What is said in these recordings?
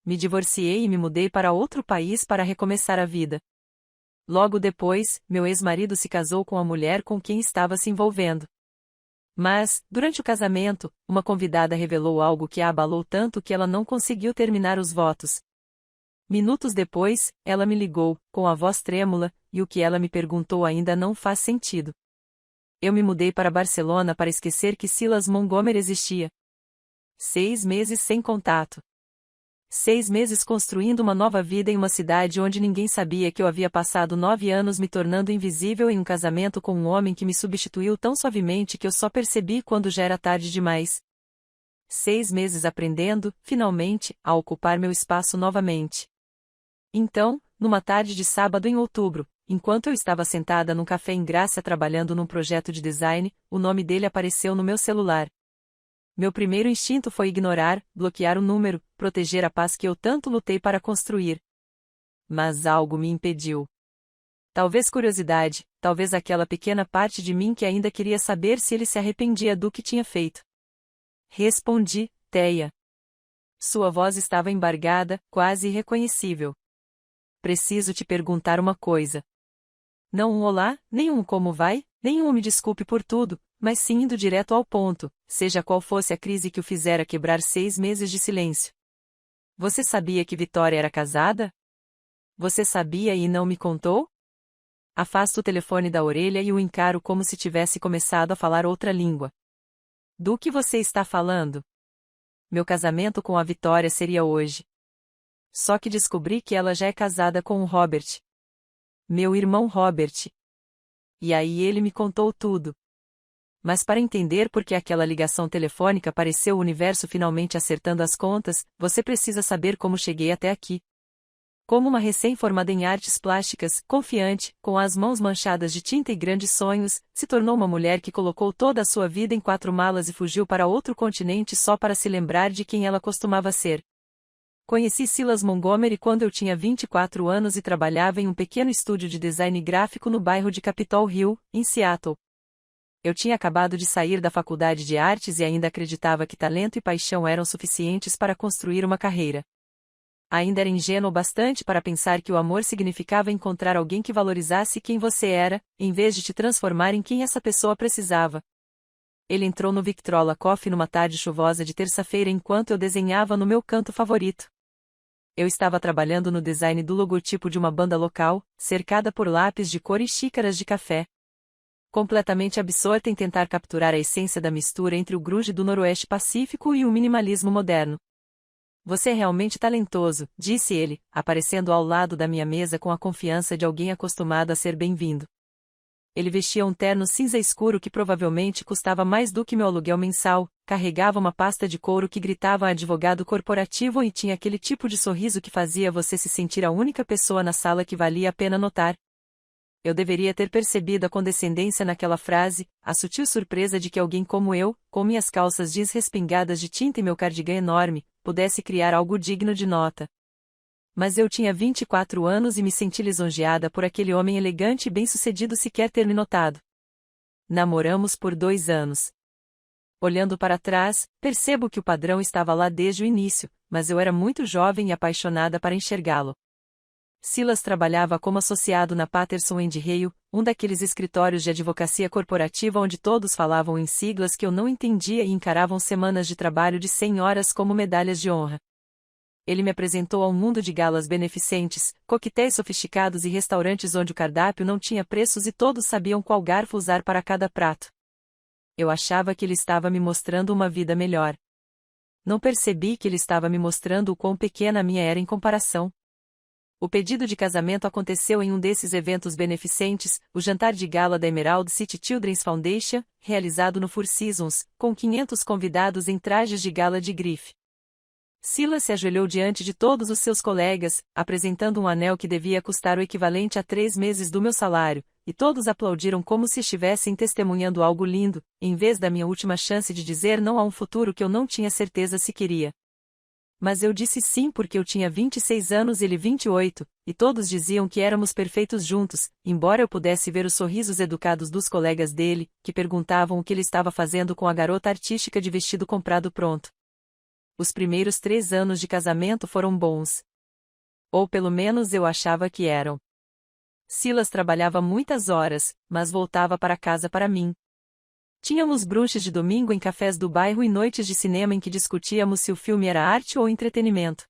me divorciei e me mudei para outro país para recomeçar a vida. Logo depois, meu ex-marido se casou com a mulher com quem estava se envolvendo. Mas, durante o casamento, uma convidada revelou algo que a abalou tanto que ela não conseguiu terminar os votos. Minutos depois, ela me ligou, com a voz trêmula, e o que ela me perguntou ainda não faz sentido. Eu me mudei para Barcelona para esquecer que Silas Montgomery existia. 6 meses sem contato. 6 meses construindo uma nova vida em uma cidade onde ninguém sabia que eu havia passado 9 anos me tornando invisível em um casamento com um homem que me substituiu tão suavemente que eu só percebi quando já era tarde demais. 6 meses aprendendo, finalmente, a ocupar meu espaço novamente. Então, numa tarde de sábado em outubro, enquanto eu estava sentada num café em Grácia trabalhando num projeto de design, o nome dele apareceu no meu celular. Meu primeiro instinto foi ignorar, bloquear o número, proteger a paz que eu tanto lutei para construir. Mas algo me impediu. Talvez curiosidade, talvez aquela pequena parte de mim que ainda queria saber se ele se arrependia do que tinha feito. Respondi, Teia. Sua voz estava embargada, quase irreconhecível. Preciso te perguntar uma coisa. Não um olá, nem um como vai, nem um me desculpe por tudo, mas sim indo direto ao ponto, seja qual fosse a crise que o fizera quebrar 6 meses de silêncio. Você sabia que Vitória era casada? Você sabia e não me contou? Afasto o telefone da orelha e o encaro como se tivesse começado a falar outra língua. Do que você está falando? Meu casamento com a Vitória seria hoje. Só que descobri que ela já é casada com o Robert. Meu irmão Robert. E aí ele me contou tudo. Mas para entender por que aquela ligação telefônica pareceu o universo finalmente acertando as contas, você precisa saber como cheguei até aqui. Como uma recém-formada em artes plásticas, confiante, com as mãos manchadas de tinta e grandes sonhos, se tornou uma mulher que colocou toda a sua vida em 4 malas e fugiu para outro continente só para se lembrar de quem ela costumava ser. Conheci Silas Montgomery quando eu tinha 24 anos e trabalhava em um pequeno estúdio de design gráfico no bairro de Capitol Hill, em Seattle. Eu tinha acabado de sair da faculdade de artes e ainda acreditava que talento e paixão eram suficientes para construir uma carreira. Ainda era ingênuo bastante para pensar que o amor significava encontrar alguém que valorizasse quem você era, em vez de te transformar em quem essa pessoa precisava. Ele entrou no Victrola Coffee numa tarde chuvosa de terça-feira enquanto eu desenhava no meu canto favorito. Eu estava trabalhando no design do logotipo de uma banda local, cercada por lápis de cor e xícaras de café. Completamente absorta em tentar capturar a essência da mistura entre o grunge do Noroeste Pacífico e o minimalismo moderno. Você é realmente talentoso, disse ele, aparecendo ao lado da minha mesa com a confiança de alguém acostumado a ser bem-vindo. Ele vestia um terno cinza escuro que provavelmente custava mais do que meu aluguel mensal, carregava uma pasta de couro que gritava advogado corporativo e tinha aquele tipo de sorriso que fazia você se sentir a única pessoa na sala que valia a pena notar. Eu deveria ter percebido a condescendência naquela frase, a sutil surpresa de que alguém como eu, com minhas calças jeans respingadas de tinta e meu cardigã enorme, pudesse criar algo digno de nota. Mas eu tinha 24 anos e me senti lisonjeada por aquele homem elegante e bem-sucedido sequer ter me notado. Namoramos por 2 anos. Olhando para trás, percebo que o padrão estava lá desde o início, mas eu era muito jovem e apaixonada para enxergá-lo. Silas trabalhava como associado na Patterson & Hale, um daqueles escritórios de advocacia corporativa onde todos falavam em siglas que eu não entendia e encaravam semanas de trabalho de 100 horas como medalhas de honra. Ele me apresentou a um mundo de galas beneficentes, coquetéis sofisticados e restaurantes onde o cardápio não tinha preços e todos sabiam qual garfo usar para cada prato. Eu achava que ele estava me mostrando uma vida melhor. Não percebi que ele estava me mostrando o quão pequena a minha era em comparação. O pedido de casamento aconteceu em um desses eventos beneficentes, o jantar de gala da Emerald City Children's Foundation, realizado no Four Seasons, com 500 convidados em trajes de gala de grife. Silas se ajoelhou diante de todos os seus colegas, apresentando um anel que devia custar o equivalente a 3 meses do meu salário, e todos aplaudiram como se estivessem testemunhando algo lindo, em vez da minha última chance de dizer não a um futuro que eu não tinha certeza se queria. Mas eu disse sim porque eu tinha 26 anos e ele 28, e todos diziam que éramos perfeitos juntos, embora eu pudesse ver os sorrisos educados dos colegas dele, que perguntavam o que ele estava fazendo com a garota artística de vestido comprado pronto. Os primeiros 3 anos de casamento foram bons. Ou pelo menos eu achava que eram. Silas trabalhava muitas horas, mas voltava para casa para mim. Tínhamos brunches de domingo em cafés do bairro e noites de cinema em que discutíamos se o filme era arte ou entretenimento.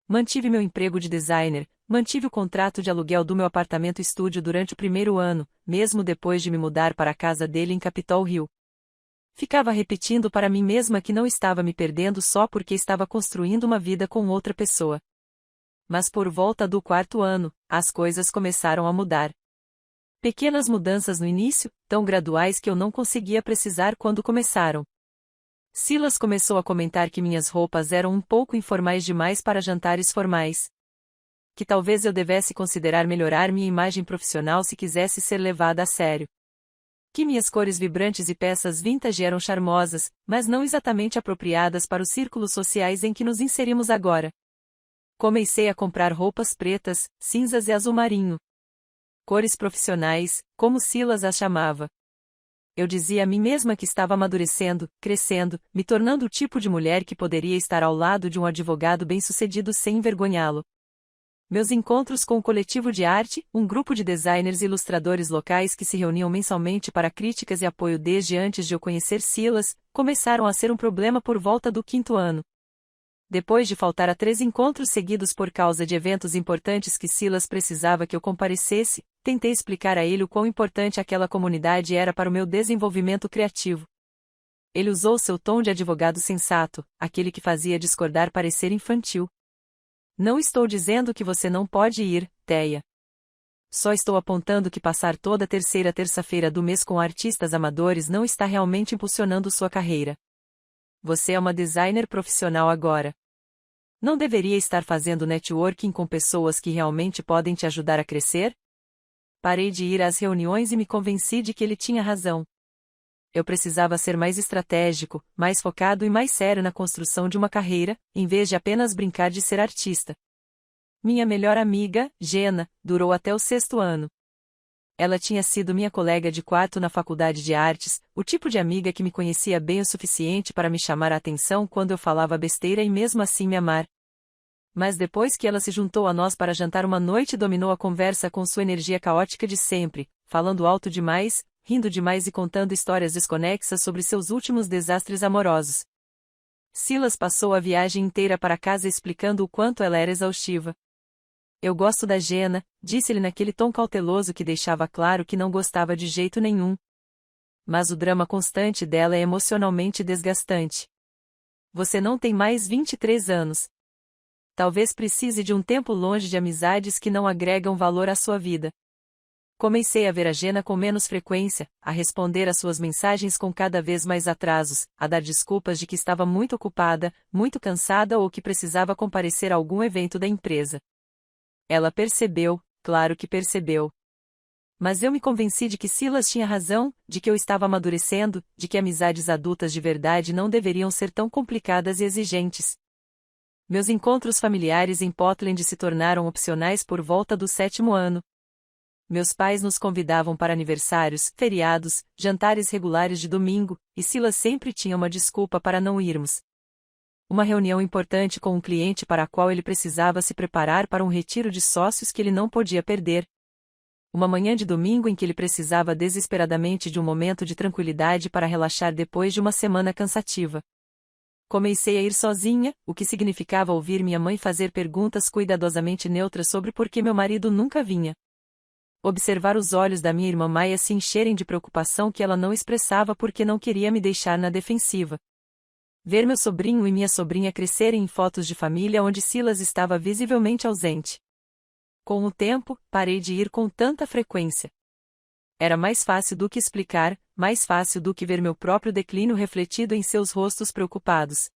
Mantive meu emprego de designer, mantive o contrato de aluguel do meu apartamento-estúdio durante o primeiro ano, mesmo depois de me mudar para a casa dele em Capitol Hill. Ficava repetindo para mim mesma que não estava me perdendo só porque estava construindo uma vida com outra pessoa. Mas por volta do 4º ano, as coisas começaram a mudar. Pequenas mudanças no início, tão graduais que eu não conseguia precisar quando começaram. Silas começou a comentar que minhas roupas eram um pouco informais demais para jantares formais. Que talvez eu devesse considerar melhorar minha imagem profissional se quisesse ser levada a sério. Que minhas cores vibrantes e peças vintage eram charmosas, mas não exatamente apropriadas para os círculos sociais em que nos inserimos agora. Comecei a comprar roupas pretas, cinzas e azul marinho. Cores profissionais, como Silas as chamava. Eu dizia a mim mesma que estava amadurecendo, crescendo, me tornando o tipo de mulher que poderia estar ao lado de um advogado bem-sucedido sem envergonhá-lo. Meus encontros com o coletivo de arte, um grupo de designers e ilustradores locais que se reuniam mensalmente para críticas e apoio desde antes de eu conhecer Silas, começaram a ser um problema por volta do 5º ano. Depois de faltar a 3 encontros seguidos por causa de eventos importantes que Silas precisava que eu comparecesse, tentei explicar a ele o quão importante aquela comunidade era para o meu desenvolvimento criativo. Ele usou seu tom de advogado sensato, aquele que fazia discordar parecer infantil. Não estou dizendo que você não pode ir, Thea. Só estou apontando que passar toda a terceira terça-feira do mês com artistas amadores não está realmente impulsionando sua carreira. Você é uma designer profissional agora. Não deveria estar fazendo networking com pessoas que realmente podem te ajudar a crescer? Parei de ir às reuniões e me convenci de que ele tinha razão. Eu precisava ser mais estratégico, mais focado e mais sério na construção de uma carreira, em vez de apenas brincar de ser artista. Minha melhor amiga, Jenna, durou até o 6º ano. Ela tinha sido minha colega de quarto na faculdade de artes, o tipo de amiga que me conhecia bem o suficiente para me chamar a atenção quando eu falava besteira e mesmo assim me amar. Mas depois que ela se juntou a nós para jantar uma noite, dominou a conversa com sua energia caótica de sempre, falando alto demais, rindo demais e contando histórias desconexas sobre seus últimos desastres amorosos. Silas passou a viagem inteira para casa explicando o quanto ela era exaustiva. Eu gosto da Jenna, disse-ele naquele tom cauteloso que deixava claro que não gostava de jeito nenhum. Mas o drama constante dela é emocionalmente desgastante. Você não tem mais 23 anos. Talvez precise de um tempo longe de amizades que não agregam valor à sua vida. Comecei a ver a Jenna com menos frequência, a responder às suas mensagens com cada vez mais atrasos, a dar desculpas de que estava muito ocupada, muito cansada ou que precisava comparecer a algum evento da empresa. Ela percebeu, claro que percebeu. Mas eu me convenci de que Silas tinha razão, de que eu estava amadurecendo, de que amizades adultas de verdade não deveriam ser tão complicadas e exigentes. Meus encontros familiares em Portland se tornaram opcionais por volta do 7º ano. Meus pais nos convidavam para aniversários, feriados, jantares regulares de domingo, e Silas sempre tinha uma desculpa para não irmos. Uma reunião importante com um cliente para a qual ele precisava se preparar para um retiro de sócios que ele não podia perder. Uma manhã de domingo em que ele precisava desesperadamente de um momento de tranquilidade para relaxar depois de uma semana cansativa. Comecei a ir sozinha, o que significava ouvir minha mãe fazer perguntas cuidadosamente neutras sobre por que meu marido nunca vinha. Observar os olhos da minha irmã Maia se encherem de preocupação que ela não expressava porque não queria me deixar na defensiva. Ver meu sobrinho e minha sobrinha crescerem em fotos de família onde Silas estava visivelmente ausente. Com o tempo, parei de ir com tanta frequência. Era mais fácil do que explicar, mais fácil do que ver meu próprio declínio refletido em seus rostos preocupados.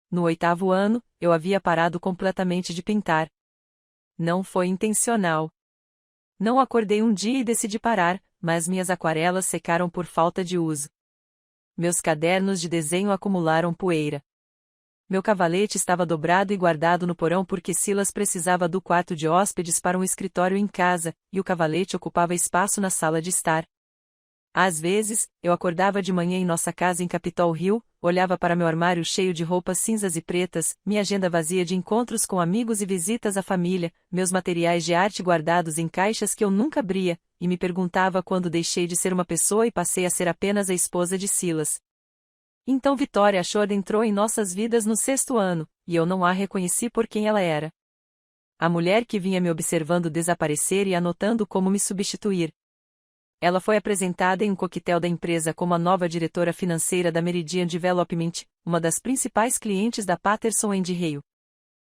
No 8º ano, eu havia parado completamente de pintar. Não foi intencional. Não acordei um dia e decidi parar, mas minhas aquarelas secaram por falta de uso. Meus cadernos de desenho acumularam poeira. Meu cavalete estava dobrado e guardado no porão porque Silas precisava do quarto de hóspedes para um escritório em casa, e o cavalete ocupava espaço na sala de estar. Às vezes, eu acordava de manhã em nossa casa em Capitol Hill, olhava para meu armário cheio de roupas cinzas e pretas, minha agenda vazia de encontros com amigos e visitas à família, meus materiais de arte guardados em caixas que eu nunca abria, e me perguntava quando deixei de ser uma pessoa e passei a ser apenas a esposa de Silas. Então Victoria Ashford entrou em nossas vidas no 6º ano, e eu não a reconheci por quem ela era. A mulher que vinha me observando desaparecer e anotando como me substituir. Ela foi apresentada em um coquetel da empresa como a nova diretora financeira da Meridian Development, uma das principais clientes da Patterson & Hale.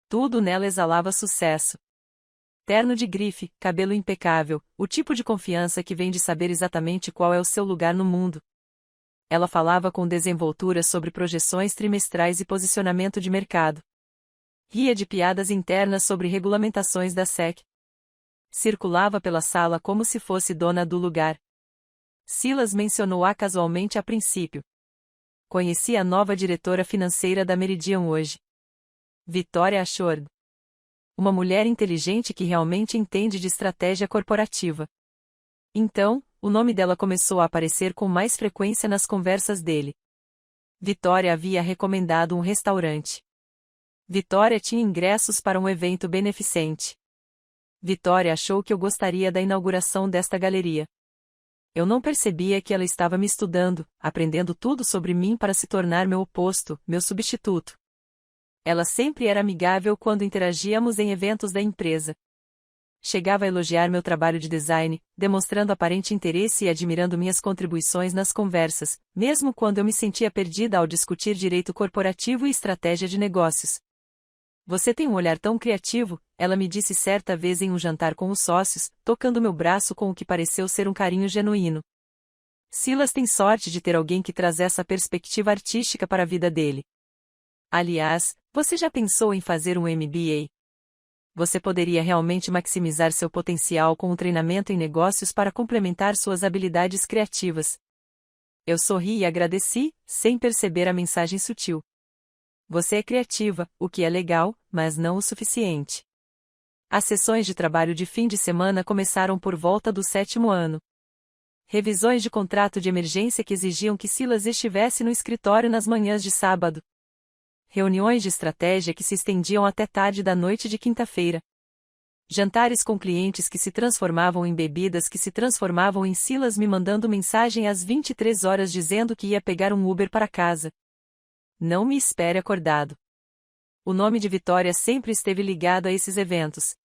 Tudo nela exalava sucesso. Terno de grife, cabelo impecável, o tipo de confiança que vem de saber exatamente qual é o seu lugar no mundo. Ela falava com desenvoltura sobre projeções trimestrais e posicionamento de mercado. Ria de piadas internas sobre regulamentações da SEC. Circulava pela sala como se fosse dona do lugar. Silas mencionou-a casualmente a princípio. Conheci a nova diretora financeira da Meridian hoje. Victoria Ashford. Uma mulher inteligente que realmente entende de estratégia corporativa. Então, o nome dela começou a aparecer com mais frequência nas conversas dele. Victoria havia recomendado um restaurante. Victoria tinha ingressos para um evento beneficente. Victoria achou que eu gostaria da inauguração desta galeria. Eu não percebia que ela estava me estudando, aprendendo tudo sobre mim para se tornar meu oposto, meu substituto. Ela sempre era amigável quando interagíamos em eventos da empresa. Chegava a elogiar meu trabalho de design, demonstrando aparente interesse e admirando minhas contribuições nas conversas, mesmo quando eu me sentia perdida ao discutir direito corporativo e estratégia de negócios. Você tem um olhar tão criativo, ela me disse certa vez em um jantar com os sócios, tocando meu braço com o que pareceu ser um carinho genuíno. Silas tem sorte de ter alguém que traz essa perspectiva artística para a vida dele. Aliás, você já pensou em fazer um MBA? Você poderia realmente maximizar seu potencial com um treinamento em negócios para complementar suas habilidades criativas. Eu sorri e agradeci, sem perceber a mensagem sutil. Você é criativa, o que é legal, mas não o suficiente. As sessões de trabalho de fim de semana começaram por volta do 7º ano. Revisões de contrato de emergência que exigiam que Silas estivesse no escritório nas manhãs de sábado. Reuniões de estratégia que se estendiam até tarde da noite de quinta-feira. Jantares com clientes que se transformavam em bebidas que se transformavam em Silas me mandando mensagem às 23 horas dizendo que ia pegar um Uber para casa. Não me espere acordado. O nome de Victoria sempre esteve ligado a esses eventos.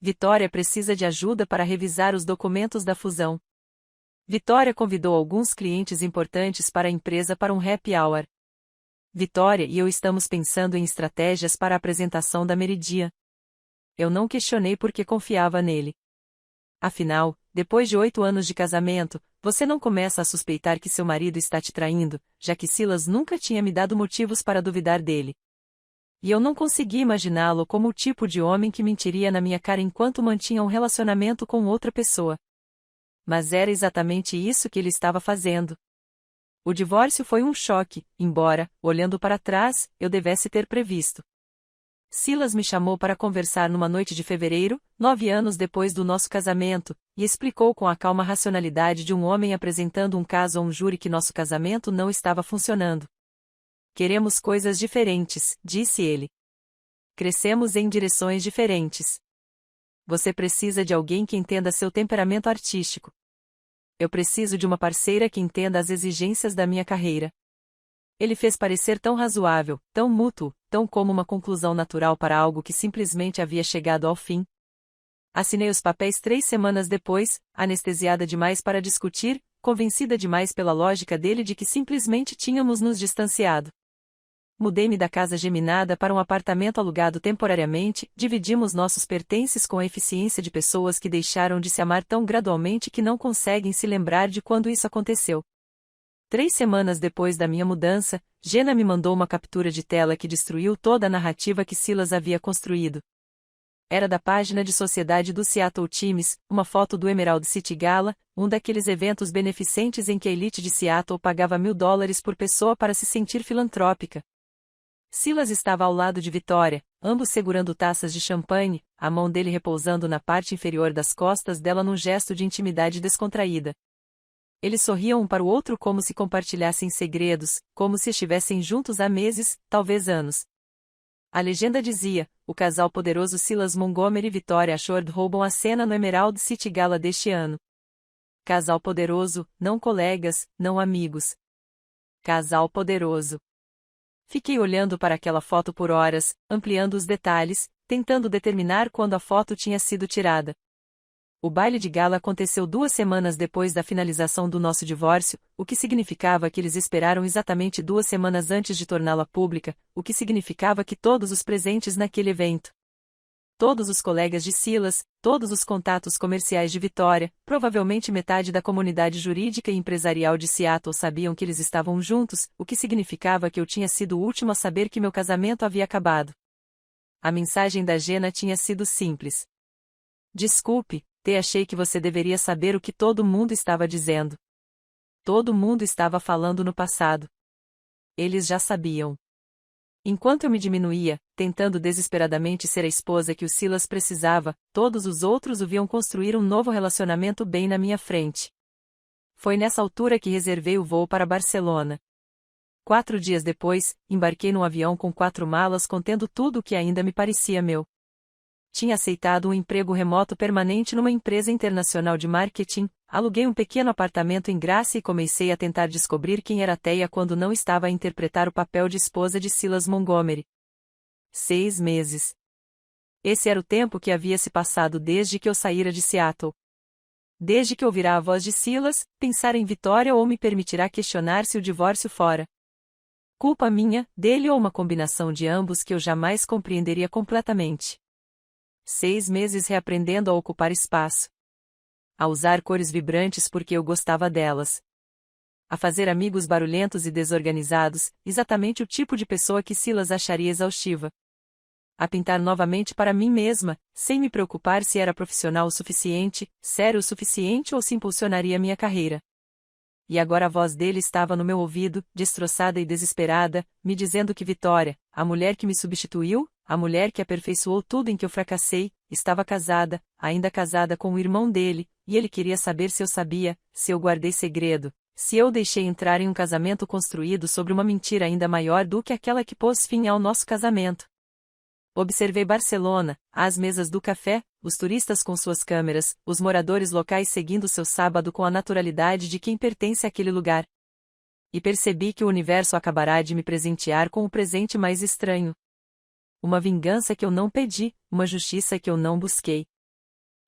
Victoria precisa de ajuda para revisar os documentos da fusão. Victoria convidou alguns clientes importantes para a empresa para um happy hour. Victoria e eu estamos pensando em estratégias para a apresentação da Meridian. Eu não questionei porque confiava nele. Afinal, depois de 8 anos de casamento, você não começa a suspeitar que seu marido está te traindo, já que Silas nunca tinha me dado motivos para duvidar dele. E eu não conseguia imaginá-lo como o tipo de homem que mentiria na minha cara enquanto mantinha um relacionamento com outra pessoa. Mas era exatamente isso que ele estava fazendo. O divórcio foi um choque, embora, olhando para trás, eu devesse ter previsto. Silas me chamou para conversar numa noite de fevereiro, 9 anos depois do nosso casamento, e explicou com a calma racionalidade de um homem apresentando um caso a um júri que nosso casamento não estava funcionando. Queremos coisas diferentes, disse ele. Crescemos em direções diferentes. Você precisa de alguém que entenda seu temperamento artístico. Eu preciso de uma parceira que entenda as exigências da minha carreira. Ele fez parecer tão razoável, tão mútuo, tão como uma conclusão natural para algo que simplesmente havia chegado ao fim. Assinei os papéis 3 semanas depois, anestesiada demais para discutir, convencida demais pela lógica dele de que simplesmente tínhamos nos distanciado. Mudei-me da casa geminada para um apartamento alugado temporariamente, dividimos nossos pertences com a eficiência de pessoas que deixaram de se amar tão gradualmente que não conseguem se lembrar de quando isso aconteceu. 3 semanas depois da minha mudança, Jenna me mandou uma captura de tela que destruiu toda a narrativa que Silas havia construído. Era da página de sociedade do Seattle Times, uma foto do Emerald City Gala, um daqueles eventos beneficentes em que a elite de Seattle pagava $1.000 por pessoa para se sentir filantrópica. Silas estava ao lado de Victoria, ambos segurando taças de champanhe, a mão dele repousando na parte inferior das costas dela num gesto de intimidade descontraída. Eles sorriam um para o outro como se compartilhassem segredos, como se estivessem juntos há meses, talvez anos. A legenda dizia: o casal poderoso Silas Montgomery e Victoria Ashford roubam a cena no Emerald City Gala deste ano. Casal poderoso, não colegas, não amigos. Casal poderoso. Fiquei olhando para aquela foto por horas, ampliando os detalhes, tentando determinar quando a foto tinha sido tirada. O baile de gala aconteceu 2 semanas depois da finalização do nosso divórcio, o que significava que eles esperaram exatamente 2 semanas antes de torná-la pública, o que significava que todos os presentes naquele evento, todos os colegas de Silas, todos os contatos comerciais de Victoria, provavelmente metade da comunidade jurídica e empresarial de Seattle sabiam que eles estavam juntos, o que significava que eu tinha sido o último a saber que meu casamento havia acabado. A mensagem da Jenna tinha sido simples. Desculpe, achei que você deveria saber o que todo mundo estava dizendo. Todo mundo estava falando no passado. Eles já sabiam. Enquanto eu me diminuía, tentando desesperadamente ser a esposa que o Silas precisava, todos os outros o viam construir um novo relacionamento bem na minha frente. Foi nessa altura que reservei o voo para Barcelona. 4 dias depois, embarquei num avião com 4 malas contendo tudo o que ainda me parecia meu. Tinha aceitado um emprego remoto permanente numa empresa internacional de marketing, aluguei um pequeno apartamento em Graça e comecei a tentar descobrir quem era Thea quando não estava a interpretar o papel de esposa de Silas Montgomery. 6 meses. Esse era o tempo que havia se passado desde que eu saíra de Seattle. Desde que ouvirá a voz de Silas, pensar em Victoria ou me permitirá questionar se o divórcio fora culpa minha, dele ou uma combinação de ambos que eu jamais compreenderia completamente. 6 meses reaprendendo a ocupar espaço. A usar cores vibrantes porque eu gostava delas. A fazer amigos barulhentos e desorganizados, exatamente o tipo de pessoa que Silas acharia exaustiva. A pintar novamente para mim mesma, sem me preocupar se era profissional o suficiente, sério o suficiente ou se impulsionaria minha carreira. E agora a voz dele estava no meu ouvido, destroçada e desesperada, me dizendo que Victoria, a mulher que me substituiu, a mulher que aperfeiçoou tudo em que eu fracassei, estava casada, ainda casada com o irmão dele, e ele queria saber se eu sabia, se eu guardei segredo, se eu deixei entrar em um casamento construído sobre uma mentira ainda maior do que aquela que pôs fim ao nosso casamento. Observei Barcelona, as mesas do café, os turistas com suas câmeras, os moradores locais seguindo seu sábado com a naturalidade de quem pertence àquele lugar. E percebi que o universo acabará de me presentear com o presente mais estranho. Uma vingança que eu não pedi, uma justiça que eu não busquei.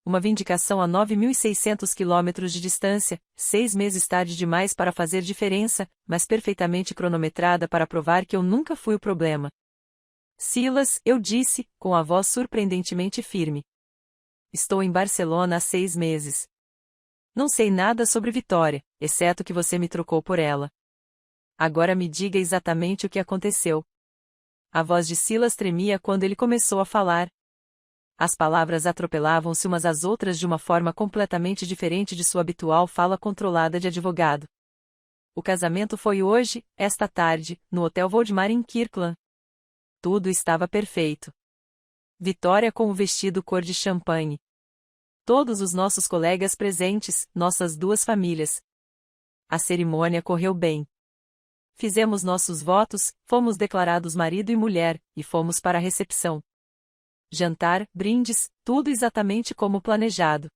Uma vindicação a 9.600 quilômetros de distância, 6 meses tarde demais para fazer diferença, mas perfeitamente cronometrada para provar que eu nunca fui o problema. Silas, eu disse, com a voz surpreendentemente firme. Estou em Barcelona há 6 meses. Não sei nada sobre Victoria, exceto que você me trocou por ela. Agora me diga exatamente o que aconteceu. A voz de Silas tremia quando ele começou a falar. As palavras atropelavam-se umas às outras de uma forma completamente diferente de sua habitual fala controlada de advogado. O casamento foi hoje, esta tarde, no Hotel Valdemar em Kirkland. Tudo estava perfeito. Victoria com o vestido cor de champanhe. Todos os nossos colegas presentes, nossas 2 famílias. A cerimônia correu bem. Fizemos nossos votos, fomos declarados marido e mulher, e fomos para a recepção. Jantar, brindes, tudo exatamente como planejado.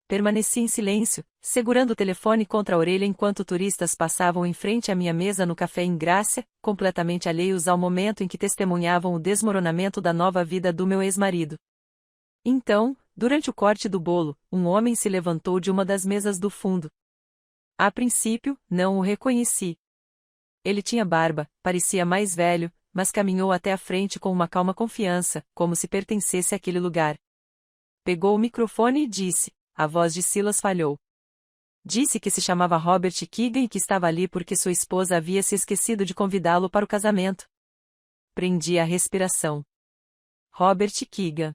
Permaneci em silêncio, segurando o telefone contra a orelha enquanto turistas passavam em frente à minha mesa no café em Graça, completamente alheios ao momento em que testemunhavam o desmoronamento da nova vida do meu ex-marido. Então, durante o corte do bolo, um homem se levantou de uma das mesas do fundo. A princípio, não o reconheci. Ele tinha barba, parecia mais velho, mas caminhou até a frente com uma calma confiança, como se pertencesse àquele lugar. Pegou o microfone e disse. A voz de Silas falhou. Disse que se chamava Robert Keegan e que estava ali porque sua esposa havia se esquecido de convidá-lo para o casamento. Prendi a respiração. Robert Keegan.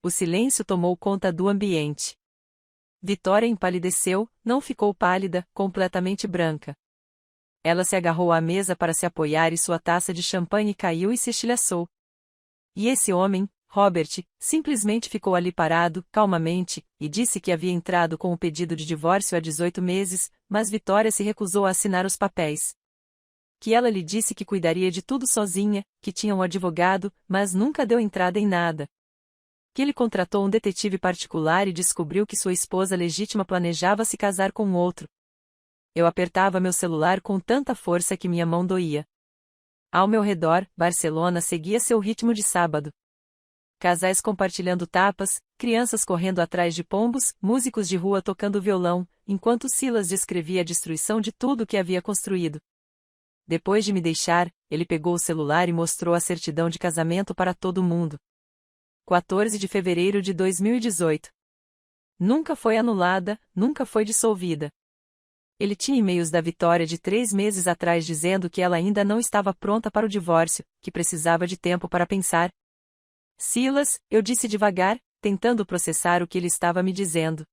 O silêncio tomou conta do ambiente. Victoria empalideceu, não ficou pálida, completamente branca. Ela se agarrou à mesa para se apoiar e sua taça de champanhe caiu e se estilhaçou. E esse homem, Robert, simplesmente ficou ali parado, calmamente, e disse que havia entrado com o pedido de divórcio há 18 meses, mas Vitória se recusou a assinar os papéis. Que ela lhe disse que cuidaria de tudo sozinha, que tinha um advogado, mas nunca deu entrada em nada. Que ele contratou um detetive particular e descobriu que sua esposa legítima planejava se casar com outro. Eu apertava meu celular com tanta força que minha mão doía. Ao meu redor, Barcelona seguia seu ritmo de sábado. Casais compartilhando tapas, crianças correndo atrás de pombos, músicos de rua tocando violão, enquanto Silas descrevia a destruição de tudo que havia construído. Depois de me deixar, ele pegou o celular e mostrou a certidão de casamento para todo mundo. 14 de fevereiro de 2018. Nunca foi anulada, nunca foi dissolvida. Ele tinha e-mails da Vitória de 3 meses atrás dizendo que ela ainda não estava pronta para o divórcio, que precisava de tempo para pensar. Silas, eu disse devagar, tentando processar o que ele estava me dizendo.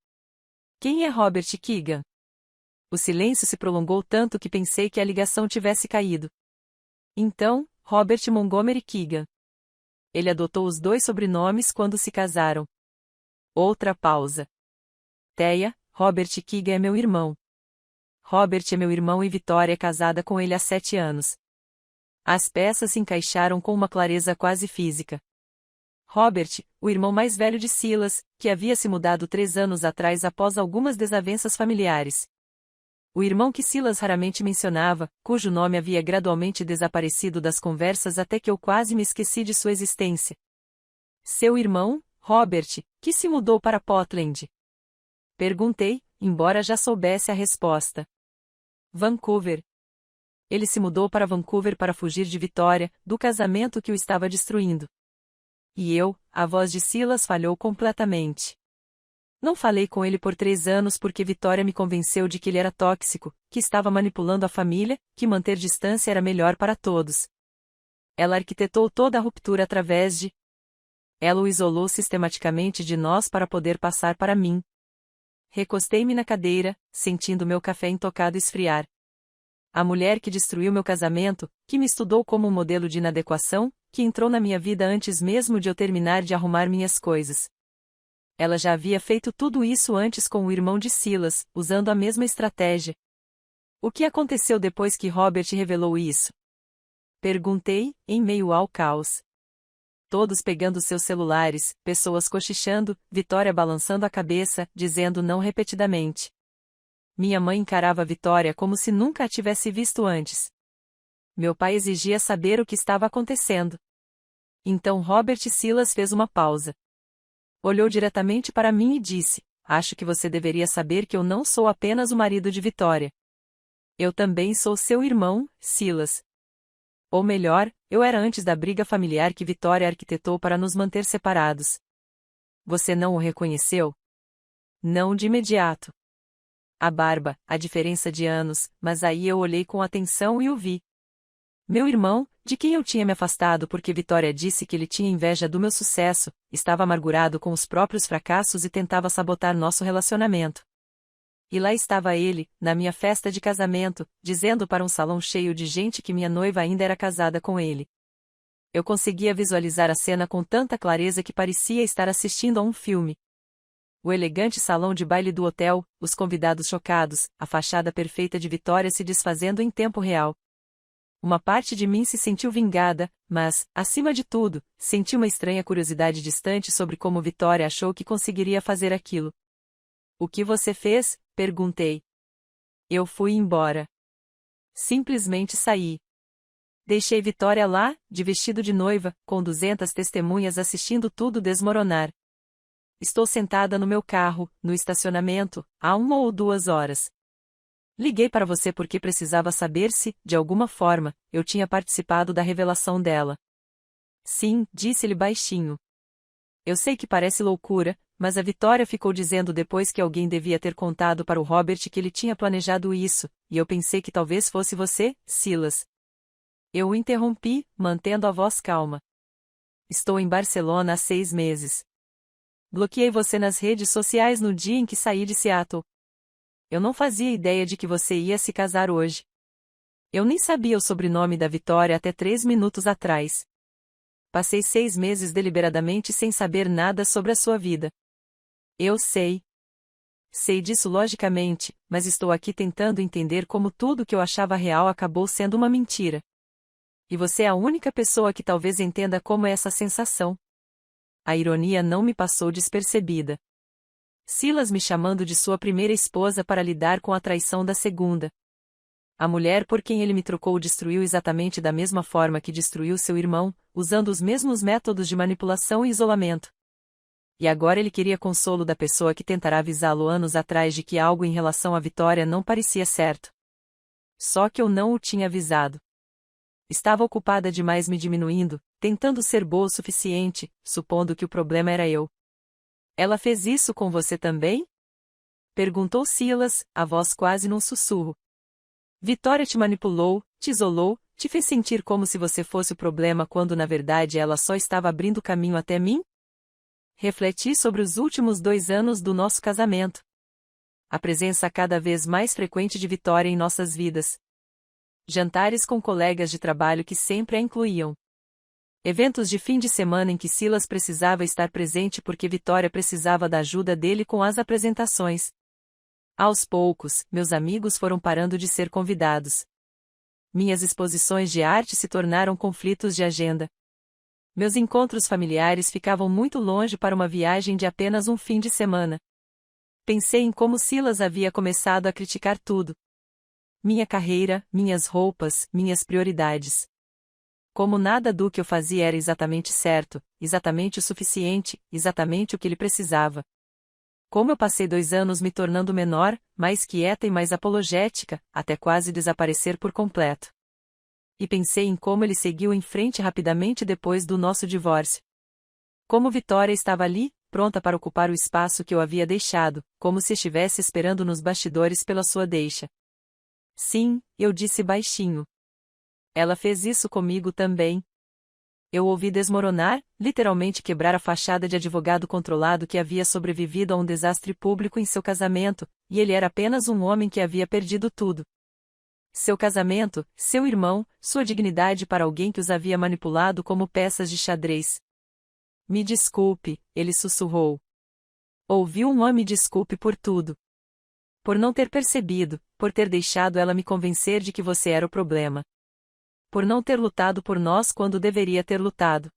Quem é Robert Keegan? O silêncio se prolongou tanto que pensei que a ligação tivesse caído. Então, Robert Montgomery Keegan. Ele adotou os 2 sobrenomes quando se casaram. Outra pausa. Thea, Robert Keegan é meu irmão. Robert é meu irmão e Vitória é casada com ele há 7 anos. As peças se encaixaram com uma clareza quase física. Robert, o irmão mais velho de Silas, que havia se mudado 3 anos atrás após algumas desavenças familiares. O irmão que Silas raramente mencionava, cujo nome havia gradualmente desaparecido das conversas até que eu quase me esqueci de sua existência. Seu irmão, Robert, que se mudou para Portland? Perguntei, embora já soubesse a resposta. Vancouver. Ele se mudou para Vancouver para fugir de Vitória, do casamento que o estava destruindo. E eu, a voz de Silas falhou completamente. Não falei com ele por 3 anos porque Vitória me convenceu de que ele era tóxico, que estava manipulando a família, que manter distância era melhor para todos. Ela arquitetou toda a ruptura através de... Ela o isolou sistematicamente de nós para poder passar para mim. Recostei-me na cadeira, sentindo meu café intocado esfriar. A mulher que destruiu meu casamento, que me estudou como um modelo de inadequação, que entrou na minha vida antes mesmo de eu terminar de arrumar minhas coisas. Ela já havia feito tudo isso antes com o irmão de Silas, usando a mesma estratégia. O que aconteceu depois que Robert revelou isso? Perguntei, em meio ao caos. Todos pegando seus celulares, pessoas cochichando, Vitória balançando a cabeça, dizendo não repetidamente. Minha mãe encarava Vitória como se nunca a tivesse visto antes. Meu pai exigia saber o que estava acontecendo. Então Robert Silas fez uma pausa. Olhou diretamente para mim e disse, acho que você deveria saber que eu não sou apenas o marido de Vitória. Eu também sou seu irmão, Silas. Ou melhor, eu era antes da briga familiar que Vitória arquitetou para nos manter separados. Você não o reconheceu? Não de imediato. A barba, a diferença de anos, mas aí eu olhei com atenção e o vi. Meu irmão, de quem eu tinha me afastado porque Vitória disse que ele tinha inveja do meu sucesso, estava amargurado com os próprios fracassos e tentava sabotar nosso relacionamento. E lá estava ele, na minha festa de casamento, dizendo para um salão cheio de gente que minha noiva ainda era casada com ele. Eu conseguia visualizar a cena com tanta clareza que parecia estar assistindo a um filme. O elegante salão de baile do hotel, os convidados chocados, a fachada perfeita de Vitória se desfazendo em tempo real. Uma parte de mim se sentiu vingada, mas, acima de tudo, senti uma estranha curiosidade distante sobre como Vitória achou que conseguiria fazer aquilo. O que você fez? Perguntei. Eu fui embora. Simplesmente saí. Deixei Vitória lá, de vestido de noiva, com 200 testemunhas assistindo tudo desmoronar. Estou sentada no meu carro, no estacionamento, há 1 ou 2 horas. Liguei para você porque precisava saber se, de alguma forma, eu tinha participado da revelação dela. Sim, disse-lhe baixinho. Eu sei que parece loucura, mas a Vitória ficou dizendo depois que alguém devia ter contado para o Robert que ele tinha planejado isso, e eu pensei que talvez fosse você, Silas. Eu o interrompi, mantendo a voz calma. Estou em Barcelona há 6 meses. Bloqueei você nas redes sociais no dia em que saí de Seattle. Eu não fazia ideia de que você ia se casar hoje. Eu nem sabia o sobrenome da Vitória até 3 minutos atrás. Passei 6 meses deliberadamente sem saber nada sobre a sua vida. Eu sei. Sei disso logicamente, mas estou aqui tentando entender como tudo que eu achava real acabou sendo uma mentira. E você é a única pessoa que talvez entenda como é essa sensação. A ironia não me passou despercebida. Silas me chamando de sua primeira esposa para lidar com a traição da segunda. A mulher por quem ele me trocou destruiu exatamente da mesma forma que destruiu seu irmão, usando os mesmos métodos de manipulação e isolamento. E agora ele queria consolo da pessoa que tentara avisá-lo anos atrás de que algo em relação à Vitória não parecia certo. Só que eu não o tinha avisado. Estava ocupada demais me diminuindo, tentando ser boa o suficiente, supondo que o problema era eu. Ela fez isso com você também? Perguntou Silas, a voz quase num sussurro. Vitória te manipulou, te isolou, te fez sentir como se você fosse o problema quando na verdade ela só estava abrindo caminho até mim? Refleti sobre os últimos 2 anos do nosso casamento. A presença cada vez mais frequente de Vitória em nossas vidas. Jantares com colegas de trabalho que sempre a incluíam. Eventos de fim de semana em que Silas precisava estar presente porque Vitória precisava da ajuda dele com as apresentações. Aos poucos, meus amigos foram parando de ser convidados. Minhas exposições de arte se tornaram conflitos de agenda. Meus encontros familiares ficavam muito longe para uma viagem de apenas um fim de semana. Pensei em como Silas havia começado a criticar tudo. Minha carreira, minhas roupas, minhas prioridades. Como nada do que eu fazia era exatamente certo, exatamente o suficiente, exatamente o que ele precisava. Como eu passei 2 anos me tornando menor, mais quieta e mais apologética, até quase desaparecer por completo. E pensei em como ele seguiu em frente rapidamente depois do nosso divórcio. Como Vitória estava ali, pronta para ocupar o espaço que eu havia deixado, como se estivesse esperando nos bastidores pela sua deixa. Sim, eu disse baixinho. Ela fez isso comigo também. Eu ouvi desmoronar, literalmente quebrar a fachada de advogado controlado que havia sobrevivido a um desastre público em seu casamento, e ele era apenas um homem que havia perdido tudo. Seu casamento, seu irmão, sua dignidade para alguém que os havia manipulado como peças de xadrez. Me desculpe, ele sussurrou. Ouvi um me desculpe por tudo. Por não ter percebido, por ter deixado ela me convencer de que você era o problema. Por não ter lutado por nós quando deveria ter lutado.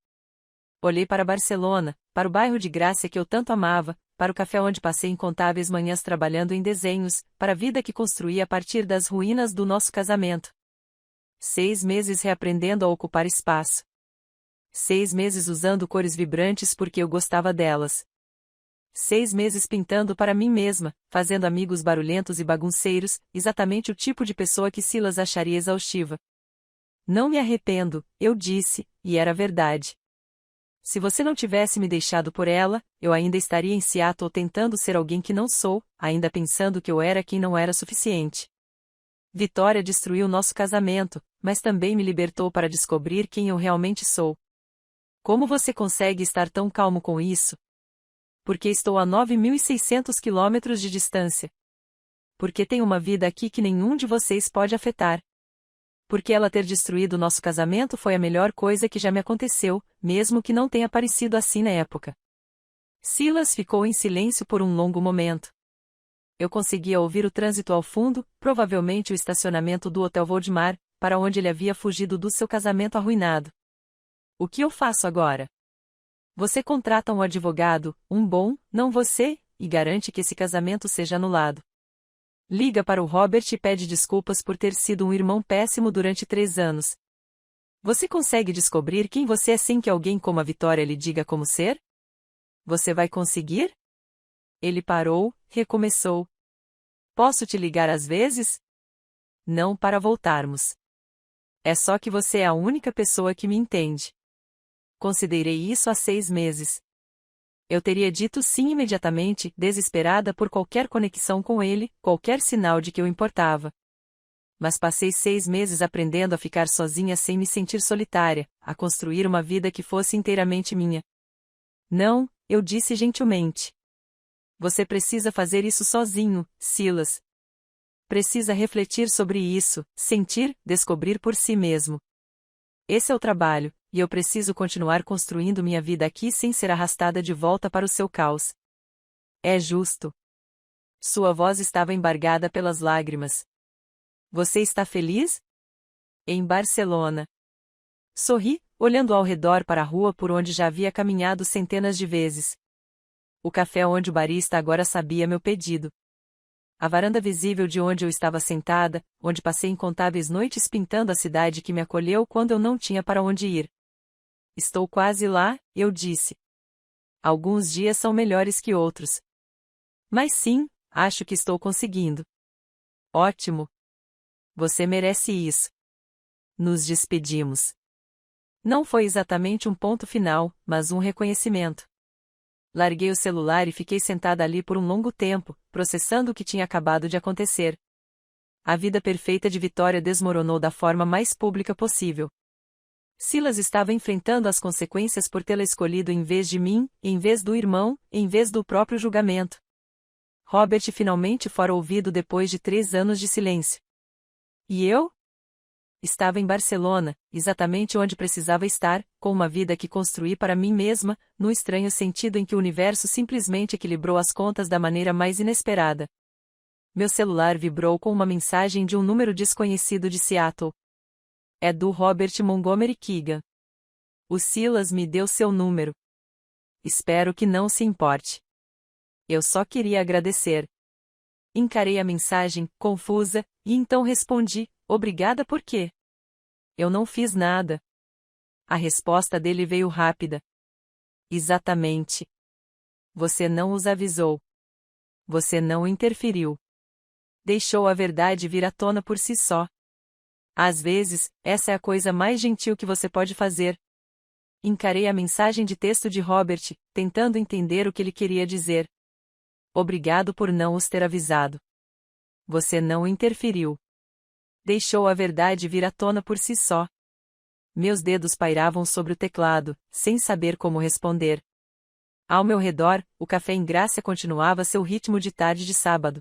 Olhei para Barcelona, para o bairro de Graça que eu tanto amava, para o café onde passei incontáveis manhãs trabalhando em desenhos, para a vida que construí a partir das ruínas do nosso casamento. 6 meses reaprendendo a ocupar espaço. 6 meses usando cores vibrantes porque eu gostava delas. 6 meses pintando para mim mesma, fazendo amigos barulhentos e bagunceiros, exatamente o tipo de pessoa que Silas acharia exaustiva. Não me arrependo, eu disse, e era verdade. Se você não tivesse me deixado por ela, eu ainda estaria em Seattle tentando ser alguém que não sou, ainda pensando que eu era quem não era suficiente. Vitória destruiu nosso casamento, mas também me libertou para descobrir quem eu realmente sou. Como você consegue estar tão calmo com isso? Porque estou a 9.600 quilômetros de distância. Porque tenho uma vida aqui que nenhum de vocês pode afetar. Porque ela ter destruído nosso casamento foi a melhor coisa que já me aconteceu, mesmo que não tenha parecido assim na época. Silas ficou em silêncio por um longo momento. Eu conseguia ouvir o trânsito ao fundo, provavelmente o estacionamento do Hotel Voldemar, para onde ele havia fugido do seu casamento arruinado. O que eu faço agora? Você contrata um advogado, um bom, não você, e garante que esse casamento seja anulado. Liga para o Robert e pede desculpas por ter sido um irmão péssimo durante 3 anos. Você consegue descobrir quem você é sem que alguém como a Vitória lhe diga como ser? Você vai conseguir? Ele parou, recomeçou. Posso te ligar às vezes? Não para voltarmos. É só que você é a única pessoa que me entende. Considerei isso há 6 meses. Eu teria dito sim imediatamente, desesperada por qualquer conexão com ele, qualquer sinal de que eu importava. Mas passei 6 meses aprendendo a ficar sozinha sem me sentir solitária, a construir uma vida que fosse inteiramente minha. Não, eu disse gentilmente. Você precisa fazer isso sozinho, Silas. Precisa refletir sobre isso, sentir, descobrir por si mesmo. Esse é o trabalho, e eu preciso continuar construindo minha vida aqui sem ser arrastada de volta para o seu caos. É justo. Sua voz estava embargada pelas lágrimas. Você está feliz? Em Barcelona. Sorri, olhando ao redor para a rua por onde já havia caminhado centenas de vezes. O café onde o barista agora sabia meu pedido. A varanda visível de onde eu estava sentada, onde passei incontáveis noites pintando a cidade que me acolheu quando eu não tinha para onde ir. Estou quase lá, eu disse. Alguns dias são melhores que outros. Mas sim, acho que estou conseguindo. Ótimo. Você merece isso. Nos despedimos. Não foi exatamente um ponto final, mas um reconhecimento. Larguei o celular e fiquei sentada ali por um longo tempo, processando o que tinha acabado de acontecer. A vida perfeita de Vitória desmoronou da forma mais pública possível. Silas estava enfrentando as consequências por tê-la escolhido em vez de mim, em vez do irmão, em vez do próprio julgamento. Robert finalmente fora ouvido depois de 3 anos de silêncio. E eu? Estava em Barcelona, exatamente onde precisava estar, com uma vida que construí para mim mesma, no estranho sentido em que o universo simplesmente equilibrou as contas da maneira mais inesperada. Meu celular vibrou com uma mensagem de um número desconhecido de Seattle. É do Robert Montgomery Keegan. O Silas me deu seu número. Espero que não se importe. Eu só queria agradecer. Encarei a mensagem, confusa, e então respondi, obrigada por quê? Eu não fiz nada. A resposta dele veio rápida. Exatamente. Você não os avisou. Você não interferiu. Deixou a verdade vir à tona por si só. Às vezes, essa é a coisa mais gentil que você pode fazer. Encarei a mensagem de texto de Robert, tentando entender o que ele queria dizer. Obrigado por não os ter avisado. Você não interferiu. Deixou a verdade vir à tona por si só. Meus dedos pairavam sobre o teclado, sem saber como responder. Ao meu redor, o café em Grácia continuava seu ritmo de tarde de sábado.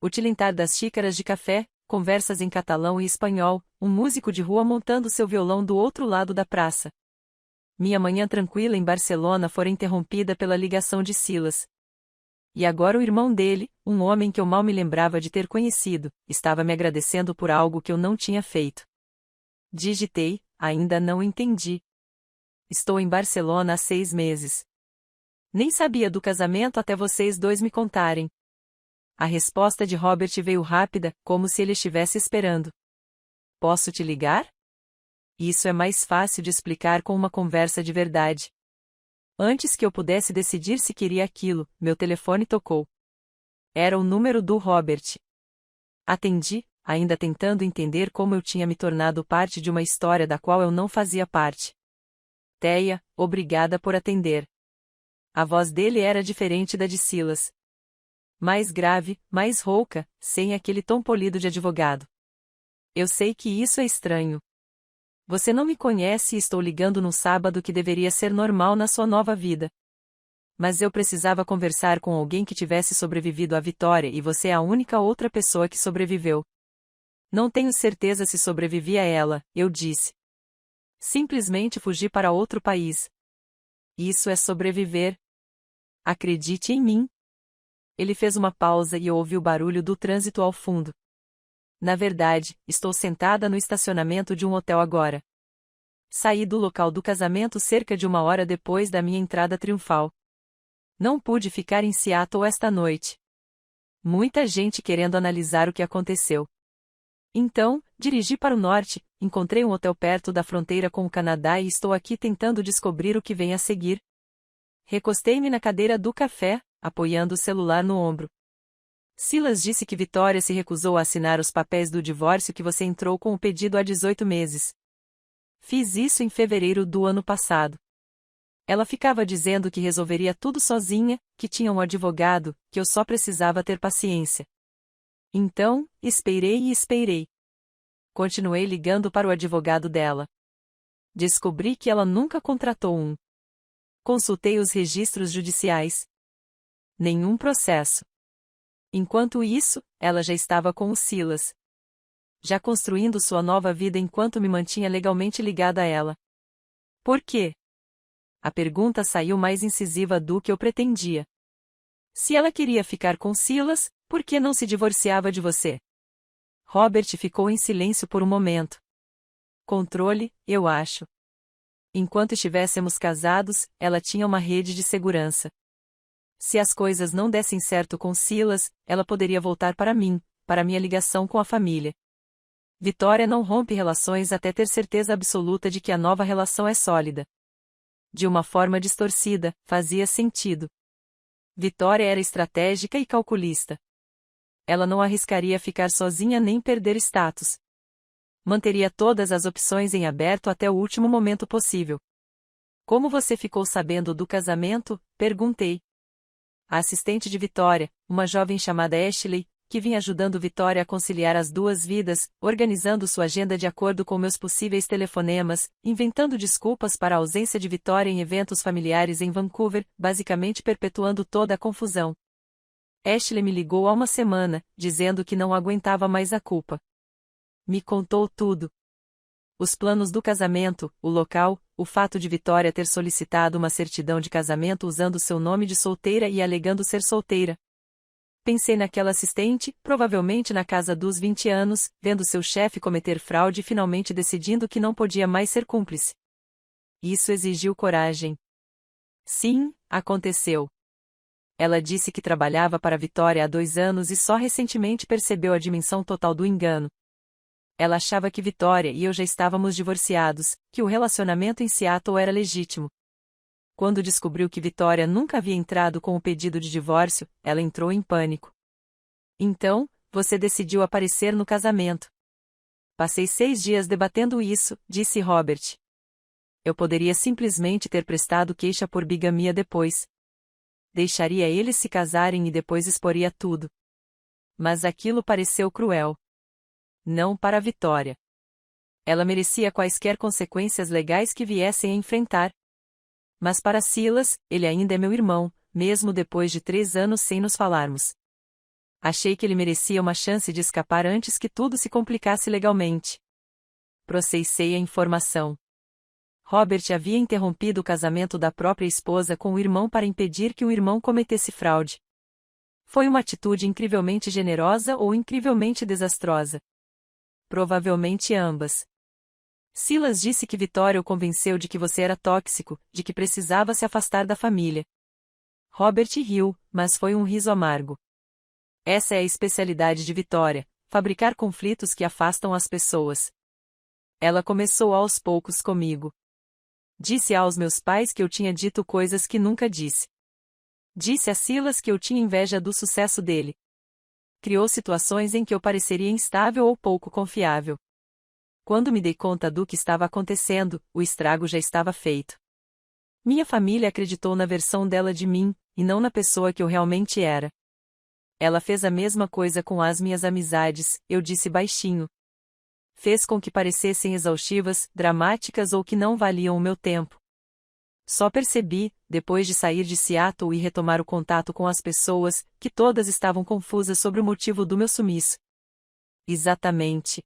O tilintar das xícaras de café, conversas em catalão e espanhol, um músico de rua montando seu violão do outro lado da praça. Minha manhã tranquila em Barcelona fora interrompida pela ligação de Silas. E agora o irmão dele, um homem que eu mal me lembrava de ter conhecido, estava me agradecendo por algo que eu não tinha feito. Digitei, ainda não entendi. Estou em Barcelona há 6 meses. Nem sabia do casamento até vocês dois me contarem. A resposta de Robert veio rápida, como se ele estivesse esperando. Posso te ligar? Isso é mais fácil de explicar com uma conversa de verdade. Antes que eu pudesse decidir se queria aquilo, meu telefone tocou. Era o número do Robert. Atendi, ainda tentando entender como eu tinha me tornado parte de uma história da qual eu não fazia parte. Teia, obrigada por atender. A voz dele era diferente da de Silas. Mais grave, mais rouca, sem aquele tom polido de advogado. Eu sei que isso é estranho. Você não me conhece e estou ligando num sábado que deveria ser normal na sua nova vida. Mas eu precisava conversar com alguém que tivesse sobrevivido à Vitória e você é a única outra pessoa que sobreviveu. Não tenho certeza se sobrevivi a ela, eu disse. Simplesmente fugi para outro país. Isso é sobreviver. Acredite em mim. Ele fez uma pausa e eu ouvi o barulho do trânsito ao fundo. Na verdade, estou sentada no estacionamento de um hotel agora. Saí do local do casamento cerca de 1 hora depois da minha entrada triunfal. Não pude ficar em Seattle esta noite. Muita gente querendo analisar o que aconteceu. Então, dirigi para o norte, encontrei um hotel perto da fronteira com o Canadá e estou aqui tentando descobrir o que vem a seguir. Recostei-me na cadeira do café, apoiando o celular no ombro. Silas disse que Vitória se recusou a assinar os papéis do divórcio que você entrou com o pedido há 18 meses. Fiz isso em fevereiro do ano passado. Ela ficava dizendo que resolveria tudo sozinha, que tinha um advogado, que eu só precisava ter paciência. Então, esperei e esperei. Continuei ligando para o advogado dela. Descobri que ela nunca contratou um. Consultei os registros judiciais. Nenhum processo. Enquanto isso, ela já estava com o Silas. Já construindo sua nova vida enquanto me mantinha legalmente ligada a ela. Por quê? A pergunta saiu mais incisiva do que eu pretendia. Se ela queria ficar com Silas, por que não se divorciava de você? Robert ficou em silêncio por um momento. Controle, eu acho. Enquanto estivéssemos casados, ela tinha uma rede de segurança. Se as coisas não dessem certo com Silas, ela poderia voltar para mim, para minha ligação com a família. Vitória não rompe relações até ter certeza absoluta de que a nova relação é sólida. De uma forma distorcida, fazia sentido. Vitória era estratégica e calculista. Ela não arriscaria ficar sozinha nem perder status. Manteria todas as opções em aberto até o último momento possível. Como você ficou sabendo do casamento? Perguntei. A assistente de Vitória, uma jovem chamada Ashley, que vinha ajudando Vitória a conciliar as duas vidas, organizando sua agenda de acordo com meus possíveis telefonemas, inventando desculpas para a ausência de Vitória em eventos familiares em Vancouver, basicamente perpetuando toda a confusão. Ashley me ligou há uma semana, dizendo que não aguentava mais a culpa. Me contou tudo. Os planos do casamento, o local, o fato de Vitória ter solicitado uma certidão de casamento usando seu nome de solteira e alegando ser solteira. Pensei naquela assistente, provavelmente na casa dos 20 anos, vendo seu chefe cometer fraude e finalmente decidindo que não podia mais ser cúmplice. Isso exigiu coragem. Sim, aconteceu. Ela disse que trabalhava para Vitória há 2 anos e só recentemente percebeu a dimensão total do engano. Ela achava que Vitória e eu já estávamos divorciados, que o relacionamento em Seattle era legítimo. Quando descobriu que Vitória nunca havia entrado com o pedido de divórcio, ela entrou em pânico. Então, você decidiu aparecer no casamento. Passei 6 dias debatendo isso, disse Robert. Eu poderia simplesmente ter prestado queixa por bigamia depois. Deixaria eles se casarem e depois exporia tudo. Mas aquilo pareceu cruel. Não para Vitória. Ela merecia quaisquer consequências legais que viessem a enfrentar. Mas para Silas, ele ainda é meu irmão, mesmo depois de 3 anos sem nos falarmos. Achei que ele merecia uma chance de escapar antes que tudo se complicasse legalmente. Processei a informação. Robert havia interrompido o casamento da própria esposa com o irmão para impedir que o irmão cometesse fraude. Foi uma atitude incrivelmente generosa ou incrivelmente desastrosa? Provavelmente ambas. Silas disse que Vitória o convenceu de que você era tóxico, de que precisava se afastar da família. Robert riu, mas foi um riso amargo. Essa é a especialidade de Vitória, fabricar conflitos que afastam as pessoas. Ela começou aos poucos comigo. Disse aos meus pais que eu tinha dito coisas que nunca disse. Disse a Silas que eu tinha inveja do sucesso dele. Criou situações em que eu pareceria instável ou pouco confiável. Quando me dei conta do que estava acontecendo, o estrago já estava feito. Minha família acreditou na versão dela de mim, e não na pessoa que eu realmente era. Ela fez a mesma coisa com as minhas amizades, eu disse baixinho. Fez com que parecessem exaustivas, dramáticas ou que não valiam o meu tempo. Só percebi, depois de sair de Seattle e retomar o contato com as pessoas, que todas estavam confusas sobre o motivo do meu sumiço. Exatamente.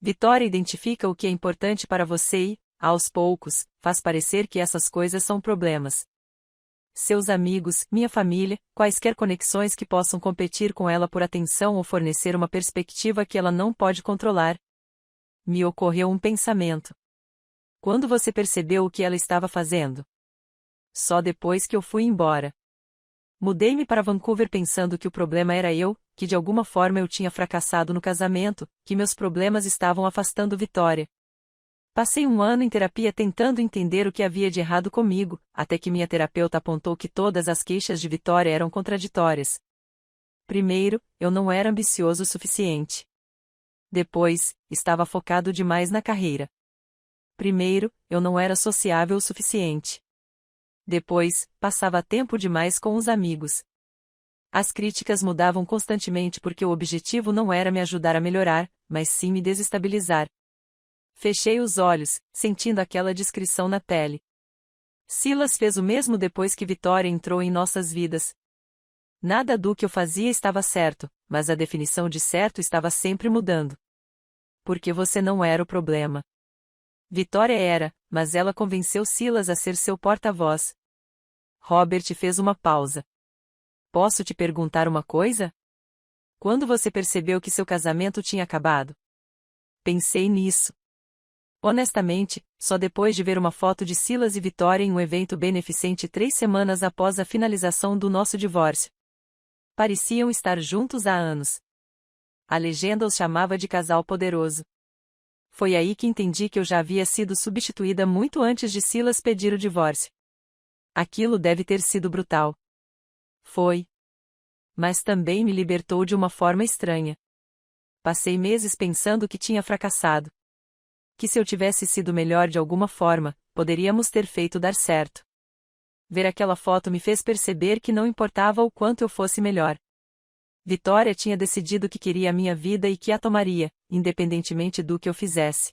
Vitória identifica o que é importante para você e, aos poucos, faz parecer que essas coisas são problemas. Seus amigos, minha família, quaisquer conexões que possam competir com ela por atenção ou fornecer uma perspectiva que ela não pode controlar. Me ocorreu um pensamento. Quando você percebeu o que ela estava fazendo? Só depois que eu fui embora. Mudei-me para Vancouver pensando que o problema era eu, que de alguma forma eu tinha fracassado no casamento, que meus problemas estavam afastando Vitória. Passei 1 ano em terapia tentando entender o que havia de errado comigo, até que minha terapeuta apontou que todas as queixas de Vitória eram contraditórias. Primeiro, eu não era ambicioso o suficiente. Depois, estava focado demais na carreira. Primeiro, eu não era sociável o suficiente. Depois, passava tempo demais com os amigos. As críticas mudavam constantemente porque o objetivo não era me ajudar a melhorar, mas sim me desestabilizar. Fechei os olhos, sentindo aquela descrição na pele. Silas fez o mesmo depois que Vitória entrou em nossas vidas. Nada do que eu fazia estava certo, mas a definição de certo estava sempre mudando. Porque você não era o problema. Vitória era, mas ela convenceu Silas a ser seu porta-voz. Robert fez uma pausa. Posso te perguntar uma coisa? Quando você percebeu que seu casamento tinha acabado? Pensei nisso. Honestamente, só depois de ver uma foto de Silas e Vitória em um evento beneficente 3 semanas após a finalização do nosso divórcio. Pareciam estar juntos há anos. A legenda os chamava de casal poderoso. Foi aí que entendi que eu já havia sido substituída muito antes de Silas pedir o divórcio. Aquilo deve ter sido brutal. Foi. Mas também me libertou de uma forma estranha. Passei meses pensando que tinha fracassado. Que se eu tivesse sido melhor de alguma forma, poderíamos ter feito dar certo. Ver aquela foto me fez perceber que não importava o quanto eu fosse melhor. Vitória tinha decidido que queria a minha vida e que a tomaria, independentemente do que eu fizesse.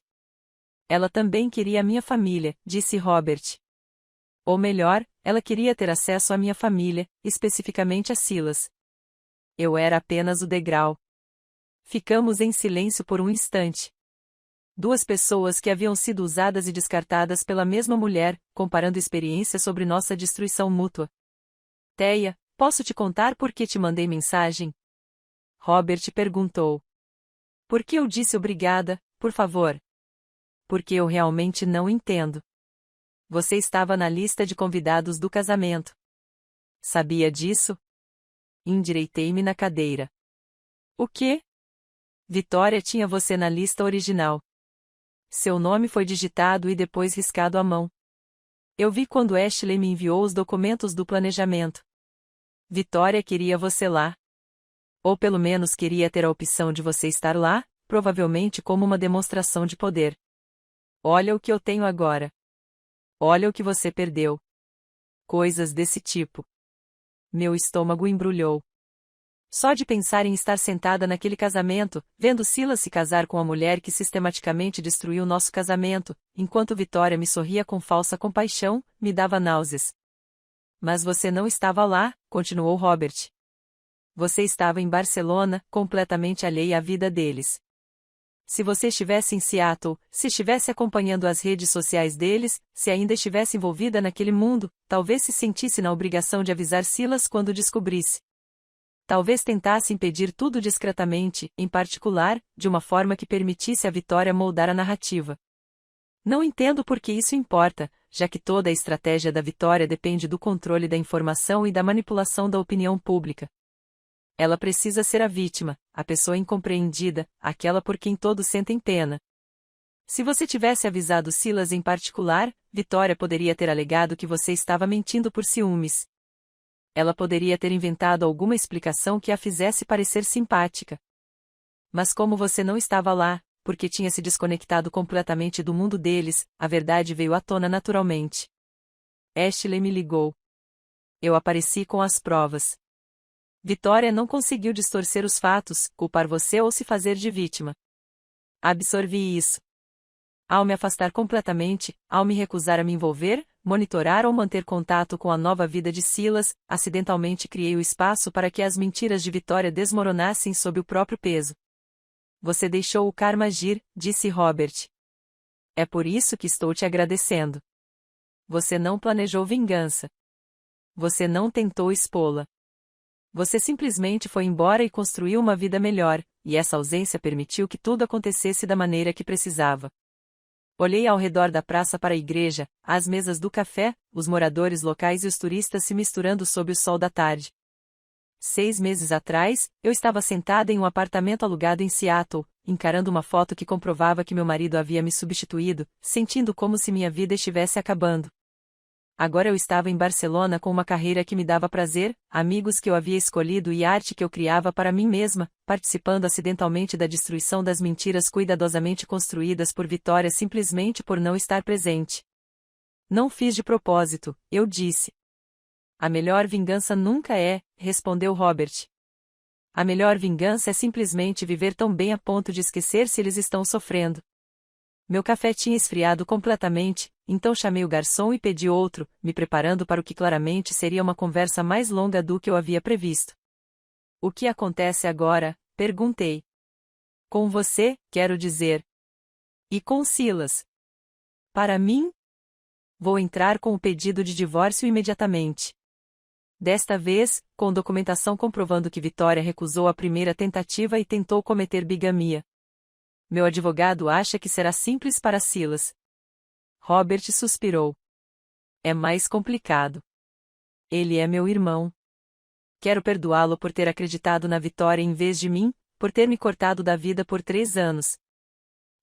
Ela também queria a minha família, disse Robert. Ou melhor, ela queria ter acesso à minha família, especificamente a Silas. Eu era apenas o degrau. Ficamos em silêncio por um instante. Duas pessoas que haviam sido usadas e descartadas pela mesma mulher, comparando experiências sobre nossa destruição mútua. Teia, posso te contar por que te mandei mensagem? Robert perguntou. Por que eu disse obrigada, por favor? Porque eu realmente não entendo. Você estava na lista de convidados do casamento. Sabia disso? Endireitei-me na cadeira. O quê? Vitória tinha você na lista original. Seu nome foi digitado e depois riscado à mão. Eu vi quando Ashley me enviou os documentos do planejamento. Vitória queria você lá. Ou pelo menos queria ter a opção de você estar lá, provavelmente como uma demonstração de poder. Olha o que eu tenho agora. Olha o que você perdeu. Coisas desse tipo. Meu estômago embrulhou. Só de pensar em estar sentada naquele casamento, vendo Silas se casar com a mulher que sistematicamente destruiu nosso casamento, enquanto Vitória me sorria com falsa compaixão, me dava náuseas. Mas você não estava lá, continuou Robert. Você estava em Barcelona, completamente alheia à vida deles. Se você estivesse em Seattle, se estivesse acompanhando as redes sociais deles, se ainda estivesse envolvida naquele mundo, talvez se sentisse na obrigação de avisar Silas quando descobrisse. Talvez tentasse impedir tudo discretamente, em particular, de uma forma que permitisse a Vitória moldar a narrativa. Não entendo por que isso importa, já que toda a estratégia da Vitória depende do controle da informação e da manipulação da opinião pública. Ela precisa ser a vítima, a pessoa incompreendida, aquela por quem todos sentem pena. Se você tivesse avisado Silas em particular, Vitória poderia ter alegado que você estava mentindo por ciúmes. Ela poderia ter inventado alguma explicação que a fizesse parecer simpática. Mas como você não estava lá, porque tinha se desconectado completamente do mundo deles, a verdade veio à tona naturalmente. Ashley me ligou. Eu apareci com as provas. Vitória não conseguiu distorcer os fatos, culpar você ou se fazer de vítima. Absorvi isso. Ao me afastar completamente, ao me recusar a me envolver, monitorar ou manter contato com a nova vida de Silas, acidentalmente criei o espaço para que as mentiras de Vitória desmoronassem sob o próprio peso. Você deixou o karma agir, disse Robert. É por isso que estou te agradecendo. Você não planejou vingança. Você não tentou expô-la. Você simplesmente foi embora e construiu uma vida melhor, e essa ausência permitiu que tudo acontecesse da maneira que precisava. Olhei ao redor da praça para a igreja, as mesas do café, os moradores locais e os turistas se misturando sob o sol da tarde. 6 meses atrás, eu estava sentada em um apartamento alugado em Seattle, encarando uma foto que comprovava que meu marido havia me substituído, sentindo como se minha vida estivesse acabando. Agora eu estava em Barcelona com uma carreira que me dava prazer, amigos que eu havia escolhido e arte que eu criava para mim mesma, participando acidentalmente da destruição das mentiras cuidadosamente construídas por Vitória simplesmente por não estar presente. Não fiz de propósito, eu disse. A melhor vingança nunca é, respondeu Robert. A melhor vingança é simplesmente viver tão bem a ponto de esquecer se eles estão sofrendo. Meu café tinha esfriado completamente, então chamei o garçom e pedi outro, me preparando para o que claramente seria uma conversa mais longa do que eu havia previsto. O que acontece agora? Perguntei. Com você, quero dizer. E com Silas. Para mim? Vou entrar com o pedido de divórcio imediatamente. Desta vez, com documentação comprovando que Vitória recusou a primeira tentativa e tentou cometer bigamia. Meu advogado acha que será simples para Silas. Robert suspirou. É mais complicado. Ele é meu irmão. Quero perdoá-lo por ter acreditado na Vitória em vez de mim, por ter me cortado da vida por 3 anos.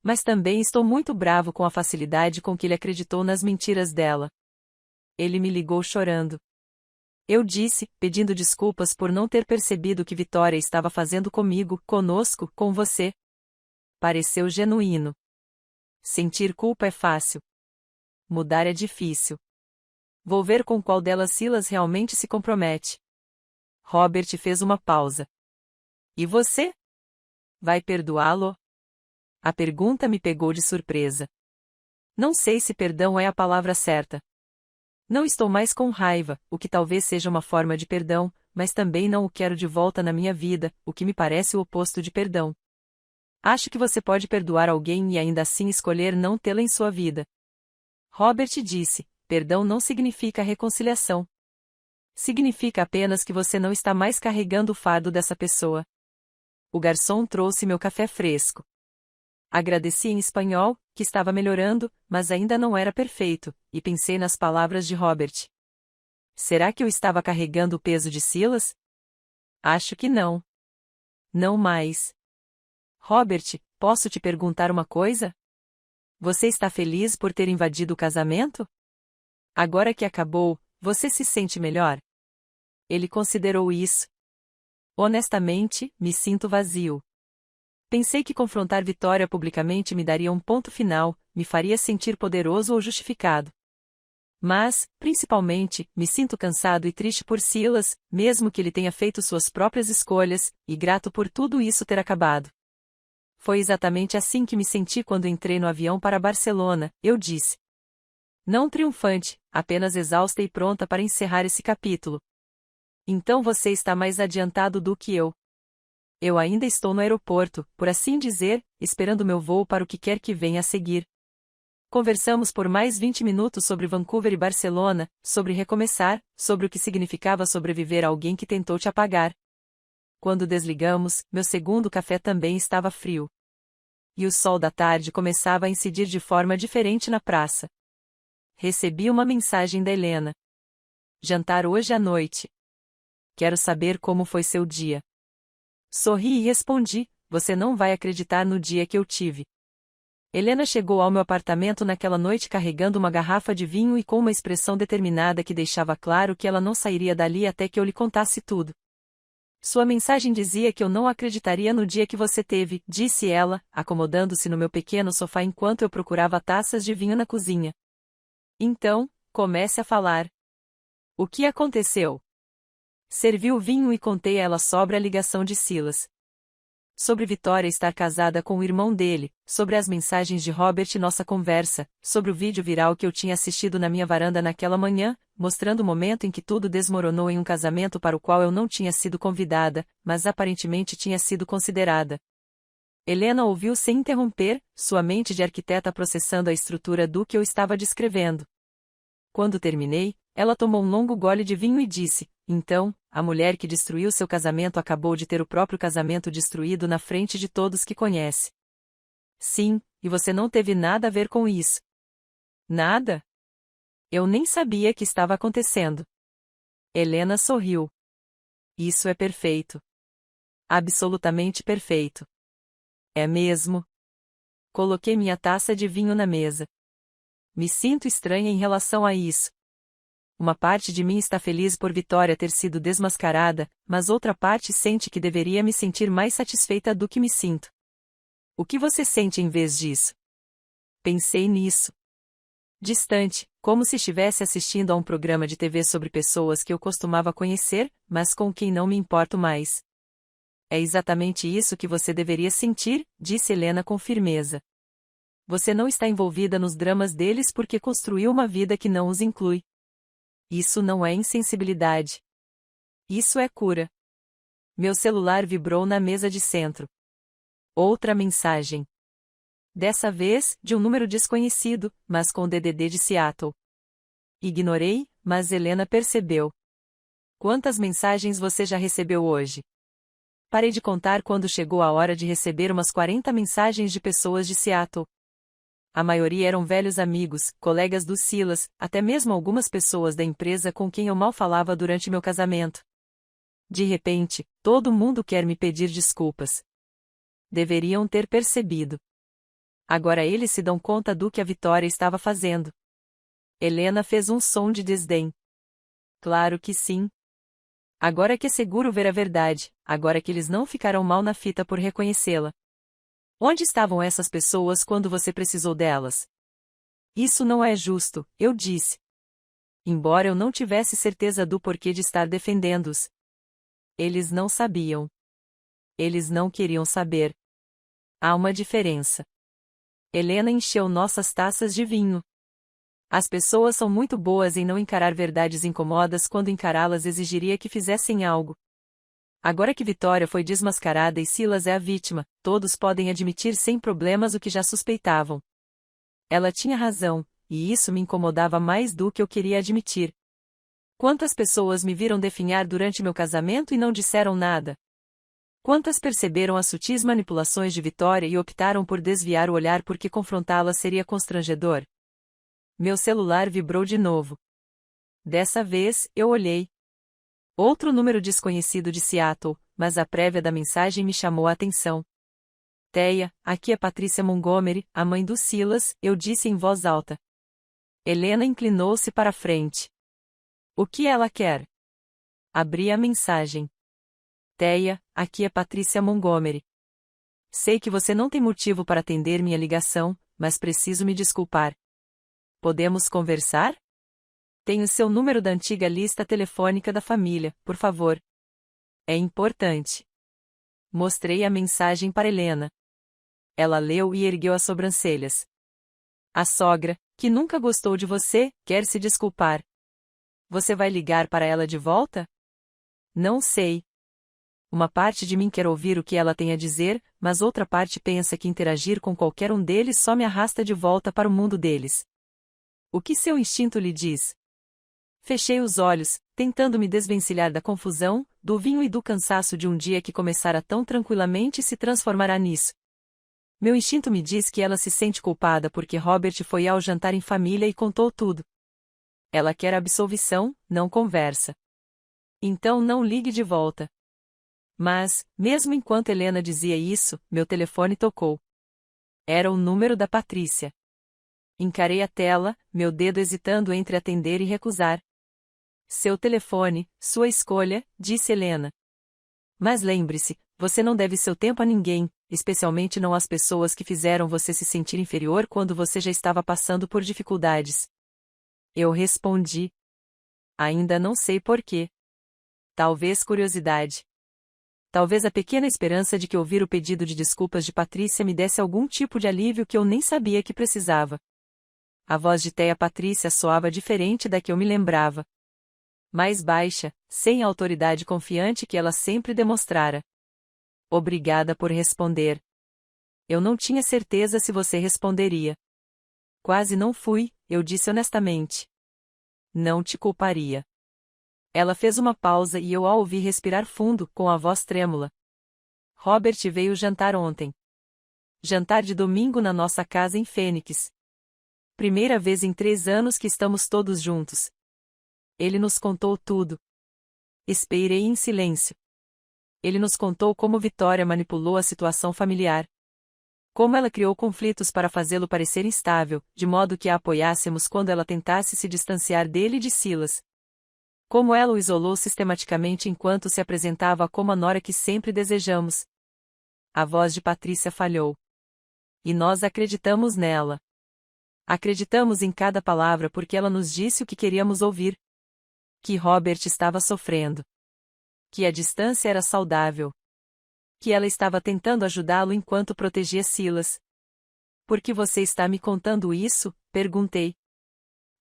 Mas também estou muito bravo com a facilidade com que ele acreditou nas mentiras dela. Ele me ligou chorando. Eu disse, pedindo desculpas por não ter percebido o que Vitória estava fazendo comigo, conosco, com você. Pareceu genuíno. Sentir culpa é fácil. Mudar é difícil. Vou ver com qual delas Silas realmente se compromete. Robert fez uma pausa. E você? Vai perdoá-lo? A pergunta me pegou de surpresa. Não sei se perdão é a palavra certa. Não estou mais com raiva, o que talvez seja uma forma de perdão, mas também não o quero de volta na minha vida, o que me parece o oposto de perdão. Acho que você pode perdoar alguém e ainda assim escolher não tê-la em sua vida. Robert disse, perdão não significa reconciliação. Significa apenas que você não está mais carregando o fardo dessa pessoa. O garçom trouxe meu café fresco. Agradeci em espanhol, que estava melhorando, mas ainda não era perfeito, e pensei nas palavras de Robert. Será que eu estava carregando o peso de Silas? Acho que não. Não mais. Robert, posso te perguntar uma coisa? Você está feliz por ter invadido o casamento? Agora que acabou, você se sente melhor? Ele considerou isso. Honestamente, me sinto vazio. Pensei que confrontar Vitória publicamente me daria um ponto final, me faria sentir poderoso ou justificado. Mas, principalmente, me sinto cansado e triste por Silas, mesmo que ele tenha feito suas próprias escolhas, e grato por tudo isso ter acabado. Foi exatamente assim que me senti quando entrei no avião para Barcelona, eu disse. Não triunfante, apenas exausta e pronta para encerrar esse capítulo. Então você está mais adiantado do que eu. Eu ainda estou no aeroporto, por assim dizer, esperando meu voo para o que quer que venha a seguir. Conversamos por mais 20 minutos sobre Vancouver e Barcelona, sobre recomeçar, sobre o que significava sobreviver a alguém que tentou te apagar. Quando desligamos, meu segundo café também estava frio. E o sol da tarde começava a incidir de forma diferente na praça. Recebi uma mensagem da Helena. Jantar hoje à noite. Quero saber como foi seu dia. Sorri e respondi, você não vai acreditar no dia que eu tive. Helena chegou ao meu apartamento naquela noite carregando uma garrafa de vinho e com uma expressão determinada que deixava claro que ela não sairia dali até que eu lhe contasse tudo. Sua mensagem dizia que eu não acreditaria no dia que você teve, disse ela, acomodando-se no meu pequeno sofá enquanto eu procurava taças de vinho na cozinha. Então, comece a falar. O que aconteceu? Servi o vinho e contei a ela sobre a ligação de Silas. Sobre Vitória estar casada com o irmão dele, sobre as mensagens de Robert e nossa conversa, sobre o vídeo viral que eu tinha assistido na minha varanda naquela manhã, mostrando o momento em que tudo desmoronou em um casamento para o qual eu não tinha sido convidada, mas aparentemente tinha sido considerada. Helena ouviu sem interromper, sua mente de arquiteta processando a estrutura do que eu estava descrevendo. Quando terminei, ela tomou um longo gole de vinho e disse, então, a mulher que destruiu seu casamento acabou de ter o próprio casamento destruído na frente de todos que conhece. Sim, e você não teve nada a ver com isso. Nada? Eu nem sabia que estava acontecendo. Helena sorriu. Isso é perfeito. Absolutamente perfeito. É mesmo? Coloquei minha taça de vinho na mesa. Me sinto estranha em relação a isso. Uma parte de mim está feliz por Vitória ter sido desmascarada, mas outra parte sente que deveria me sentir mais satisfeita do que me sinto. O que você sente em vez disso? Pensei nisso. Distante, como se estivesse assistindo a um programa de TV sobre pessoas que eu costumava conhecer, mas com quem não me importo mais. É exatamente isso que você deveria sentir, disse Helena com firmeza. Você não está envolvida nos dramas deles porque construiu uma vida que não os inclui. Isso não é insensibilidade. Isso é cura. Meu celular vibrou na mesa de centro. Outra mensagem. Dessa vez, de um número desconhecido, mas com DDD de Seattle. Ignorei, mas Helena percebeu. Quantas mensagens você já recebeu hoje? Parei de contar quando chegou a hora de receber umas 40 mensagens de pessoas de Seattle. A maioria eram velhos amigos, colegas do Silas, até mesmo algumas pessoas da empresa com quem eu mal falava durante meu casamento. De repente, todo mundo quer me pedir desculpas. Deveriam ter percebido. Agora eles se dão conta do que a Vitória estava fazendo. Helena fez um som de desdém. Claro que sim. Agora que é seguro ver a verdade, agora que eles não ficarão mal na fita por reconhecê-la. Onde estavam essas pessoas quando você precisou delas? Isso não é justo, eu disse. Embora eu não tivesse certeza do porquê de estar defendendo-os. Eles não sabiam. Eles não queriam saber. Há uma diferença. Helena encheu nossas taças de vinho. As pessoas são muito boas em não encarar verdades incomodas quando encará-las exigiria que fizessem algo. Agora que Vitória foi desmascarada e Silas é a vítima, todos podem admitir sem problemas o que já suspeitavam. Ela tinha razão, e isso me incomodava mais do que eu queria admitir. Quantas pessoas me viram definhar durante meu casamento e não disseram nada? Quantas perceberam as sutis manipulações de Vitória e optaram por desviar o olhar porque confrontá-la seria constrangedor? Meu celular vibrou de novo. Dessa vez, eu olhei. Outro número desconhecido de Seattle, mas a prévia da mensagem me chamou a atenção. Teia, aqui é Patrícia Montgomery, a mãe do Silas, eu disse em voz alta. Helena inclinou-se para a frente. O que ela quer? Abri a mensagem. Teia, aqui é Patrícia Montgomery. Sei que você não tem motivo para atender minha ligação, mas preciso me desculpar. Podemos conversar? Tenho seu número da antiga lista telefônica da família, por favor. É importante. Mostrei a mensagem para Helena. Ela leu e ergueu as sobrancelhas. A sogra, que nunca gostou de você, quer se desculpar. Você vai ligar para ela de volta? Não sei. Uma parte de mim quer ouvir o que ela tem a dizer, mas outra parte pensa que interagir com qualquer um deles só me arrasta de volta para o mundo deles. O que seu instinto lhe diz? Fechei os olhos, tentando me desvencilhar da confusão, do vinho e do cansaço de um dia que começara tão tranquilamente e se transformará nisso. Meu instinto me diz que ela se sente culpada porque Robert foi ao jantar em família e contou tudo. Ela quer absolvição, não conversa. Então não ligue de volta. Mas, mesmo enquanto Helena dizia isso, meu telefone tocou. Era o número da Patrícia. Encarei a tela, meu dedo hesitando entre atender e recusar. Seu telefone, sua escolha, disse Helena. Mas lembre-se, você não deve seu tempo a ninguém, especialmente não às pessoas que fizeram você se sentir inferior quando você já estava passando por dificuldades. Eu respondi. Ainda não sei porquê. Talvez curiosidade. Talvez a pequena esperança de que ouvir o pedido de desculpas de Patrícia me desse algum tipo de alívio que eu nem sabia que precisava. A voz de Teia Patrícia soava diferente da que eu me lembrava. Mais baixa, sem a autoridade confiante que ela sempre demonstrara. Obrigada por responder. Eu não tinha certeza se você responderia. Quase não fui, eu disse honestamente. Não te culparia. Ela fez uma pausa e eu a ouvi respirar fundo, com a voz trêmula. Robert veio jantar ontem. Jantar de domingo na nossa casa em Fênix. Primeira vez em 3 anos que estamos todos juntos. Ele nos contou tudo. Esperei em silêncio. Ele nos contou como Vitória manipulou a situação familiar. Como ela criou conflitos para fazê-lo parecer instável, de modo que a apoiássemos quando ela tentasse se distanciar dele e de Silas. Como ela o isolou sistematicamente enquanto se apresentava como a nora que sempre desejamos. A voz de Patrícia falhou. E nós acreditamos nela. Acreditamos em cada palavra porque ela nos disse o que queríamos ouvir. Que Robert estava sofrendo. Que a distância era saudável. Que ela estava tentando ajudá-lo enquanto protegia Silas. Por que você está me contando isso? Perguntei.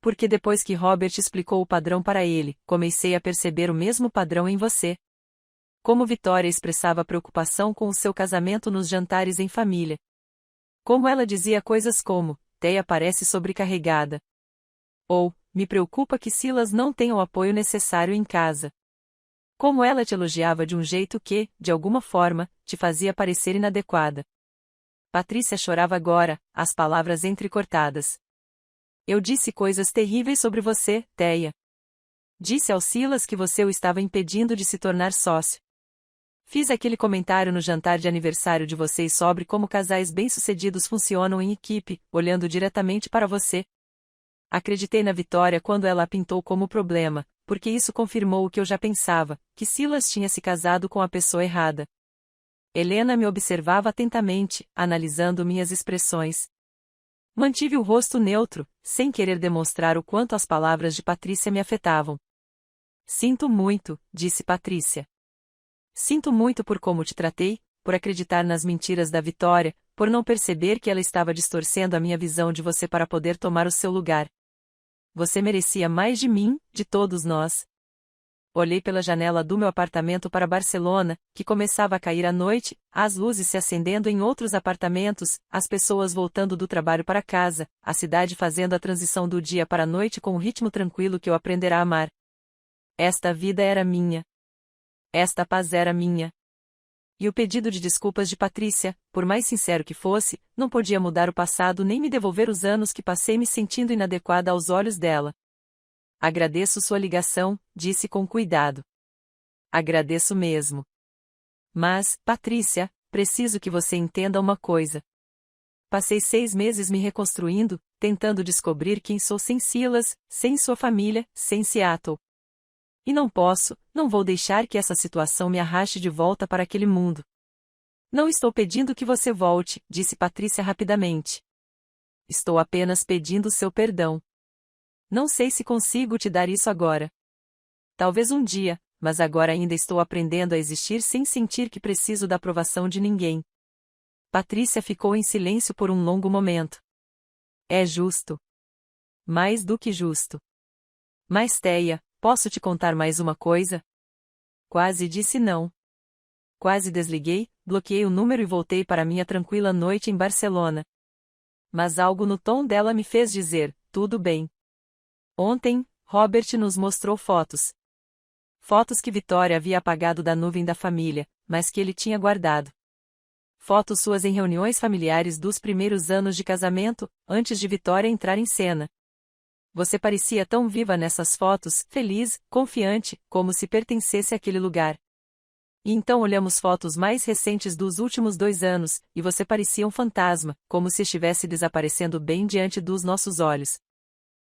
Porque depois que Robert explicou o padrão para ele, comecei a perceber o mesmo padrão em você. Como Vitória expressava preocupação com o seu casamento nos jantares em família. Como ela dizia coisas como: Teia parece sobrecarregada. Ou: me preocupa que Silas não tenha o apoio necessário em casa. Como ela te elogiava de um jeito que, de alguma forma, te fazia parecer inadequada. Patrícia chorava agora, as palavras entrecortadas. Eu disse coisas terríveis sobre você, Teia. Disse ao Silas que você o estava impedindo de se tornar sócio. Fiz aquele comentário no jantar de aniversário de vocês sobre como casais bem-sucedidos funcionam em equipe, olhando diretamente para você. Acreditei na Vitória quando ela a pintou como problema, porque isso confirmou o que eu já pensava, que Silas tinha se casado com a pessoa errada. Helena me observava atentamente, analisando minhas expressões. Mantive o rosto neutro, sem querer demonstrar o quanto as palavras de Patrícia me afetavam. Sinto muito, disse Patrícia. Sinto muito por como te tratei, por acreditar nas mentiras da Vitória, por não perceber que ela estava distorcendo a minha visão de você para poder tomar o seu lugar. Você merecia mais de mim, de todos nós. Olhei pela janela do meu apartamento para Barcelona, que começava a cair à noite, as luzes se acendendo em outros apartamentos, as pessoas voltando do trabalho para casa, a cidade fazendo a transição do dia para a noite com um ritmo tranquilo que eu aprenderá a amar. Esta vida era minha. Esta paz era minha. E o pedido de desculpas de Patrícia, por mais sincero que fosse, não podia mudar o passado nem me devolver os anos que passei me sentindo inadequada aos olhos dela. Agradeço sua ligação, disse com cuidado. Agradeço mesmo. Mas, Patrícia, preciso que você entenda uma coisa. Passei 6 meses me reconstruindo, tentando descobrir quem sou sem Silas, sem sua família, sem Seattle. E não vou deixar que essa situação me arraste de volta para aquele mundo. Não estou pedindo que você volte, disse Patrícia rapidamente. Estou apenas pedindo seu perdão. Não sei se consigo te dar isso agora. Talvez um dia, mas agora ainda estou aprendendo a existir sem sentir que preciso da aprovação de ninguém. Patrícia ficou em silêncio por um longo momento. É justo. Mais do que justo. Mas Teia, posso te contar mais uma coisa? Quase disse não. Quase desliguei, bloqueei o número e voltei para minha tranquila noite em Barcelona. Mas algo no tom dela me fez dizer: tudo bem. Ontem, Robert nos mostrou fotos. Fotos que Vitória havia apagado da nuvem da família, mas que ele tinha guardado. Fotos suas em reuniões familiares dos primeiros anos de casamento, antes de Vitória entrar em cena. Você parecia tão viva nessas fotos, feliz, confiante, como se pertencesse àquele lugar. E então olhamos fotos mais recentes dos últimos 2 anos, e você parecia um fantasma, como se estivesse desaparecendo bem diante dos nossos olhos.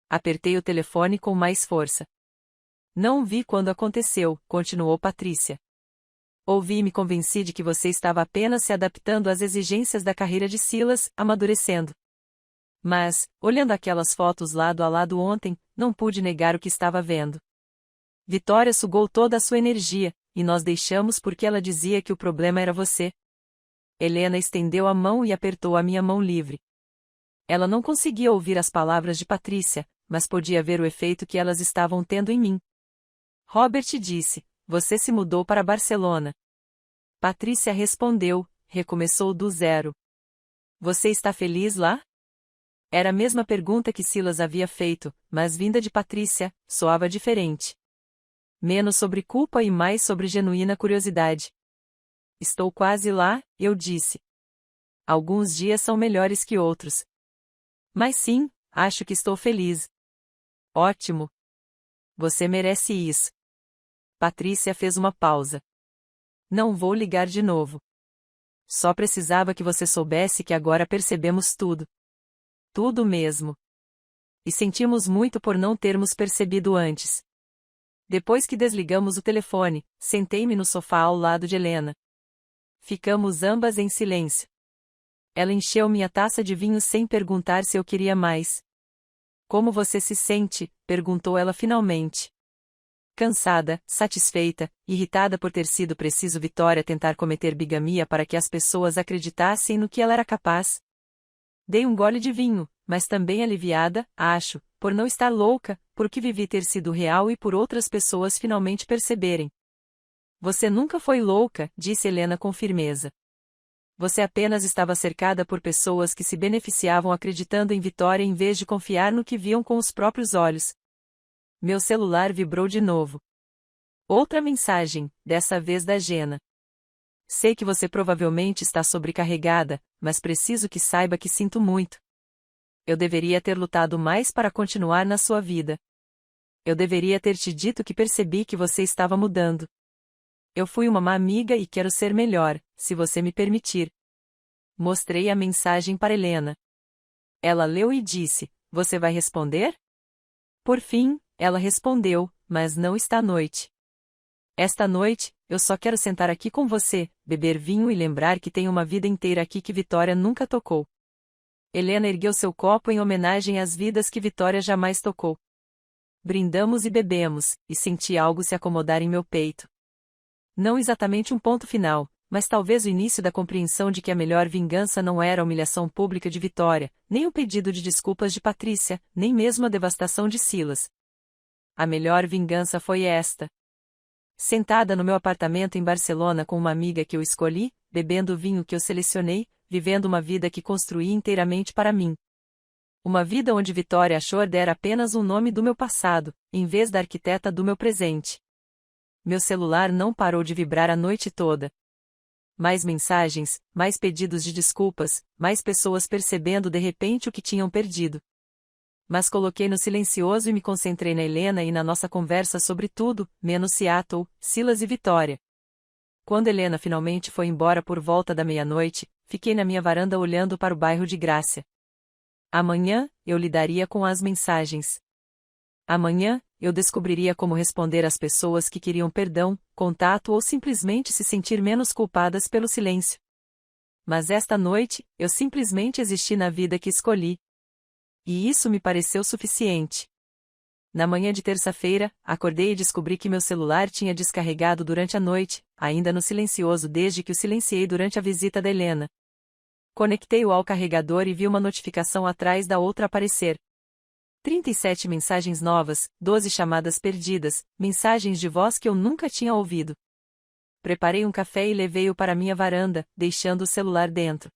Apertei o telefone com mais força. Não vi quando aconteceu, continuou Patrícia. Ouvi e me convenci de que você estava apenas se adaptando às exigências da carreira de Silas, amadurecendo. Mas, olhando aquelas fotos lado a lado ontem, não pude negar o que estava vendo. Vitória sugou toda a sua energia, e nós deixamos porque ela dizia que o problema era você. Helena estendeu a mão e apertou a minha mão livre. Ela não conseguia ouvir as palavras de Patrícia, mas podia ver o efeito que elas estavam tendo em mim. Robert disse: você se mudou para Barcelona. Patrícia respondeu: recomeçou do zero. Você está feliz lá? Era a mesma pergunta que Silas havia feito, mas vinda de Patrícia, soava diferente. Menos sobre culpa e mais sobre genuína curiosidade. Estou quase lá, eu disse. Alguns dias são melhores que outros. Mas sim, acho que estou feliz. Ótimo. Você merece isso. Patrícia fez uma pausa. Não vou ligar de novo. Só precisava que você soubesse que agora percebemos tudo. Tudo mesmo. E sentimos muito por não termos percebido antes. Depois que desligamos o telefone, sentei-me no sofá ao lado de Helena. Ficamos ambas em silêncio. Ela encheu minha taça de vinho sem perguntar se eu queria mais. Como você se sente? Perguntou ela finalmente. Cansada, satisfeita, irritada por ter sido preciso Vitória tentar cometer bigamia para que as pessoas acreditassem no que ela era capaz. Dei um gole de vinho, mas também aliviada, acho, por não estar louca, por o que vivi ter sido real e por outras pessoas finalmente perceberem. Você nunca foi louca, disse Helena com firmeza. Você apenas estava cercada por pessoas que se beneficiavam acreditando em vitória em vez de confiar no que viam com os próprios olhos. Meu celular vibrou de novo. Outra mensagem, dessa vez da Jenna. Sei que você provavelmente está sobrecarregada, mas preciso que saiba que sinto muito. Eu deveria ter lutado mais para continuar na sua vida. Eu deveria ter te dito que percebi que você estava mudando. Eu fui uma má amiga e quero ser melhor, se você me permitir. Mostrei a mensagem para Helena. Ela leu e disse: Você vai responder? Por fim, ela respondeu, mas não esta noite. Esta noite, eu só quero sentar aqui com você, beber vinho e lembrar que tenho uma vida inteira aqui que Vitória nunca tocou. Helena ergueu seu copo em homenagem às vidas que Vitória jamais tocou. Brindamos e bebemos, e senti algo se acomodar em meu peito. Não exatamente um ponto final, mas talvez o início da compreensão de que a melhor vingança não era a humilhação pública de Vitória, nem o pedido de desculpas de Patrícia, nem mesmo a devastação de Silas. A melhor vingança foi esta. Sentada no meu apartamento em Barcelona com uma amiga que eu escolhi, bebendo o vinho que eu selecionei, vivendo uma vida que construí inteiramente para mim. Uma vida onde Vitória Ashford era apenas um nome do meu passado, em vez da arquiteta do meu presente. Meu celular não parou de vibrar a noite toda. Mais mensagens, mais pedidos de desculpas, mais pessoas percebendo de repente o que tinham perdido. Mas coloquei no silencioso e me concentrei na Helena e na nossa conversa sobre tudo, menos Seattle, Silas e Vitória. Quando Helena finalmente foi embora por volta da meia-noite, fiquei na minha varanda olhando para o bairro de Grácia. Amanhã, eu lidaria com as mensagens. Amanhã, eu descobriria como responder às pessoas que queriam perdão, contato ou simplesmente se sentir menos culpadas pelo silêncio. Mas esta noite, eu simplesmente existi na vida que escolhi. E isso me pareceu suficiente. Na manhã de terça-feira, acordei e descobri que meu celular tinha descarregado durante a noite, ainda no silencioso desde que o silenciei durante a visita da Helena. Conectei-o ao carregador e vi uma notificação atrás da outra aparecer. 37 mensagens novas, 12 chamadas perdidas, mensagens de voz que eu nunca tinha ouvido. Preparei um café e levei-o para minha varanda, deixando o celular dentro.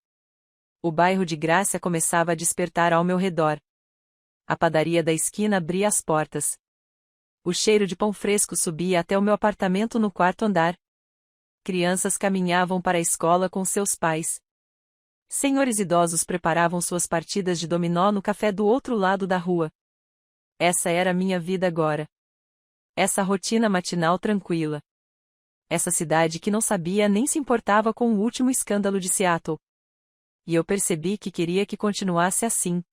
O bairro de Grácia começava a despertar ao meu redor. A padaria da esquina abria as portas. O cheiro de pão fresco subia até o meu apartamento no quarto andar. Crianças caminhavam para a escola com seus pais. Senhores idosos preparavam suas partidas de dominó no café do outro lado da rua. Essa era minha vida agora. Essa rotina matinal tranquila. Essa cidade que não sabia nem se importava com o último escândalo de Seattle. E eu percebi que queria que continuasse assim.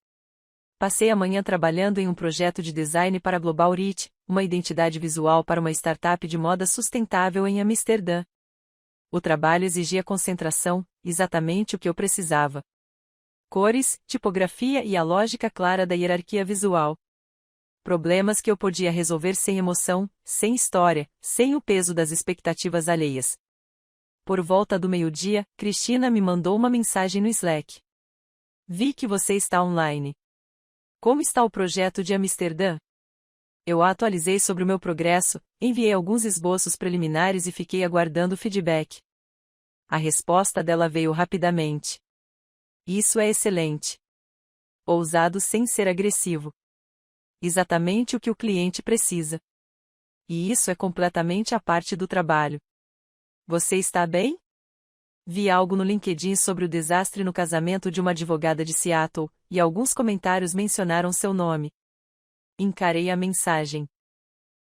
Passei a manhã trabalhando em um projeto de design para Global Reach, uma identidade visual para uma startup de moda sustentável em Amsterdã. O trabalho exigia concentração, exatamente o que eu precisava. Cores, tipografia e a lógica clara da hierarquia visual. Problemas que eu podia resolver sem emoção, sem história, sem o peso das expectativas alheias. Por volta do meio-dia, Cristina me mandou uma mensagem no Slack. Vi que você está online. Como está o projeto de Amsterdã? Eu a atualizei sobre o meu progresso, enviei alguns esboços preliminares e fiquei aguardando feedback. A resposta dela veio rapidamente. Isso é excelente. Ousado sem ser agressivo. Exatamente o que o cliente precisa. E isso é completamente a parte do trabalho. Você está bem? Vi algo no LinkedIn sobre o desastre no casamento de uma advogada de Seattle, e alguns comentários mencionaram seu nome. Encarei a mensagem.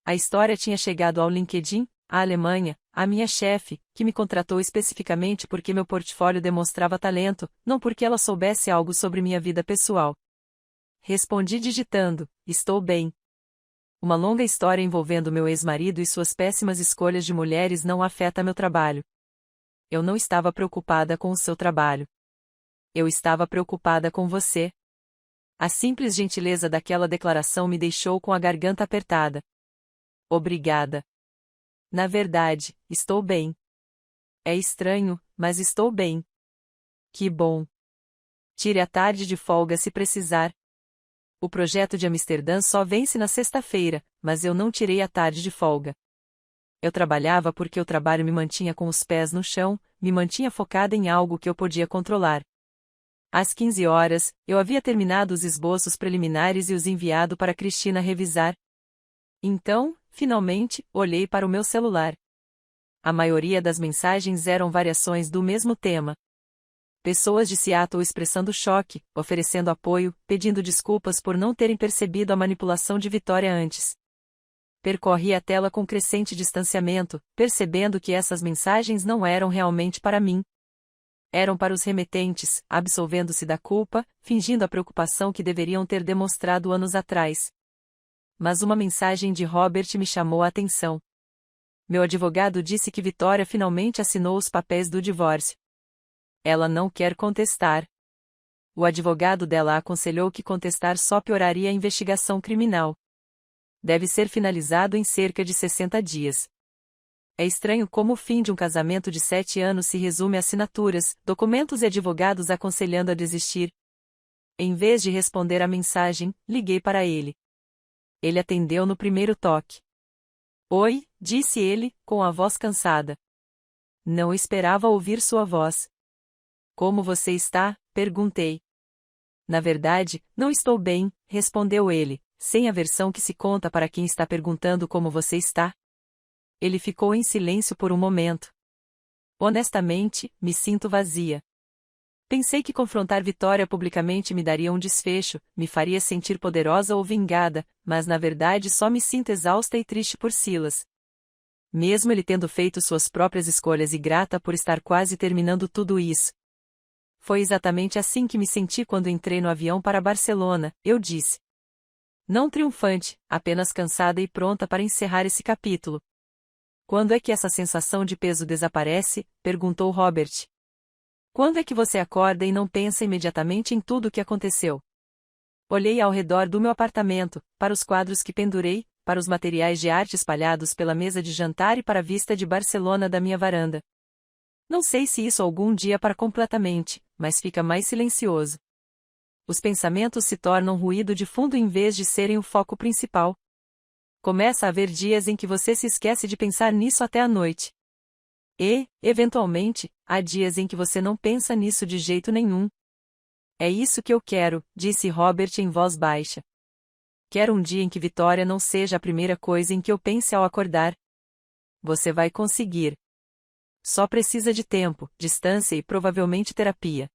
A história tinha chegado ao LinkedIn, à Alemanha, à minha chefe, que me contratou especificamente porque meu portfólio demonstrava talento, não porque ela soubesse algo sobre minha vida pessoal. Respondi digitando: estou bem. Uma longa história envolvendo meu ex-marido e suas péssimas escolhas de mulheres não afeta meu trabalho. Eu não estava preocupada com o seu trabalho. Eu estava preocupada com você. A simples gentileza daquela declaração me deixou com a garganta apertada. Obrigada. Na verdade, estou bem. É estranho, mas estou bem. Que bom. Tire a tarde de folga se precisar. O projeto de Amsterdã só vence na sexta-feira, mas eu não tirei a tarde de folga. Eu trabalhava porque o trabalho me mantinha com os pés no chão, me mantinha focada em algo que eu podia controlar. Às 15 horas, eu havia terminado os esboços preliminares e os enviado para Cristina revisar. Então, finalmente, olhei para o meu celular. A maioria das mensagens eram variações do mesmo tema. Pessoas de Seattle expressando choque, oferecendo apoio, pedindo desculpas por não terem percebido a manipulação de Vitória antes. Percorri a tela com crescente distanciamento, percebendo que essas mensagens não eram realmente para mim. Eram para os remetentes, absolvendo-se da culpa, fingindo a preocupação que deveriam ter demonstrado anos atrás. Mas uma mensagem de Robert me chamou a atenção. Meu advogado disse que Vitória finalmente assinou os papéis do divórcio. Ela não quer contestar. O advogado dela aconselhou que contestar só pioraria a investigação criminal. Deve ser finalizado em cerca de 60 dias. É estranho como o fim de um casamento de 7 anos se resume a assinaturas, documentos e advogados aconselhando a desistir. Em vez de responder à mensagem, liguei para ele. Ele atendeu no primeiro toque. Oi, disse ele, com a voz cansada. Não esperava ouvir sua voz. Como você está? Perguntei. Na verdade, não estou bem, respondeu ele, sem a versão que se conta para quem está perguntando como você está. Ele ficou em silêncio por um momento. Honestamente, me sinto vazia. Pensei que confrontar Vitória publicamente me daria um desfecho, me faria sentir poderosa ou vingada, mas na verdade só me sinto exausta e triste por Silas. Mesmo ele tendo feito suas próprias escolhas e grata por estar quase terminando tudo isso. Foi exatamente assim que me senti quando entrei no avião para Barcelona, eu disse. Não triunfante, apenas cansada e pronta para encerrar esse capítulo. Quando é que essa sensação de peso desaparece? Perguntou Robert. Quando é que você acorda e não pensa imediatamente em tudo o que aconteceu? Olhei ao redor do meu apartamento, para os quadros que pendurei, para os materiais de arte espalhados pela mesa de jantar e para a vista de Barcelona da minha varanda. Não sei se isso algum dia para completamente, mas fica mais silencioso. Os pensamentos se tornam ruído de fundo em vez de serem o foco principal. Começa a haver dias em que você se esquece de pensar nisso até a noite. E, eventualmente, há dias em que você não pensa nisso de jeito nenhum. É isso que eu quero, disse Robert em voz baixa. Quero um dia em que Vitória não seja a primeira coisa em que eu pense ao acordar. Você vai conseguir. Só precisa de tempo, distância e provavelmente terapia.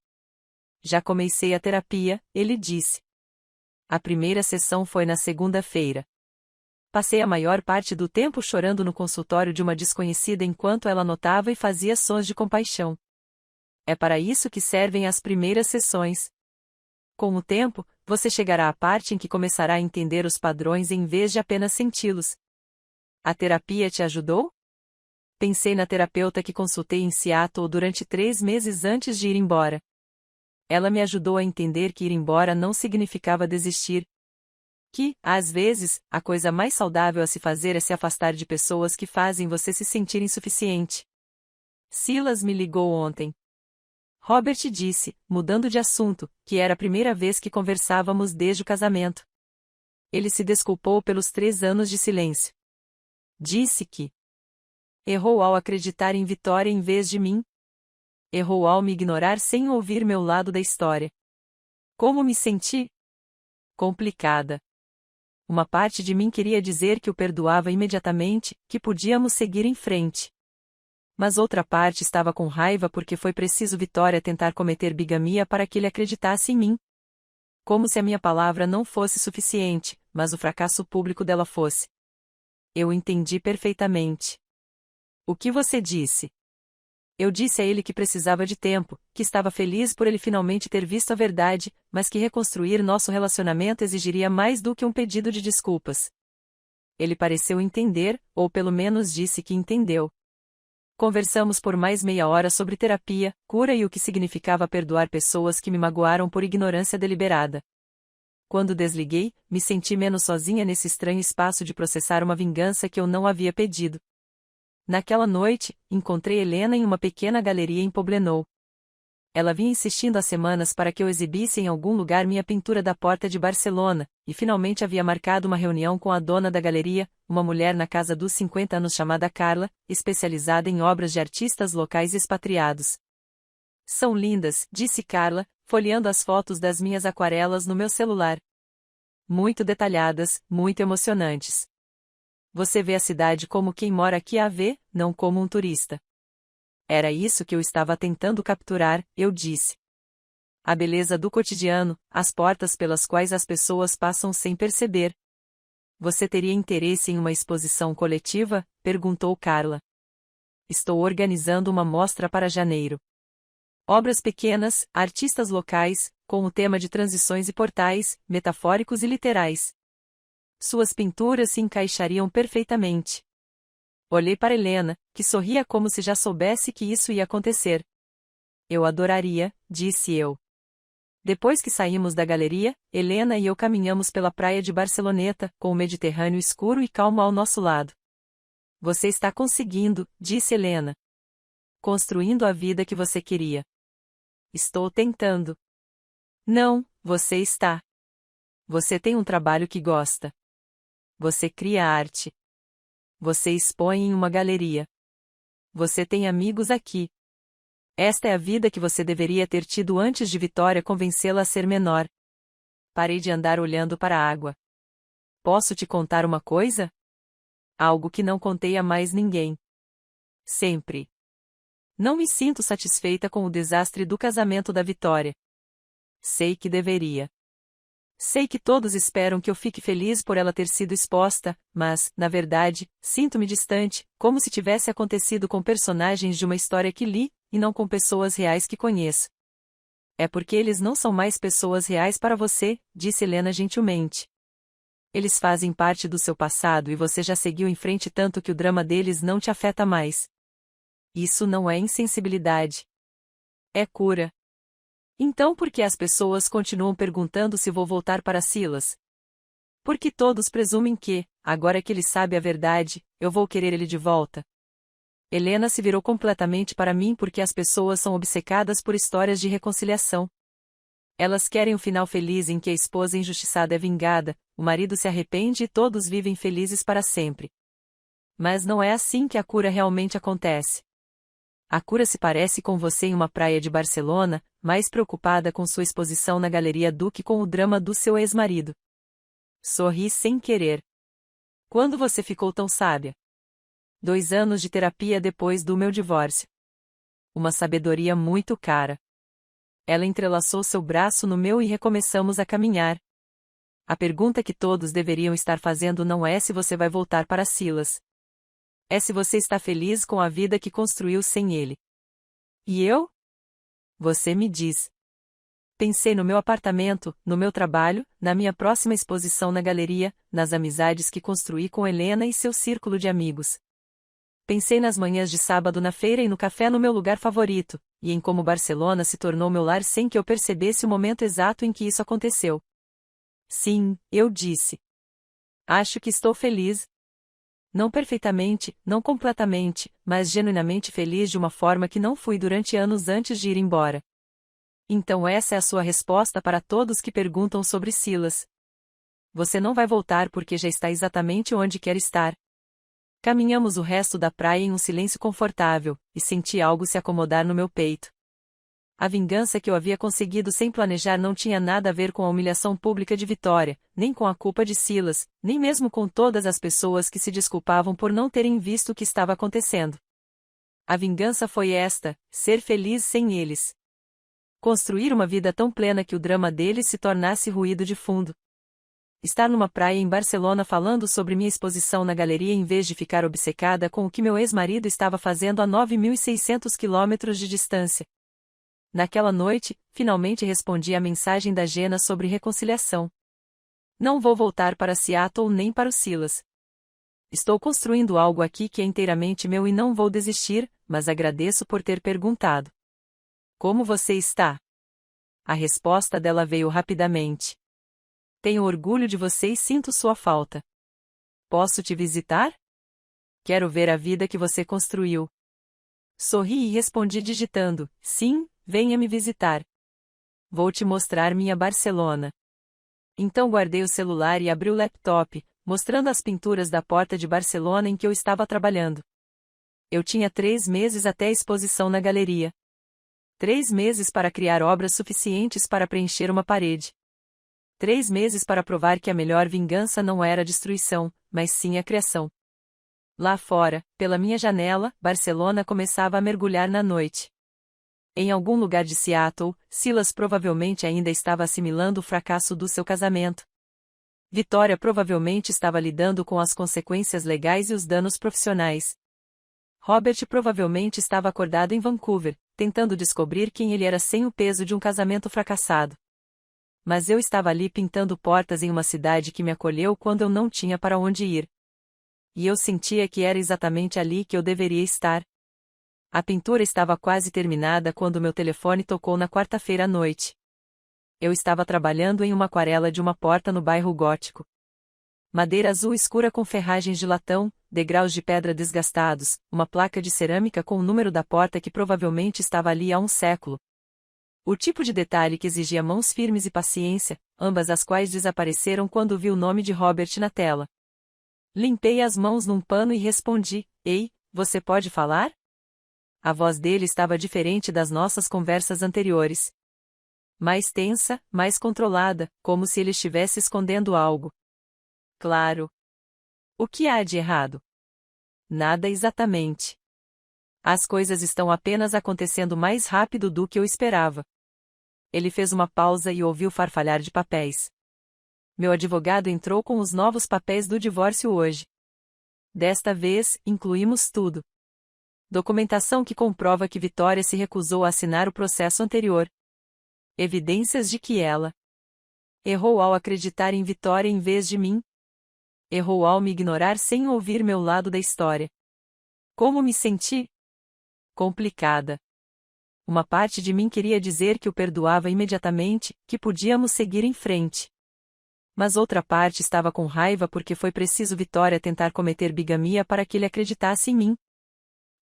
Já comecei a terapia, ele disse. A primeira sessão foi na segunda-feira. Passei a maior parte do tempo chorando no consultório de uma desconhecida enquanto ela anotava e fazia sons de compaixão. É para isso que servem as primeiras sessões. Com o tempo, você chegará à parte em que começará a entender os padrões em vez de apenas senti-los. A terapia te ajudou? Pensei na terapeuta que consultei em Seattle durante 3 meses antes de ir embora. Ela me ajudou a entender que ir embora não significava desistir. Que, às vezes, a coisa mais saudável a se fazer é se afastar de pessoas que fazem você se sentir insuficiente. Silas me ligou ontem. Robert disse, mudando de assunto, que era a primeira vez que conversávamos desde o casamento. Ele se desculpou pelos 3 anos de silêncio. Disse que errou ao acreditar em Vitória em vez de mim. Errou ao me ignorar sem ouvir meu lado da história. Como me senti? Complicada. Uma parte de mim queria dizer que o perdoava imediatamente, que podíamos seguir em frente. Mas outra parte estava com raiva porque foi preciso Vitória tentar cometer bigamia para que ele acreditasse em mim. Como se a minha palavra não fosse suficiente, mas o fracasso público dela fosse. Eu entendi perfeitamente. O que você disse? Eu disse a ele que precisava de tempo, que estava feliz por ele finalmente ter visto a verdade, mas que reconstruir nosso relacionamento exigiria mais do que um pedido de desculpas. Ele pareceu entender, ou pelo menos disse que entendeu. Conversamos por mais meia hora sobre terapia, cura e o que significava perdoar pessoas que me magoaram por ignorância deliberada. Quando desliguei, me senti menos sozinha nesse estranho espaço de processar uma vingança que eu não havia pedido. Naquela noite, encontrei Helena em uma pequena galeria em Poblenou. Ela vinha insistindo há semanas para que eu exibisse em algum lugar minha pintura da Porta de Barcelona, e finalmente havia marcado uma reunião com a dona da galeria, uma mulher na casa dos 50 anos chamada Carla, especializada em obras de artistas locais expatriados. São lindas, disse Carla, folheando as fotos das minhas aquarelas no meu celular. Muito detalhadas, muito emocionantes. Você vê a cidade como quem mora aqui a vê, não como um turista. Era isso que eu estava tentando capturar, eu disse. A beleza do cotidiano, as portas pelas quais as pessoas passam sem perceber. Você teria interesse em uma exposição coletiva? Perguntou Carla. Estou organizando uma mostra para janeiro. Obras pequenas, artistas locais, com o tema de transições e portais, metafóricos e literais. Suas pinturas se encaixariam perfeitamente. Olhei para Helena, que sorria como se já soubesse que isso ia acontecer. Eu adoraria, disse eu. Depois que saímos da galeria, Helena e eu caminhamos pela praia de Barceloneta, com o Mediterrâneo escuro e calmo ao nosso lado. Você está conseguindo, disse Helena. Construindo a vida que você queria. Estou tentando. Não, você está. Você tem um trabalho que gosta. Você cria arte. Você expõe em uma galeria. Você tem amigos aqui. Esta é a vida que você deveria ter tido antes de Vitória convencê-la a ser menor. Parei de andar olhando para a água. Posso te contar uma coisa? Algo que não contei a mais ninguém. Sempre. Não me sinto satisfeita com o desastre do casamento da Vitória. Sei que deveria. Sei que todos esperam que eu fique feliz por ela ter sido exposta, mas, na verdade, sinto-me distante, como se tivesse acontecido com personagens de uma história que li, e não com pessoas reais que conheço. É porque eles não são mais pessoas reais para você, disse Helena gentilmente. Eles fazem parte do seu passado e você já seguiu em frente tanto que o drama deles não te afeta mais. Isso não é insensibilidade. É cura. Então por que as pessoas continuam perguntando se vou voltar para Silas? Porque todos presumem que, agora que ele sabe a verdade, eu vou querer ele de volta. Helena se virou completamente para mim porque as pessoas são obcecadas por histórias de reconciliação. Elas querem o final feliz em que a esposa injustiçada é vingada, o marido se arrepende e todos vivem felizes para sempre. Mas não é assim que a cura realmente acontece. A cura se parece com você em uma praia de Barcelona, mais preocupada com sua exposição na Galeria do que com o drama do seu ex-marido. Sorri sem querer. Quando você ficou tão sábia? 2 anos de terapia depois do meu divórcio. Uma sabedoria muito cara. Ela entrelaçou seu braço no meu e recomeçamos a caminhar. A pergunta que todos deveriam estar fazendo não é se você vai voltar para Silas. É se você está feliz com a vida que construiu sem ele. E eu? Você me diz. Pensei no meu apartamento, no meu trabalho, na minha próxima exposição na galeria, nas amizades que construí com Helena e seu círculo de amigos. Pensei nas manhãs de sábado na feira e no café no meu lugar favorito, e em como Barcelona se tornou meu lar sem que eu percebesse o momento exato em que isso aconteceu. Sim, eu disse. Acho que estou feliz. Não perfeitamente, não completamente, mas genuinamente feliz de uma forma que não fui durante anos antes de ir embora. Então essa é a sua resposta para todos que perguntam sobre Silas. Você não vai voltar porque já está exatamente onde quer estar. Caminhamos o resto da praia em um silêncio confortável, e senti algo se acomodar no meu peito. A vingança que eu havia conseguido sem planejar não tinha nada a ver com a humilhação pública de Vitória, nem com a culpa de Silas, nem mesmo com todas as pessoas que se desculpavam por não terem visto o que estava acontecendo. A vingança foi esta: ser feliz sem eles. Construir uma vida tão plena que o drama deles se tornasse ruído de fundo. Estar numa praia em Barcelona falando sobre minha exposição na galeria em vez de ficar obcecada com o que meu ex-marido estava fazendo a 9.600 quilômetros de distância. Naquela noite, finalmente respondi à mensagem da Gena sobre reconciliação. Não vou voltar para Seattle nem para o Silas. Estou construindo algo aqui que é inteiramente meu e não vou desistir, mas agradeço por ter perguntado. Como você está? A resposta dela veio rapidamente. Tenho orgulho de você e sinto sua falta. Posso te visitar? Quero ver a vida que você construiu. Sorri e respondi digitando, sim, Venha me visitar. Vou te mostrar minha Barcelona. Então guardei o celular e abri o laptop, mostrando as pinturas da porta de Barcelona em que eu estava trabalhando. Eu tinha 3 meses até a exposição na galeria. 3 meses para criar obras suficientes para preencher uma parede. 3 meses para provar que a melhor vingança não era a destruição, mas sim a criação. Lá fora, pela minha janela, Barcelona começava a mergulhar na noite. Em algum lugar de Seattle, Silas provavelmente ainda estava assimilando o fracasso do seu casamento. Vitória provavelmente estava lidando com as consequências legais e os danos profissionais. Robert provavelmente estava acordado em Vancouver, tentando descobrir quem ele era sem o peso de um casamento fracassado. Mas eu estava ali pintando portas em uma cidade que me acolheu quando eu não tinha para onde ir. E eu sentia que era exatamente ali que eu deveria estar. A pintura estava quase terminada quando meu telefone tocou na quarta-feira à noite. Eu estava trabalhando em uma aquarela de uma porta no bairro gótico. Madeira azul escura com ferragens de latão, degraus de pedra desgastados, uma placa de cerâmica com o número da porta que provavelmente estava ali há um século. O tipo de detalhe que exigia mãos firmes e paciência, ambas as quais desapareceram quando vi o nome de Robert na tela. Limpei as mãos num pano e respondi: Ei, você pode falar? A voz dele estava diferente das nossas conversas anteriores. Mais tensa, mais controlada, como se ele estivesse escondendo algo. Claro. O que há de errado? Nada exatamente. As coisas estão apenas acontecendo mais rápido do que eu esperava. Ele fez uma pausa e ouviu farfalhar de papéis. Meu advogado entrou com os novos papéis do divórcio hoje. Desta vez, incluímos tudo. Documentação que comprova que Vitória se recusou a assinar o processo anterior. Evidências de que ela errou ao acreditar em Vitória em vez de mim. Errou ao me ignorar sem ouvir meu lado da história. Como me senti? Complicada. Uma parte de mim queria dizer que o perdoava imediatamente, que podíamos seguir em frente. Mas outra parte estava com raiva porque foi preciso Vitória tentar cometer bigamia para que ele acreditasse em mim.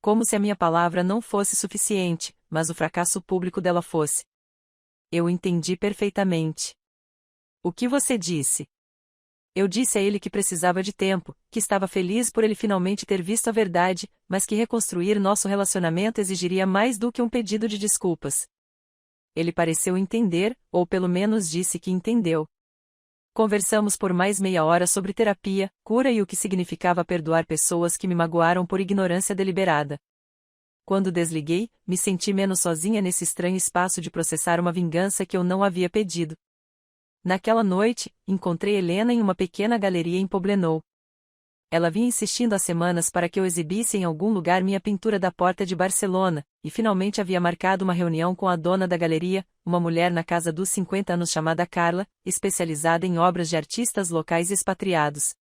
Como se a minha palavra não fosse suficiente, mas o fracasso público dela fosse. Eu entendi perfeitamente. O que você disse? Eu disse a ele que precisava de tempo, que estava feliz por ele finalmente ter visto a verdade, mas que reconstruir nosso relacionamento exigiria mais do que um pedido de desculpas. Ele pareceu entender, ou pelo menos disse que entendeu. Conversamos por mais meia hora sobre terapia, cura e o que significava perdoar pessoas que me magoaram por ignorância deliberada. Quando desliguei, me senti menos sozinha nesse estranho espaço de processar uma vingança que eu não havia pedido. Naquela noite, encontrei Helena em uma pequena galeria em Poblenou. Ela vinha insistindo há semanas para que eu exibisse em algum lugar minha pintura da porta de Barcelona, e finalmente havia marcado uma reunião com a dona da galeria, uma mulher na casa dos 50 anos chamada Carla, especializada em obras de artistas locais expatriados.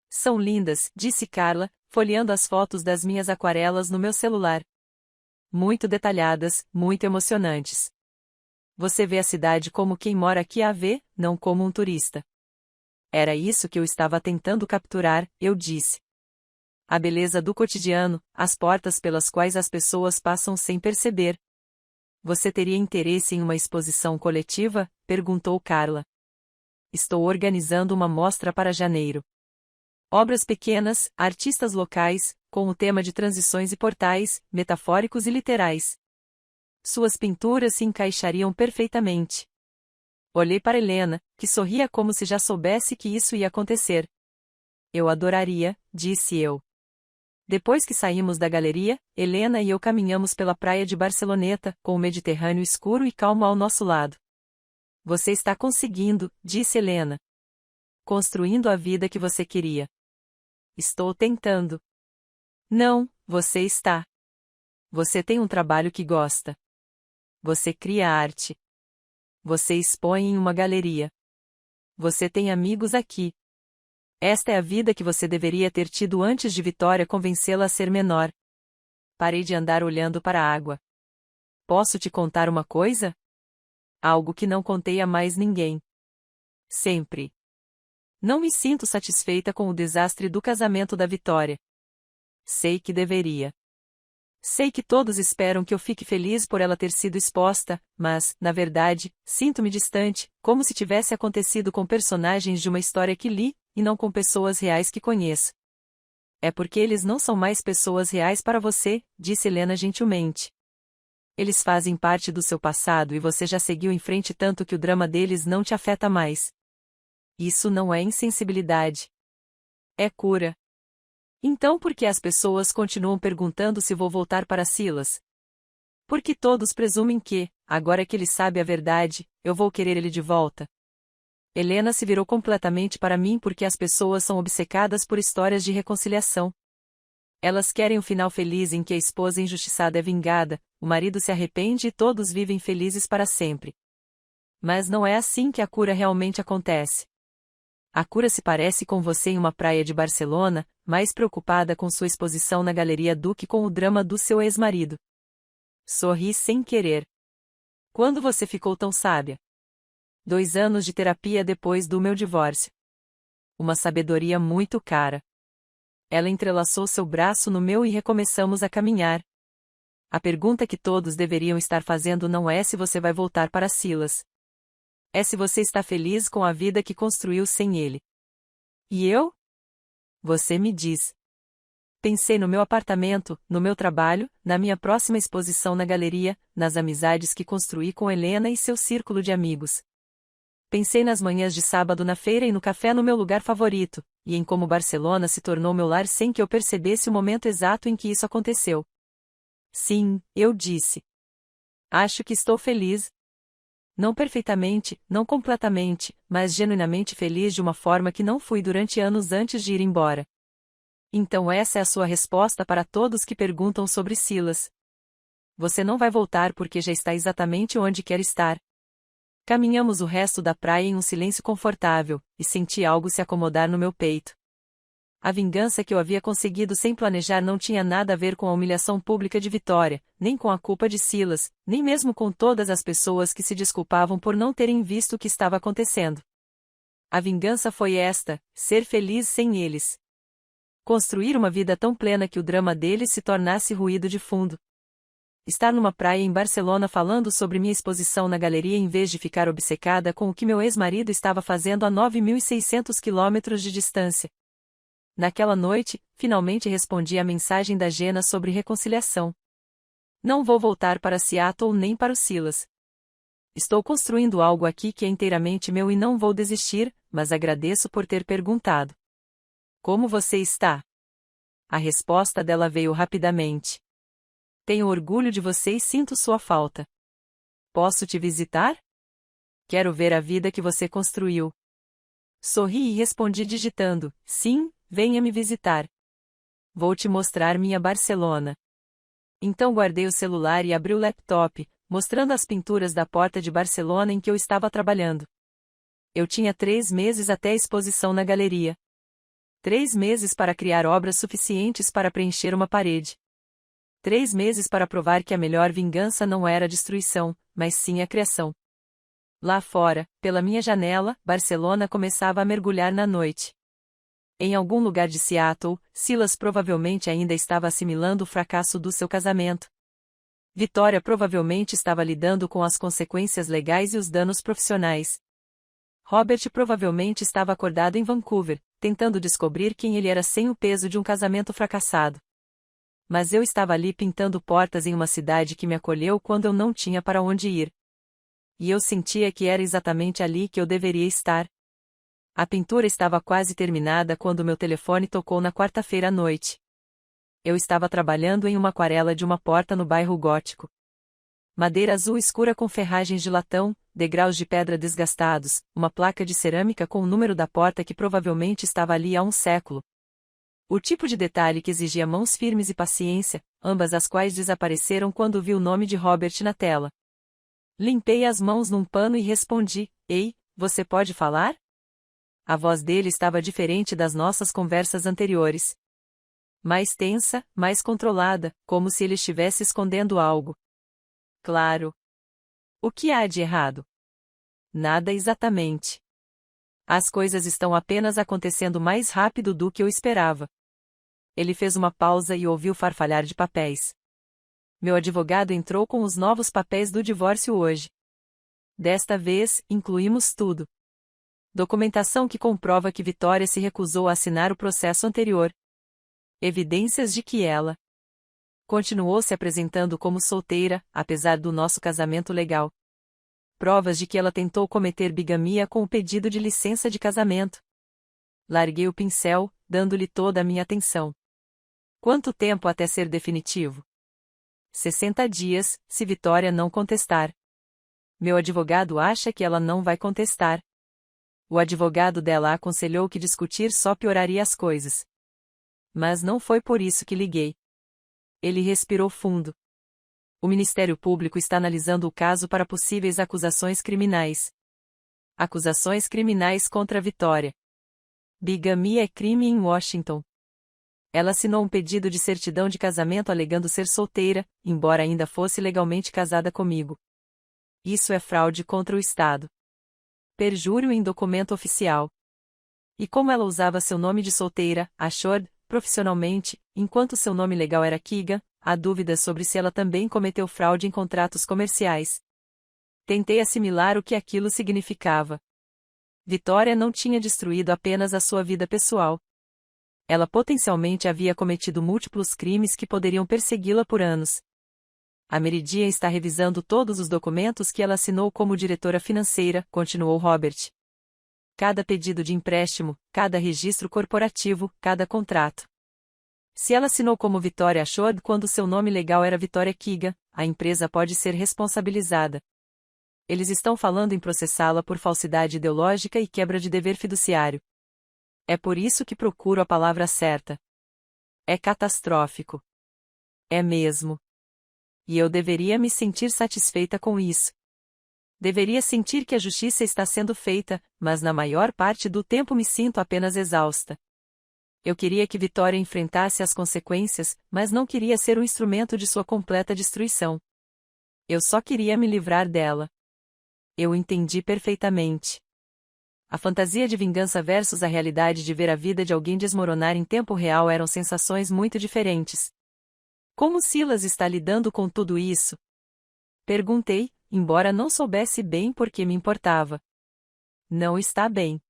São lindas, disse Carla, folheando as fotos das minhas aquarelas no meu celular. Muito detalhadas, muito emocionantes. Você vê a cidade como quem mora aqui a vê, não como um turista. Era isso que eu estava tentando capturar, eu disse. A beleza do cotidiano, as portas pelas quais as pessoas passam sem perceber. Você teria interesse em uma exposição coletiva? Perguntou Carla. Estou organizando uma mostra para janeiro. Obras pequenas, artistas locais, com o tema de transições e portais, metafóricos e literais. Suas pinturas se encaixariam perfeitamente. Olhei para Helena, que sorria como se já soubesse que isso ia acontecer. Eu adoraria, disse eu. Depois que saímos da galeria, Helena e eu caminhamos pela praia de Barceloneta, com o Mediterrâneo escuro e calmo ao nosso lado. Você está conseguindo, disse Helena. Construindo a vida que você queria. Estou tentando. Não, você está. Você tem um trabalho que gosta. Você cria arte. Você expõe em uma galeria. Você tem amigos aqui. Esta é a vida que você deveria ter tido antes de Vitória convencê-la a ser menor. Parei de andar olhando para a água. Posso te contar uma coisa? Algo que não contei a mais ninguém. Sempre. Não me sinto satisfeita com o desastre do casamento da Vitória. Sei que deveria. Sei que todos esperam que eu fique feliz por ela ter sido exposta, mas, na verdade, sinto-me distante, como se tivesse acontecido com personagens de uma história que li, e não com pessoas reais que conheço. É porque eles não são mais pessoas reais para você, disse Helena gentilmente. Eles fazem parte do seu passado e você já seguiu em frente tanto que o drama deles não te afeta mais. Isso não é insensibilidade. É cura. Então por que as pessoas continuam perguntando se vou voltar para Silas? Porque todos presumem que, agora que ele sabe a verdade, eu vou querer ele de volta. Helena se virou completamente para mim porque as pessoas são obcecadas por histórias de reconciliação. Elas querem um final feliz em que a esposa injustiçada é vingada, o marido se arrepende e todos vivem felizes para sempre. Mas não é assim que a cura realmente acontece. A cura se parece com você em uma praia de Barcelona, mais preocupada com sua exposição na Galeria do que com o drama do seu ex-marido. Sorri sem querer. Quando você ficou tão sábia? 2 anos de terapia depois do meu divórcio. Uma sabedoria muito cara. Ela entrelaçou seu braço no meu e recomeçamos a caminhar. A pergunta que todos deveriam estar fazendo não é se você vai voltar para Silas. É se você está feliz com a vida que construiu sem ele. E eu? Você me diz. Pensei no meu apartamento, no meu trabalho, na minha próxima exposição na galeria, nas amizades que construí com Helena e seu círculo de amigos. Pensei nas manhãs de sábado na feira e no café no meu lugar favorito, e em como Barcelona se tornou meu lar sem que eu percebesse o momento exato em que isso aconteceu. Sim, eu disse. Acho que estou feliz. Não perfeitamente, não completamente, mas genuinamente feliz de uma forma que não fui durante anos antes de ir embora. Então essa é a sua resposta para todos que perguntam sobre Silas. Você não vai voltar porque já está exatamente onde quer estar. Caminhamos o resto da praia em um silêncio confortável, e senti algo se acomodar no meu peito. A vingança que eu havia conseguido sem planejar não tinha nada a ver com a humilhação pública de Vitória, nem com a culpa de Silas, nem mesmo com todas as pessoas que se desculpavam por não terem visto o que estava acontecendo. A vingança foi esta: ser feliz sem eles. Construir uma vida tão plena que o drama deles se tornasse ruído de fundo. Estar numa praia em Barcelona falando sobre minha exposição na galeria em vez de ficar obcecada com o que meu ex-marido estava fazendo a 9.600 quilômetros de distância. Naquela noite, finalmente respondi à mensagem da Jenna sobre reconciliação. Não vou voltar para Seattle nem para o Silas. Estou construindo algo aqui que é inteiramente meu e não vou desistir, mas agradeço por ter perguntado. Como você está? A resposta dela veio rapidamente. Tenho orgulho de você e sinto sua falta. Posso te visitar? Quero ver a vida que você construiu. Sorri e respondi digitando: sim, venha me visitar. Vou te mostrar minha Barcelona. Então guardei o celular e abri o laptop, mostrando as pinturas da porta de Barcelona em que eu estava trabalhando. Eu tinha 3 meses até a exposição na galeria. 3 meses para criar obras suficientes para preencher uma parede. 3 meses para provar que a melhor vingança não era a destruição, mas sim a criação. Lá fora, pela minha janela, Barcelona começava a mergulhar na noite. Em algum lugar de Seattle, Silas provavelmente ainda estava assimilando o fracasso do seu casamento. Vitória provavelmente estava lidando com as consequências legais e os danos profissionais. Robert provavelmente estava acordado em Vancouver, tentando descobrir quem ele era sem o peso de um casamento fracassado. Mas eu estava ali pintando portas em uma cidade que me acolheu quando eu não tinha para onde ir. E eu sentia que era exatamente ali que eu deveria estar. A pintura estava quase terminada quando meu telefone tocou na quarta-feira à noite. Eu estava trabalhando em uma aquarela de uma porta no bairro gótico. Madeira azul escura com ferragens de latão, degraus de pedra desgastados, uma placa de cerâmica com o número da porta que provavelmente estava ali há um século. O tipo de detalhe que exigia mãos firmes e paciência, ambas as quais desapareceram quando vi o nome de Robert na tela. Limpei as mãos num pano e respondi: Ei, você pode falar? A voz dele estava diferente das nossas conversas anteriores. Mais tensa, mais controlada, como se ele estivesse escondendo algo. Claro. O que há de errado? Nada exatamente. As coisas estão apenas acontecendo mais rápido do que eu esperava. Ele fez uma pausa e ouviu farfalhar de papéis. Meu advogado entrou com os novos papéis do divórcio hoje. Desta vez, incluímos tudo. Documentação que comprova que Vitória se recusou a assinar o processo anterior. Evidências de que ela continuou se apresentando como solteira, apesar do nosso casamento legal. Provas de que ela tentou cometer bigamia com o pedido de licença de casamento. Larguei o pincel, dando-lhe toda a minha atenção. Quanto tempo até ser definitivo? 60 dias, se Vitória não contestar. Meu advogado acha que ela não vai contestar. O advogado dela aconselhou que discutir só pioraria as coisas. Mas não foi por isso que liguei. Ele respirou fundo. O Ministério Público está analisando o caso para possíveis acusações criminais. Acusações criminais contra Vitória. Bigamia é crime em Washington. Ela assinou um pedido de certidão de casamento alegando ser solteira, embora ainda fosse legalmente casada comigo. Isso é fraude contra o Estado. Perjúrio em documento oficial. E como ela usava seu nome de solteira, Ashord, profissionalmente, enquanto seu nome legal era Keegan, há dúvidas sobre se ela também cometeu fraude em contratos comerciais. Tentei assimilar o que aquilo significava. Vitória não tinha destruído apenas a sua vida pessoal. Ela potencialmente havia cometido múltiplos crimes que poderiam persegui-la por anos. A Meridian está revisando todos os documentos que ela assinou como diretora financeira, continuou Robert. Cada pedido de empréstimo, cada registro corporativo, cada contrato. Se ela assinou como Vitória Ashord quando seu nome legal era Vitória Keegan, a empresa pode ser responsabilizada. Eles estão falando em processá-la por falsidade ideológica e quebra de dever fiduciário. É por isso que procuro a palavra certa. É catastrófico. É mesmo. E eu deveria me sentir satisfeita com isso. Deveria sentir que a justiça está sendo feita, mas na maior parte do tempo me sinto apenas exausta. Eu queria que Vitória enfrentasse as consequências, mas não queria ser um instrumento de sua completa destruição. Eu só queria me livrar dela. Eu entendi perfeitamente. A fantasia de vingança versus a realidade de ver a vida de alguém desmoronar em tempo real eram sensações muito diferentes. Como Silas está lidando com tudo isso? Perguntei, embora não soubesse bem por que me importava. Não está bem.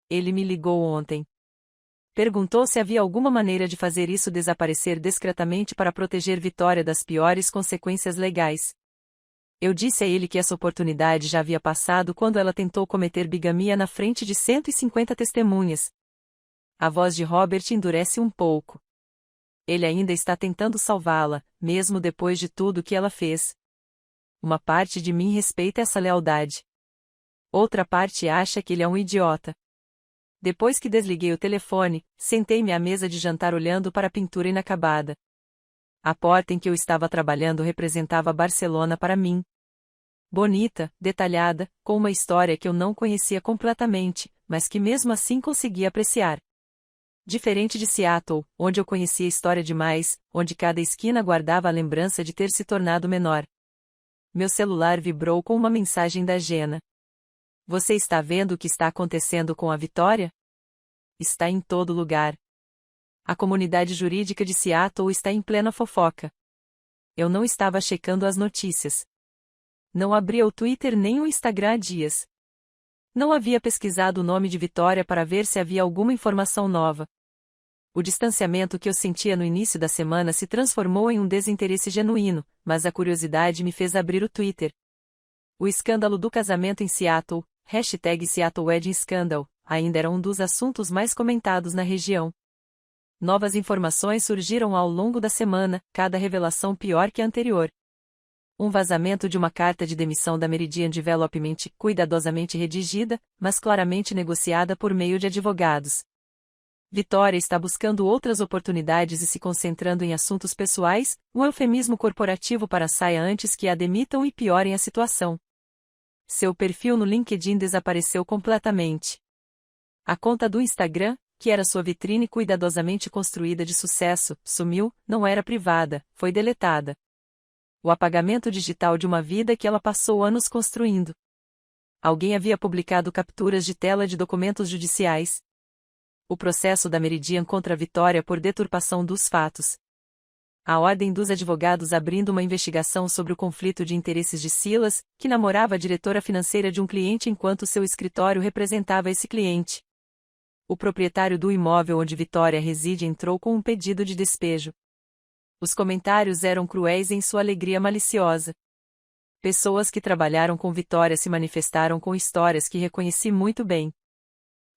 Ele me ligou ontem. Perguntou se havia alguma maneira de fazer isso desaparecer discretamente para proteger Vitória das piores consequências legais. Eu disse a ele que essa oportunidade já havia passado quando ela tentou cometer bigamia na frente de 150 testemunhas. A voz de Robert endurece um pouco. Ele ainda está tentando salvá-la, mesmo depois de tudo que ela fez. Uma parte de mim respeita essa lealdade. Outra parte acha que ele é um idiota. Depois que desliguei o telefone, sentei-me à mesa de jantar olhando para a pintura inacabada. A porta em que eu estava trabalhando representava Barcelona para mim. Bonita, detalhada, com uma história que eu não conhecia completamente, mas que mesmo assim conseguia apreciar. Diferente de Seattle, onde eu conhecia história demais, onde cada esquina guardava a lembrança de ter se tornado menor. Meu celular vibrou com uma mensagem da Jenna. Você está vendo o que está acontecendo com a Vitória? Está em todo lugar. A comunidade jurídica de Seattle está em plena fofoca. Eu não estava checando as notícias. Não abria o Twitter nem o Instagram há dias. Não havia pesquisado o nome de Vitória para ver se havia alguma informação nova. O distanciamento que eu sentia no início da semana se transformou em um desinteresse genuíno, mas a curiosidade me fez abrir o Twitter. O escândalo do casamento em Seattle, #SeattleWeddingScandal, ainda era um dos assuntos mais comentados na região. Novas informações surgiram ao longo da semana, cada revelação pior que a anterior. Um vazamento de uma carta de demissão da Meridian Development, cuidadosamente redigida, mas claramente negociada por meio de advogados. Vitória está buscando outras oportunidades e se concentrando em assuntos pessoais, um eufemismo corporativo para saia antes que a demitam e piorem a situação. Seu perfil no LinkedIn desapareceu completamente. A conta do Instagram, que era sua vitrine cuidadosamente construída de sucesso, sumiu, não era privada, foi deletada. O apagamento digital de uma vida que ela passou anos construindo. Alguém havia publicado capturas de tela de documentos judiciais. O processo da Meridian contra a Vitória por deturpação dos fatos. A Ordem dos Advogados abrindo uma investigação sobre o conflito de interesses de Silas, que namorava a diretora financeira de um cliente enquanto seu escritório representava esse cliente. O proprietário do imóvel onde Vitória reside entrou com um pedido de despejo. Os comentários eram cruéis em sua alegria maliciosa. Pessoas que trabalharam com Vitória se manifestaram com histórias que reconheci muito bem.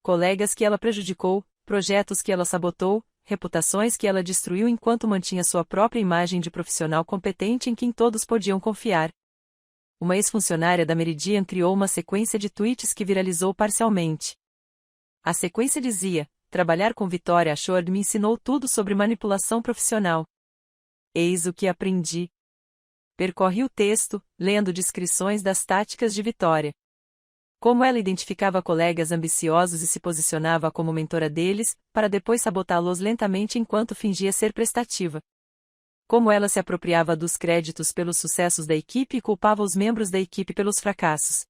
Colegas que ela prejudicou, projetos que ela sabotou, reputações que ela destruiu enquanto mantinha sua própria imagem de profissional competente em quem todos podiam confiar. Uma ex-funcionária da Meridian criou uma sequência de tweets que viralizou parcialmente. A sequência dizia: trabalhar com Vitória Ashford me ensinou tudo sobre manipulação profissional. Eis o que aprendi. Percorri o texto, lendo descrições das táticas de Vitória. Como ela identificava colegas ambiciosos e se posicionava como mentora deles, para depois sabotá-los lentamente enquanto fingia ser prestativa. Como ela se apropriava dos créditos pelos sucessos da equipe e culpava os membros da equipe pelos fracassos.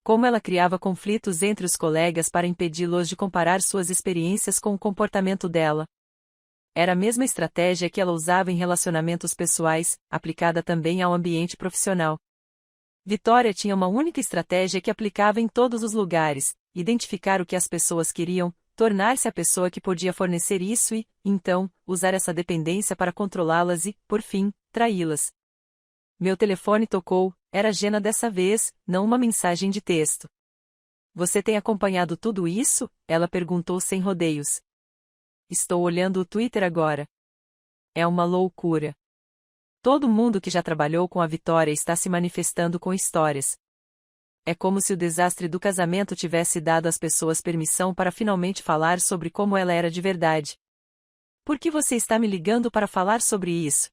Como ela criava conflitos entre os colegas para impedi-los de comparar suas experiências com o comportamento dela. Era a mesma estratégia que ela usava em relacionamentos pessoais, aplicada também ao ambiente profissional. Vitória tinha uma única estratégia que aplicava em todos os lugares: identificar o que as pessoas queriam, tornar-se a pessoa que podia fornecer isso e, então, usar essa dependência para controlá-las e, por fim, traí-las. Meu telefone tocou, era Jenna dessa vez, não uma mensagem de texto. Você tem acompanhado tudo isso? Ela perguntou sem rodeios. Estou olhando o Twitter agora. É uma loucura. Todo mundo que já trabalhou com a Vitória está se manifestando com histórias. É como se o desastre do casamento tivesse dado às pessoas permissão para finalmente falar sobre como ela era de verdade. Por que você está me ligando para falar sobre isso?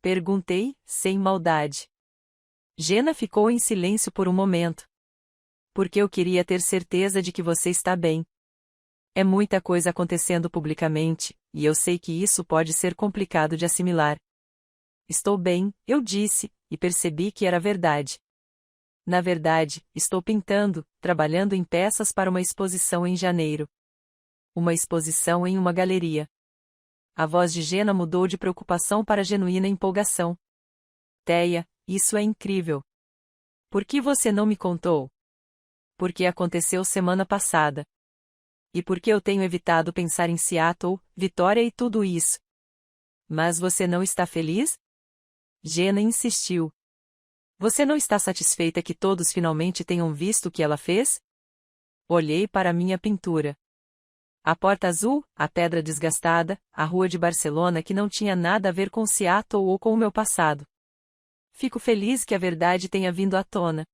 Perguntei, sem maldade. Jenna ficou em silêncio por um momento. Porque eu queria ter certeza de que você está bem. É muita coisa acontecendo publicamente, e eu sei que isso pode ser complicado de assimilar. Estou bem, eu disse, e percebi que era verdade. Na verdade, estou pintando, trabalhando em peças para uma exposição em janeiro. Uma exposição em uma galeria. A voz de Jenna mudou de preocupação para genuína empolgação. Teia, isso é incrível. Por que você não me contou? Porque aconteceu semana passada. E por que eu tenho evitado pensar em Seattle, Vitória e tudo isso? Mas você não está feliz? Jenna insistiu. Você não está satisfeita que todos finalmente tenham visto o que ela fez? Olhei para minha pintura. A porta azul, a pedra desgastada, a rua de Barcelona que não tinha nada a ver com Seattle ou com o meu passado. Fico feliz que a verdade tenha vindo à tona.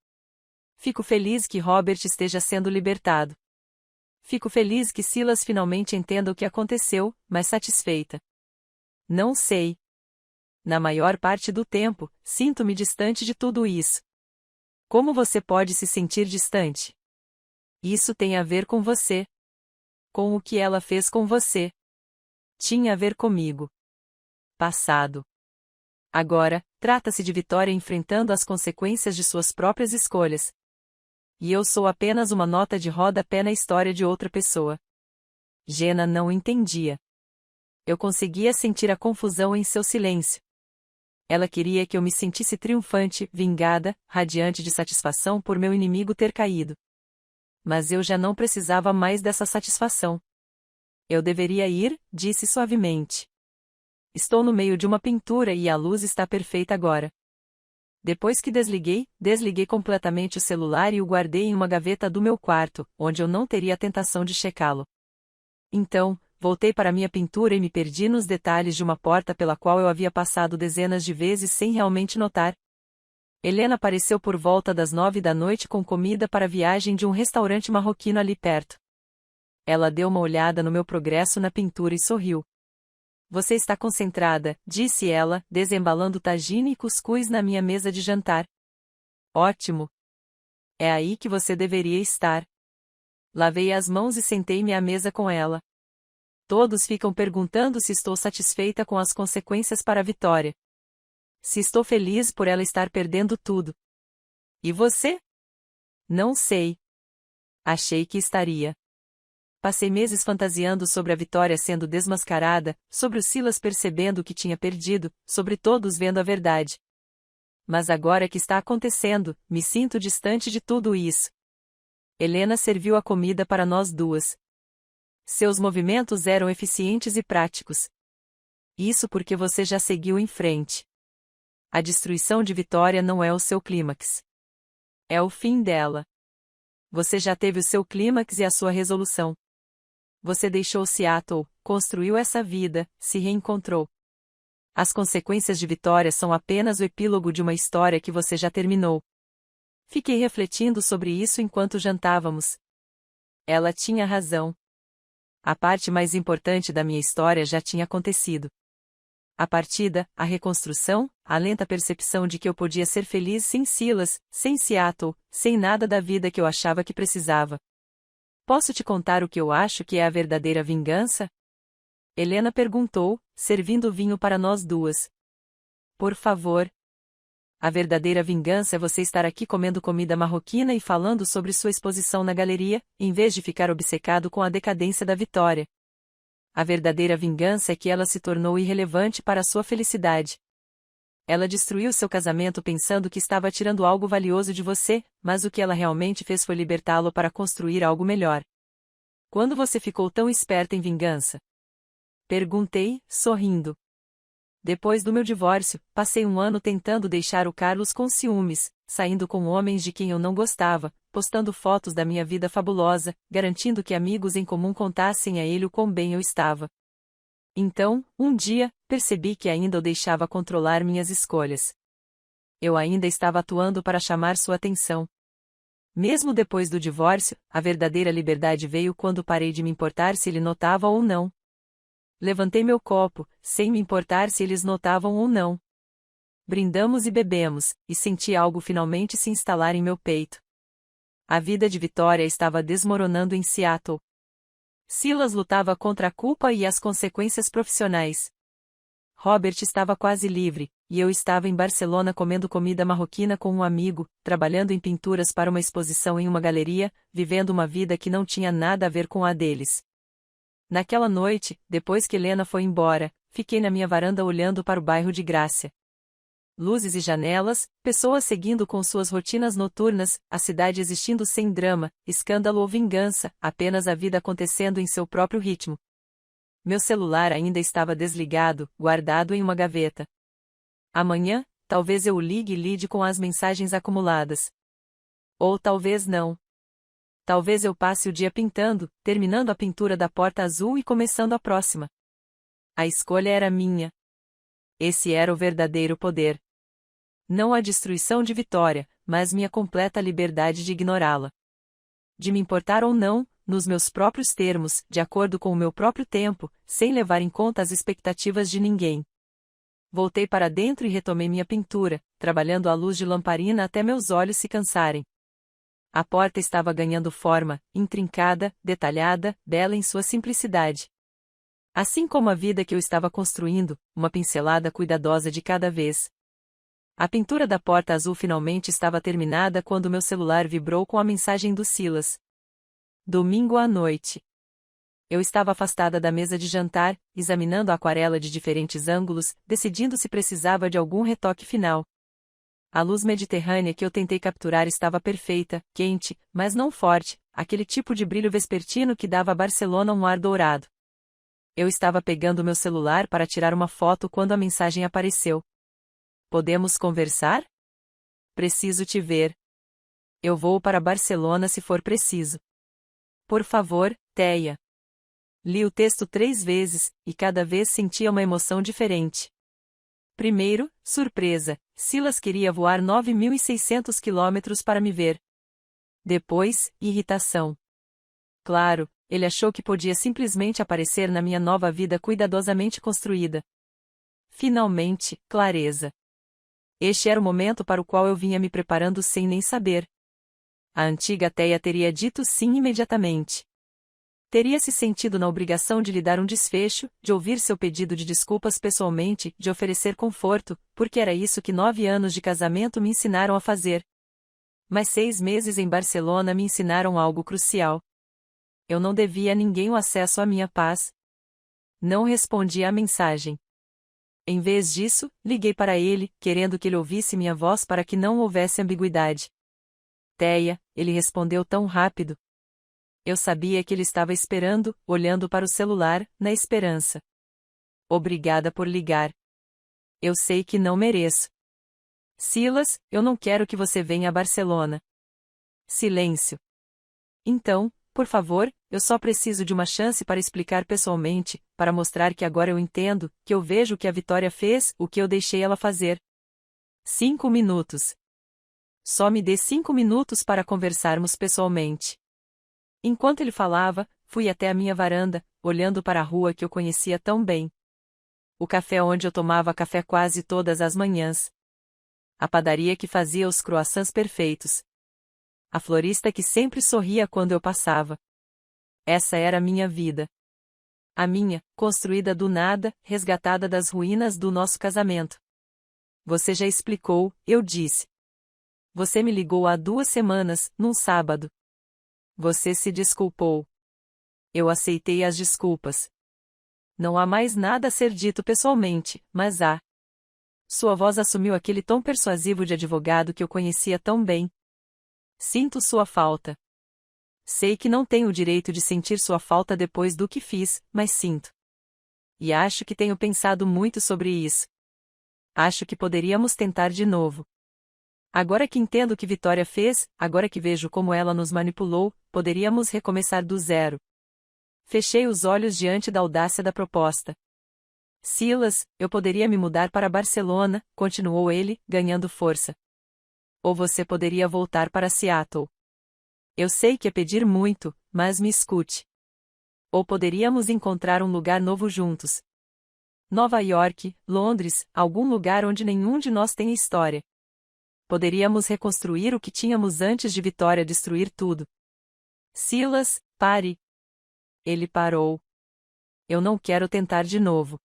Fico feliz que Robert esteja sendo libertado. Fico feliz que Silas finalmente entenda o que aconteceu, mas satisfeita. Não sei. Na maior parte do tempo, sinto-me distante de tudo isso. Como você pode se sentir distante? Isso tem a ver com você. Com o que ela fez com você. Tinha a ver comigo. Passado. Agora, trata-se de Vitória enfrentando as consequências de suas próprias escolhas. E eu sou apenas uma nota de rodapé na história de outra pessoa. Jenna não entendia. Eu conseguia sentir a confusão em seu silêncio. Ela queria que eu me sentisse triunfante, vingada, radiante de satisfação por meu inimigo ter caído. Mas eu já não precisava mais dessa satisfação. Eu deveria ir, disse suavemente. Estou no meio de uma pintura e a luz está perfeita agora. Depois que desliguei completamente o celular e o guardei em uma gaveta do meu quarto, onde eu não teria a tentação de checá-lo. Então, voltei para minha pintura e me perdi nos detalhes de uma porta pela qual eu havia passado dezenas de vezes sem realmente notar. Helena apareceu por volta das 9 da noite com comida para a viagem de um restaurante marroquino ali perto. Ela deu uma olhada no meu progresso na pintura e sorriu. Você está concentrada, disse ela, desembalando tagine e cuscuz na minha mesa de jantar. Ótimo. É aí que você deveria estar. Lavei as mãos e sentei-me à mesa com ela. Todos ficam perguntando se estou satisfeita com as consequências para a Vitória. Se estou feliz por ela estar perdendo tudo. E você? Não sei. Achei que estaria. Passei meses fantasiando sobre a Vitória sendo desmascarada, sobre o Silas percebendo o que tinha perdido, sobre todos vendo a verdade. Mas agora que está acontecendo, me sinto distante de tudo isso. Helena serviu a comida para nós duas. Seus movimentos eram eficientes e práticos. Isso porque você já seguiu em frente. A destruição de Vitória não é o seu clímax. É o fim dela. Você já teve o seu clímax e a sua resolução. Você deixou Seattle, construiu essa vida, se reencontrou. As consequências de Vitória são apenas o epílogo de uma história que você já terminou. Fiquei refletindo sobre isso enquanto jantávamos. Ela tinha razão. A parte mais importante da minha história já tinha acontecido. A partida, a reconstrução, a lenta percepção de que eu podia ser feliz sem Silas, sem Seattle, sem nada da vida que eu achava que precisava. Posso te contar o que eu acho que é a verdadeira vingança? Helena perguntou, servindo vinho para nós duas. Por favor. A verdadeira vingança é você estar aqui comendo comida marroquina e falando sobre sua exposição na galeria, em vez de ficar obcecado com a decadência da Vitória. A verdadeira vingança é que ela se tornou irrelevante para a sua felicidade. Ela destruiu seu casamento pensando que estava tirando algo valioso de você, mas o que ela realmente fez foi libertá-lo para construir algo melhor. Quando você ficou tão esperta em vingança? Perguntei, sorrindo. Depois do meu divórcio, passei um ano tentando deixar o Carlos com ciúmes, saindo com homens de quem eu não gostava, postando fotos da minha vida fabulosa, garantindo que amigos em comum contassem a ele o quão bem eu estava. Então, um dia, percebi que ainda o deixava controlar minhas escolhas. Eu ainda estava atuando para chamar sua atenção. Mesmo depois do divórcio, a verdadeira liberdade veio quando parei de me importar se ele notava ou não. Levantei meu copo, sem me importar se eles notavam ou não. Brindamos e bebemos, e senti algo finalmente se instalar em meu peito. A vida de Vitória estava desmoronando em Seattle. Silas lutava contra a culpa e as consequências profissionais. Robert estava quase livre, e eu estava em Barcelona comendo comida marroquina com um amigo, trabalhando em pinturas para uma exposição em uma galeria, vivendo uma vida que não tinha nada a ver com a deles. Naquela noite, depois que Helena foi embora, fiquei na minha varanda olhando para o bairro de Grácia. Luzes e janelas, pessoas seguindo com suas rotinas noturnas, a cidade existindo sem drama, escândalo ou vingança, apenas a vida acontecendo em seu próprio ritmo. Meu celular ainda estava desligado, guardado em uma gaveta. Amanhã, talvez eu o ligue e lide com as mensagens acumuladas. Ou talvez não. Talvez eu passe o dia pintando, terminando a pintura da porta azul e começando a próxima. A escolha era minha. Esse era o verdadeiro poder. Não a destruição de Vitória, mas minha completa liberdade de ignorá-la. De me importar ou não, nos meus próprios termos, de acordo com o meu próprio tempo, sem levar em conta as expectativas de ninguém. Voltei para dentro e retomei minha pintura, trabalhando à luz de lamparina até meus olhos se cansarem. A porta estava ganhando forma, intrincada, detalhada, bela em sua simplicidade. Assim como a vida que eu estava construindo, uma pincelada cuidadosa de cada vez. A pintura da porta azul finalmente estava terminada quando meu celular vibrou com a mensagem do Silas. Domingo à noite. Eu estava afastada da mesa de jantar, examinando a aquarela de diferentes ângulos, decidindo se precisava de algum retoque final. A luz mediterrânea que eu tentei capturar estava perfeita, quente, mas não forte, aquele tipo de brilho vespertino que dava a Barcelona um ar dourado. Eu estava pegando meu celular para tirar uma foto quando a mensagem apareceu. Podemos conversar? Preciso te ver. Eu vou para Barcelona se for preciso. Por favor, Teia. Li o texto 3 vezes, e cada vez sentia uma emoção diferente. Primeiro, surpresa, Silas queria voar 9.600 quilômetros para me ver. Depois, irritação. Claro, ele achou que podia simplesmente aparecer na minha nova vida cuidadosamente construída. Finalmente, clareza. Este era o momento para o qual eu vinha me preparando sem nem saber. A antiga Teia teria dito sim imediatamente. Teria se sentido na obrigação de lhe dar um desfecho, de ouvir seu pedido de desculpas pessoalmente, de oferecer conforto, porque era isso que 9 anos de casamento me ensinaram a fazer. Mas 6 meses em Barcelona me ensinaram algo crucial. Eu não devia a ninguém o acesso à minha paz. Não respondi à mensagem. Em vez disso, liguei para ele, querendo que ele ouvisse minha voz para que não houvesse ambiguidade. Teia, ele respondeu tão rápido. Eu sabia que ele estava esperando, olhando para o celular, na esperança. Obrigada por ligar. Eu sei que não mereço. Silas, eu não quero que você venha a Barcelona. Silêncio. Então, por favor, eu só preciso de uma chance para explicar pessoalmente, para mostrar que agora eu entendo, que eu vejo o que a Vitória fez, o que eu deixei ela fazer. 5 minutos. Só me dê 5 minutos para conversarmos pessoalmente. Enquanto ele falava, fui até a minha varanda, olhando para a rua que eu conhecia tão bem. O café onde eu tomava café quase todas as manhãs. A padaria que fazia os croissants perfeitos. A florista que sempre sorria quando eu passava. Essa era a minha vida. A minha, construída do nada, resgatada das ruínas do nosso casamento. Você já explicou, eu disse. Você me ligou há 2 semanas, num sábado. Você se desculpou. Eu aceitei as desculpas. Não há mais nada a ser dito pessoalmente, mas há. Sua voz assumiu aquele tom persuasivo de advogado que eu conhecia tão bem. Sinto sua falta. Sei que não tenho o direito de sentir sua falta depois do que fiz, mas sinto. E acho que tenho pensado muito sobre isso. Acho que poderíamos tentar de novo. Agora que entendo o que Vitória fez, agora que vejo como ela nos manipulou, poderíamos recomeçar do zero. Fechei os olhos diante da audácia da proposta. Silas, eu poderia me mudar para Barcelona, continuou ele, ganhando força. Ou você poderia voltar para Seattle. Eu sei que é pedir muito, mas me escute. Ou poderíamos encontrar um lugar novo juntos. Nova York, Londres, algum lugar onde nenhum de nós tem história. Poderíamos reconstruir o que tínhamos antes de Vitória destruir tudo. Silas, pare. Ele parou. Eu não quero tentar de novo.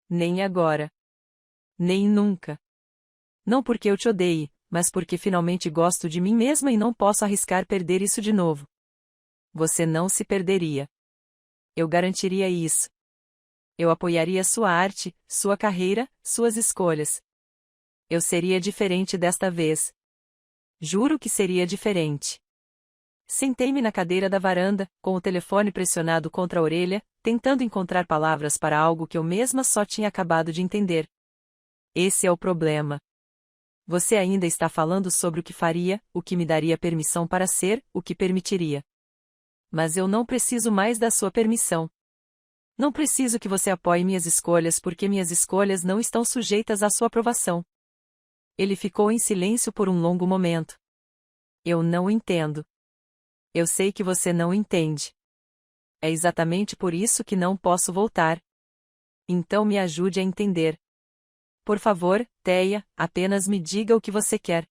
Nem agora. Nem nunca. Não porque eu te odeie, mas porque finalmente gosto de mim mesma e não posso arriscar perder isso de novo. Você não se perderia. Eu garantiria isso. Eu apoiaria sua arte, sua carreira, suas escolhas. Eu seria diferente desta vez. Juro que seria diferente. Sentei-me na cadeira da varanda, com o telefone pressionado contra a orelha, tentando encontrar palavras para algo que eu mesma só tinha acabado de entender. Esse é o problema. Você ainda está falando sobre o que faria, o que me daria permissão para ser, o que permitiria. Mas eu não preciso mais da sua permissão. Não preciso que você apoie minhas escolhas porque minhas escolhas não estão sujeitas à sua aprovação. Ele ficou em silêncio por um longo momento. Eu não entendo. Eu sei que você não entende. É exatamente por isso que não posso voltar. Então me ajude a entender. Por favor, Teia, apenas me diga o que você quer.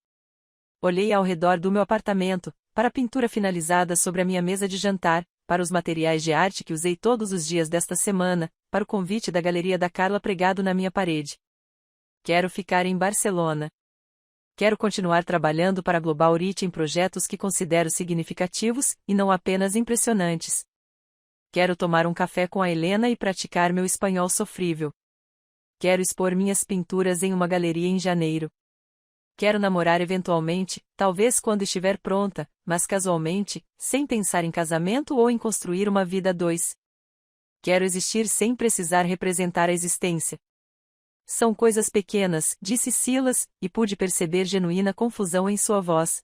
Olhei ao redor do meu apartamento, para a pintura finalizada sobre a minha mesa de jantar, para os materiais de arte que usei todos os dias desta semana, para o convite da Galeria da Carla pregado na minha parede. Quero ficar em Barcelona. Quero continuar trabalhando para a Global Reach em projetos que considero significativos, e não apenas impressionantes. Quero tomar um café com a Helena e praticar meu espanhol sofrível. Quero expor minhas pinturas em uma galeria em janeiro. Quero namorar eventualmente, talvez quando estiver pronta, mas casualmente, sem pensar em casamento ou em construir uma vida a 2. Quero existir sem precisar representar a existência. São coisas pequenas, disse Silas, e pude perceber genuína confusão em sua voz.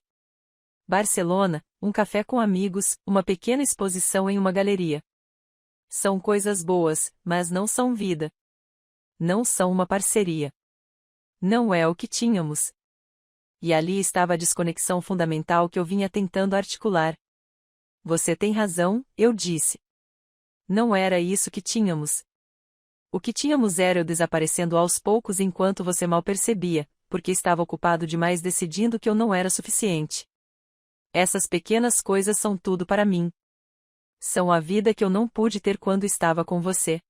Barcelona, um café com amigos, uma pequena exposição em uma galeria. São coisas boas, mas não são vida. Não são uma parceria. Não é o que tínhamos. E ali estava a desconexão fundamental que eu vinha tentando articular. Você tem razão, eu disse. Não era isso que tínhamos. O que tínhamos era eu desaparecendo aos poucos enquanto você mal percebia, porque estava ocupado demais decidindo que eu não era suficiente. Essas pequenas coisas são tudo para mim. São a vida que eu não pude ter quando estava com você.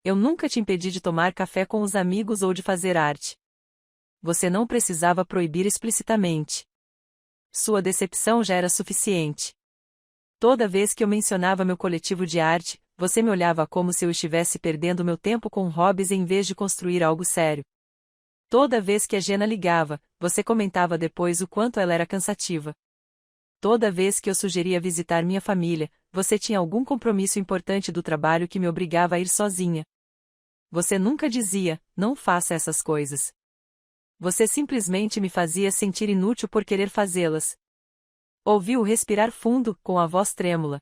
Eu nunca te impedi de tomar café com os amigos ou de fazer arte. Você não precisava proibir explicitamente. Sua decepção já era suficiente. Toda vez que eu mencionava meu coletivo de arte, você me olhava como se eu estivesse perdendo meu tempo com hobbies em vez de construir algo sério. Toda vez que a Jenna ligava, você comentava depois o quanto ela era cansativa. Toda vez que eu sugeria visitar minha família, você tinha algum compromisso importante do trabalho que me obrigava a ir sozinha. Você nunca dizia, não faça essas coisas. Você simplesmente me fazia sentir inútil por querer fazê-las. Ouvi-o respirar fundo, com a voz trêmula.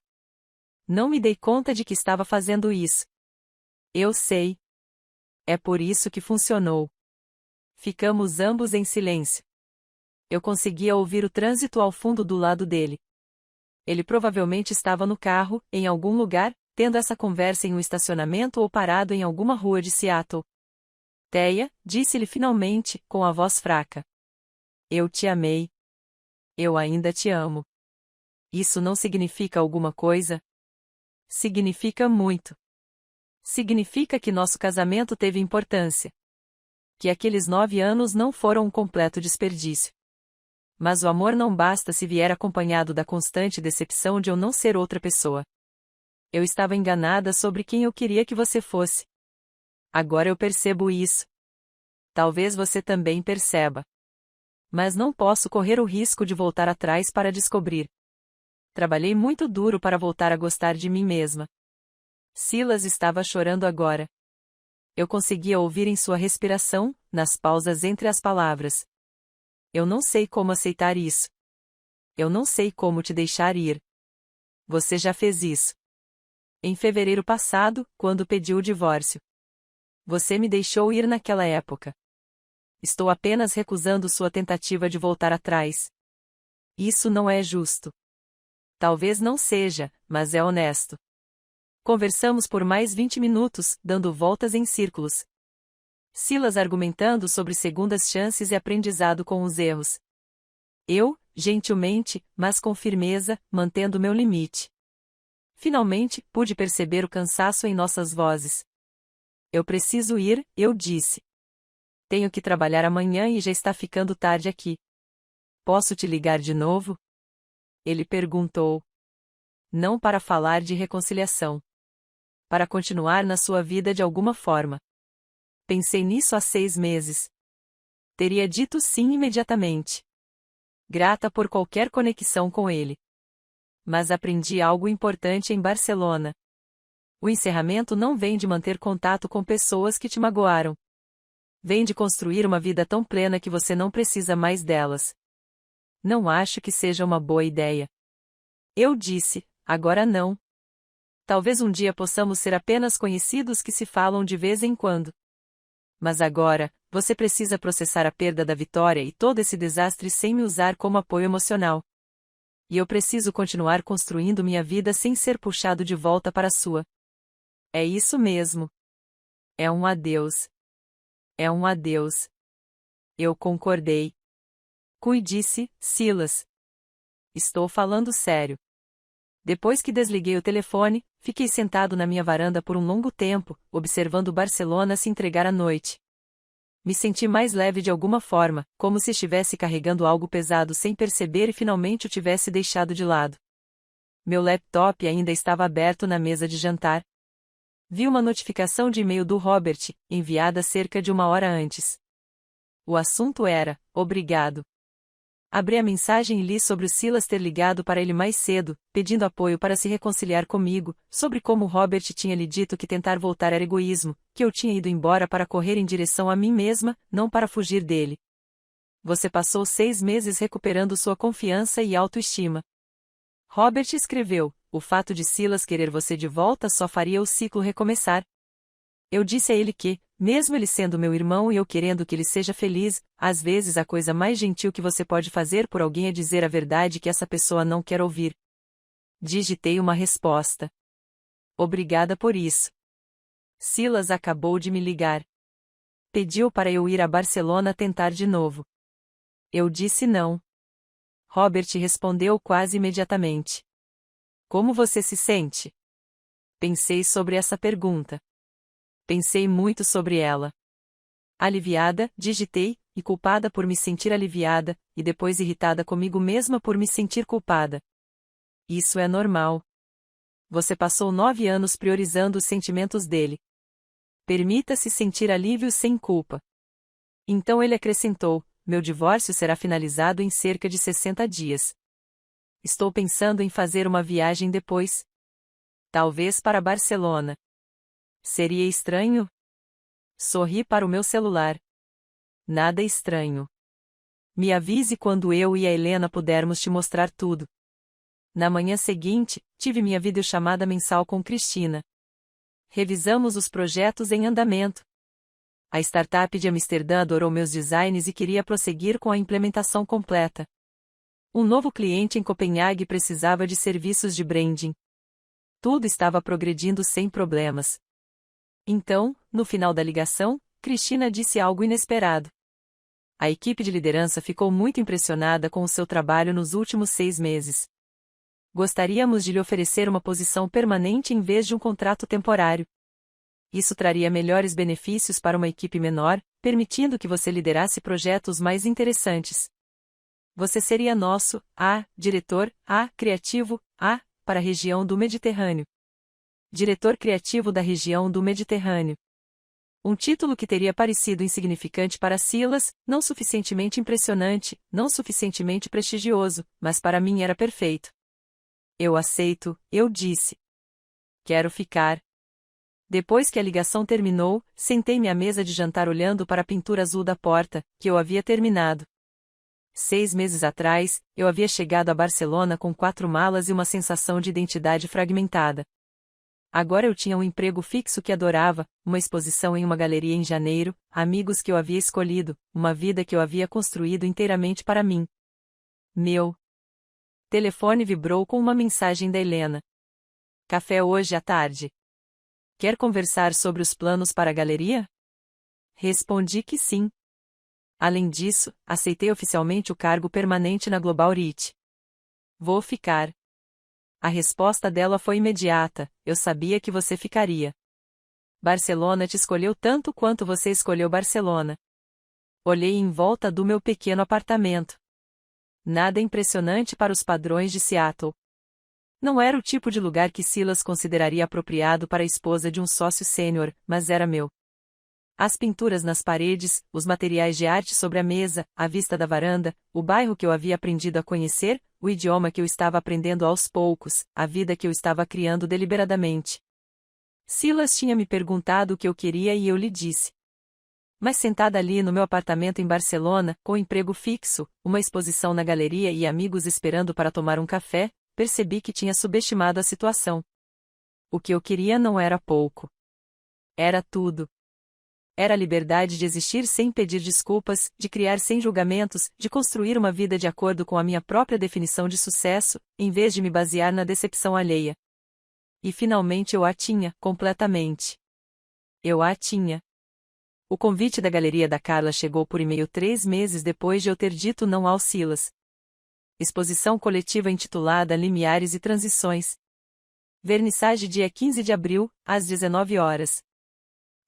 Não me dei conta de que estava fazendo isso. Eu sei. É por isso que funcionou. Ficamos ambos em silêncio. Eu conseguia ouvir o trânsito ao fundo do lado dele. Ele provavelmente estava no carro, em algum lugar, tendo essa conversa em um estacionamento ou parado em alguma rua de Seattle. Teia, disse-lhe finalmente, com a voz fraca. Eu te amei. Eu ainda te amo. Isso não significa alguma coisa? Significa muito. Significa que nosso casamento teve importância. Que aqueles 9 anos não foram um completo desperdício. Mas o amor não basta se vier acompanhado da constante decepção de eu não ser outra pessoa. Eu estava enganada sobre quem eu queria que você fosse. Agora eu percebo isso. Talvez você também perceba. Mas não posso correr o risco de voltar atrás para descobrir. Trabalhei muito duro para voltar a gostar de mim mesma. Silas estava chorando agora. Eu conseguia ouvir em sua respiração, nas pausas entre as palavras. Eu não sei como aceitar isso. Eu não sei como te deixar ir. Você já fez isso. Em fevereiro passado, quando pediu o divórcio. Você me deixou ir naquela época. Estou apenas recusando sua tentativa de voltar atrás. Isso não é justo. Talvez não seja, mas é honesto. Conversamos por mais 20 minutos, dando voltas em círculos. Silas argumentando sobre segundas chances e aprendizado com os erros. Eu, gentilmente, mas com firmeza, mantendo meu limite. Finalmente, pude perceber o cansaço em nossas vozes. Eu preciso ir, eu disse. Tenho que trabalhar amanhã e já está ficando tarde aqui. Posso te ligar de novo? Ele perguntou. Não para falar de reconciliação. Para continuar na sua vida de alguma forma. Pensei nisso há 6 meses. Teria dito sim imediatamente. Grata por qualquer conexão com ele. Mas aprendi algo importante em Barcelona. O encerramento não vem de manter contato com pessoas que te magoaram. Vem de construir uma vida tão plena que você não precisa mais delas. Não acho que seja uma boa ideia. Eu disse, agora não. Talvez um dia possamos ser apenas conhecidos que se falam de vez em quando. Mas agora, você precisa processar a perda da Vitória e todo esse desastre sem me usar como apoio emocional. E eu preciso continuar construindo minha vida sem ser puxado de volta para a sua. É isso mesmo. É um adeus. É um adeus. Eu concordei. Disse, Silas. Estou falando sério. Depois que desliguei o telefone, fiquei sentado na minha varanda por um longo tempo, observando Barcelona se entregar à noite. Me senti mais leve de alguma forma, como se estivesse carregando algo pesado sem perceber e finalmente o tivesse deixado de lado. Meu laptop ainda estava aberto na mesa de jantar. Vi uma notificação de e-mail do Robert, enviada cerca de 1 hora antes. O assunto era, obrigado. Abri a mensagem e li sobre o Silas ter ligado para ele mais cedo, pedindo apoio para se reconciliar comigo, sobre como Robert tinha lhe dito que tentar voltar era egoísmo, que eu tinha ido embora para correr em direção a mim mesma, não para fugir dele. Você passou 6 meses recuperando sua confiança e autoestima. Robert escreveu, o fato de Silas querer você de volta só faria o ciclo recomeçar. Eu disse a ele que, mesmo ele sendo meu irmão e eu querendo que ele seja feliz, às vezes a coisa mais gentil que você pode fazer por alguém é dizer a verdade que essa pessoa não quer ouvir. Digitei uma resposta. Obrigada por isso. Silas acabou de me ligar. Pediu para eu ir a Barcelona tentar de novo. Eu disse não. Robert respondeu quase imediatamente. Como você se sente? Pensei sobre essa pergunta. Pensei muito sobre ela. Aliviada, digitei, e culpada por me sentir aliviada, e depois irritada comigo mesma por me sentir culpada. Isso é normal. Você passou 9 anos priorizando os sentimentos dele. Permita-se sentir alívio sem culpa. Então ele acrescentou: meu divórcio será finalizado em cerca de 60 dias. Estou pensando em fazer uma viagem depois. Talvez para Barcelona. Seria estranho? Sorri para o meu celular. Nada estranho. Me avise quando eu e a Helena pudermos te mostrar tudo. Na manhã seguinte, tive minha videochamada mensal com Cristina. Revisamos os projetos em andamento. A startup de Amsterdã adorou meus designs e queria prosseguir com a implementação completa. Um novo cliente em Copenhague precisava de serviços de branding. Tudo estava progredindo sem problemas. Então, no final da ligação, Cristina disse algo inesperado. A equipe de liderança ficou muito impressionada com o seu trabalho nos últimos 6 meses. Gostaríamos de lhe oferecer uma posição permanente em vez de um contrato temporário. Isso traria melhores benefícios para uma equipe menor, permitindo que você liderasse projetos mais interessantes. Você seria nosso diretor criativo para a região do Mediterrâneo. Diretor criativo da região do Mediterrâneo. Um título que teria parecido insignificante para Silas, não suficientemente impressionante, não suficientemente prestigioso, mas para mim era perfeito. Eu aceito, eu disse. Quero ficar. Depois que a ligação terminou, sentei-me à mesa de jantar olhando para a pintura azul da porta, que eu havia terminado. 6 meses atrás, eu havia chegado a Barcelona com 4 malas e uma sensação de identidade fragmentada. Agora eu tinha um emprego fixo que adorava, uma exposição em uma galeria em janeiro, amigos que eu havia escolhido, uma vida que eu havia construído inteiramente para mim. Meu telefone vibrou com uma mensagem da Helena. Café hoje à tarde. Quer conversar sobre os planos para a galeria? Respondi que sim. Além disso, aceitei oficialmente o cargo permanente na Global REIT. Vou ficar. A resposta dela foi imediata: eu sabia que você ficaria. Barcelona te escolheu tanto quanto você escolheu Barcelona. Olhei em volta do meu pequeno apartamento. Nada impressionante para os padrões de Seattle. Não era o tipo de lugar que Silas consideraria apropriado para a esposa de um sócio sênior, mas era meu. As pinturas nas paredes, os materiais de arte sobre a mesa, a vista da varanda, o bairro que eu havia aprendido a conhecer, o idioma que eu estava aprendendo aos poucos, a vida que eu estava criando deliberadamente. Silas tinha me perguntado o que eu queria e eu lhe disse. Mas sentada ali no meu apartamento em Barcelona, com emprego fixo, uma exposição na galeria e amigos esperando para tomar um café, percebi que tinha subestimado a situação. O que eu queria não era pouco. Era tudo. Era a liberdade de existir sem pedir desculpas, de criar sem julgamentos, de construir uma vida de acordo com a minha própria definição de sucesso, em vez de me basear na decepção alheia. E finalmente eu a tinha, completamente. Eu a tinha. O convite da Galeria da Carla chegou por e-mail 3 meses depois de eu ter dito não ao Silas. Exposição coletiva intitulada Limiares e Transições. Vernissage dia 15 de abril, às 19 horas.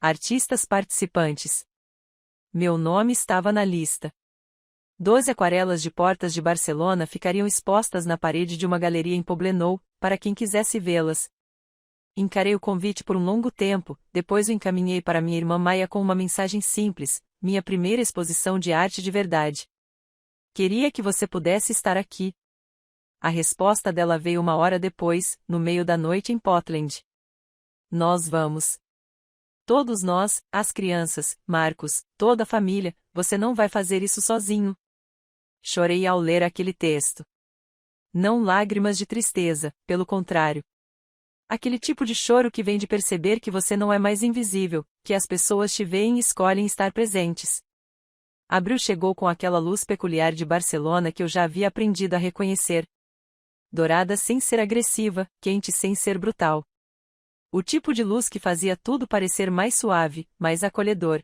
Artistas participantes. Meu nome estava na lista. 12 aquarelas de portas de Barcelona ficariam expostas na parede de uma galeria em Poblenou, para quem quisesse vê-las. Encarei o convite por um longo tempo, depois o encaminhei para minha irmã Maia com uma mensagem simples: minha primeira exposição de arte de verdade. Queria que você pudesse estar aqui. A resposta dela veio 1 hora depois, no meio da noite em Portland. Nós vamos. Todos nós, as crianças, Marcos, toda a família, você não vai fazer isso sozinho. Chorei ao ler aquele texto. Não lágrimas de tristeza, pelo contrário. Aquele tipo de choro que vem de perceber que você não é mais invisível, que as pessoas te veem e escolhem estar presentes. Abril chegou com aquela luz peculiar de Barcelona que eu já havia aprendido a reconhecer. Dourada sem ser agressiva, quente sem ser brutal. O tipo de luz que fazia tudo parecer mais suave, mais acolhedor.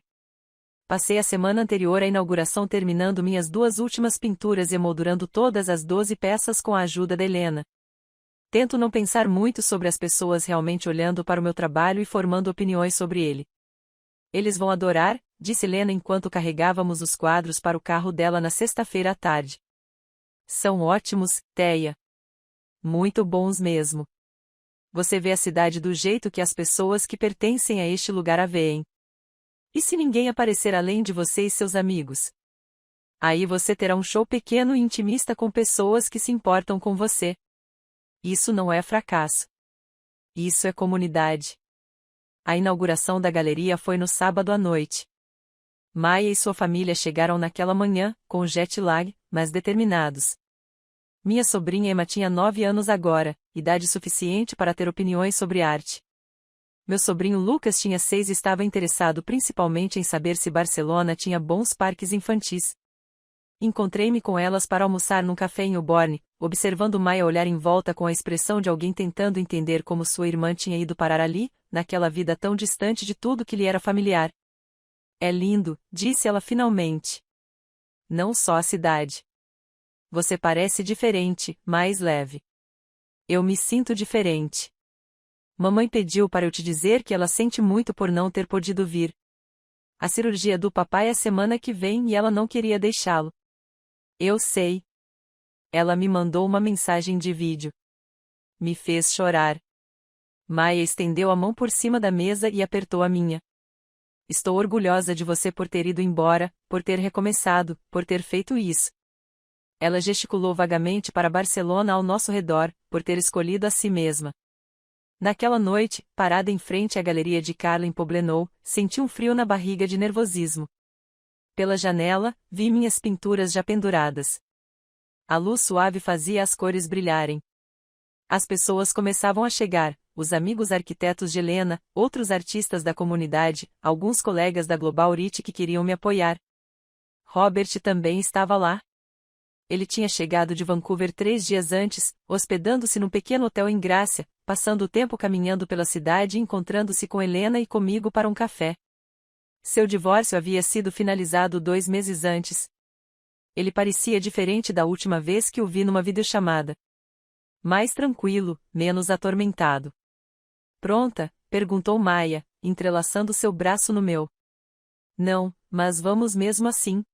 Passei a semana anterior à inauguração terminando minhas 2 últimas pinturas e emoldurando todas as 12 peças com a ajuda da Helena. Tento não pensar muito sobre as pessoas realmente olhando para o meu trabalho e formando opiniões sobre ele. Eles vão adorar, disse Helena enquanto carregávamos os quadros para o carro dela na sexta-feira à tarde. São ótimos, Teia. Muito bons mesmo. Você vê a cidade do jeito que as pessoas que pertencem a este lugar a veem. E se ninguém aparecer além de você e seus amigos? Aí você terá um show pequeno e intimista com pessoas que se importam com você. Isso não é fracasso. Isso é comunidade. A inauguração da galeria foi no sábado à noite. Maia e sua família chegaram naquela manhã, com jet lag, mas determinados. Minha sobrinha Emma tinha 9 anos agora, idade suficiente para ter opiniões sobre arte. Meu sobrinho Lucas tinha 6 e estava interessado principalmente em saber se Barcelona tinha bons parques infantis. Encontrei-me com elas para almoçar num café em Uborne, observando Maia olhar em volta com a expressão de alguém tentando entender como sua irmã tinha ido parar ali, naquela vida tão distante de tudo que lhe era familiar. É lindo, disse ela finalmente. Não só a cidade. Você parece diferente, mais leve. Eu me sinto diferente. Mamãe pediu para eu te dizer que ela sente muito por não ter podido vir. A cirurgia do papai é semana que vem e ela não queria deixá-lo. Eu sei. Ela me mandou uma mensagem de vídeo. Me fez chorar. Maia estendeu a mão por cima da mesa e apertou a minha. Estou orgulhosa de você por ter ido embora, por ter recomeçado, por ter feito isso. Ela gesticulou vagamente para Barcelona ao nosso redor, por ter escolhido a si mesma. Naquela noite, parada em frente à galeria de Carla Poblenou, senti um frio na barriga de nervosismo. Pela janela, vi minhas pinturas já penduradas. A luz suave fazia as cores brilharem. As pessoas começavam a chegar, os amigos arquitetos de Helena, outros artistas da comunidade, alguns colegas da Global Rit que queriam me apoiar. Robert também estava lá. Ele tinha chegado de Vancouver 3 dias antes, hospedando-se num pequeno hotel em Grácia, passando o tempo caminhando pela cidade e encontrando-se com Helena e comigo para um café. Seu divórcio havia sido finalizado 2 meses antes. Ele parecia diferente da última vez que o vi numa videochamada. Mais tranquilo, menos atormentado. Pronta? Perguntou Maia, entrelaçando seu braço no meu. Não, mas vamos mesmo assim.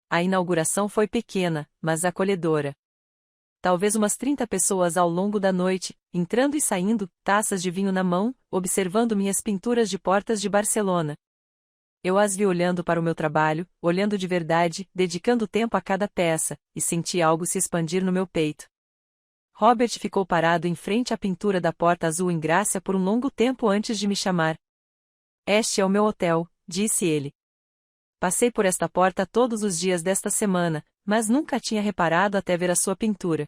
A inauguração foi pequena, mas acolhedora. Talvez umas 30 pessoas ao longo da noite, entrando e saindo, taças de vinho na mão, observando minhas pinturas de portas de Barcelona. Eu as vi olhando para o meu trabalho, olhando de verdade, dedicando tempo a cada peça, e senti algo se expandir no meu peito. Robert ficou parado em frente à pintura da porta azul em Grácia por um longo tempo antes de me chamar. Este é o meu hotel, disse ele. Passei por esta porta todos os dias desta semana, mas nunca tinha reparado até ver a sua pintura.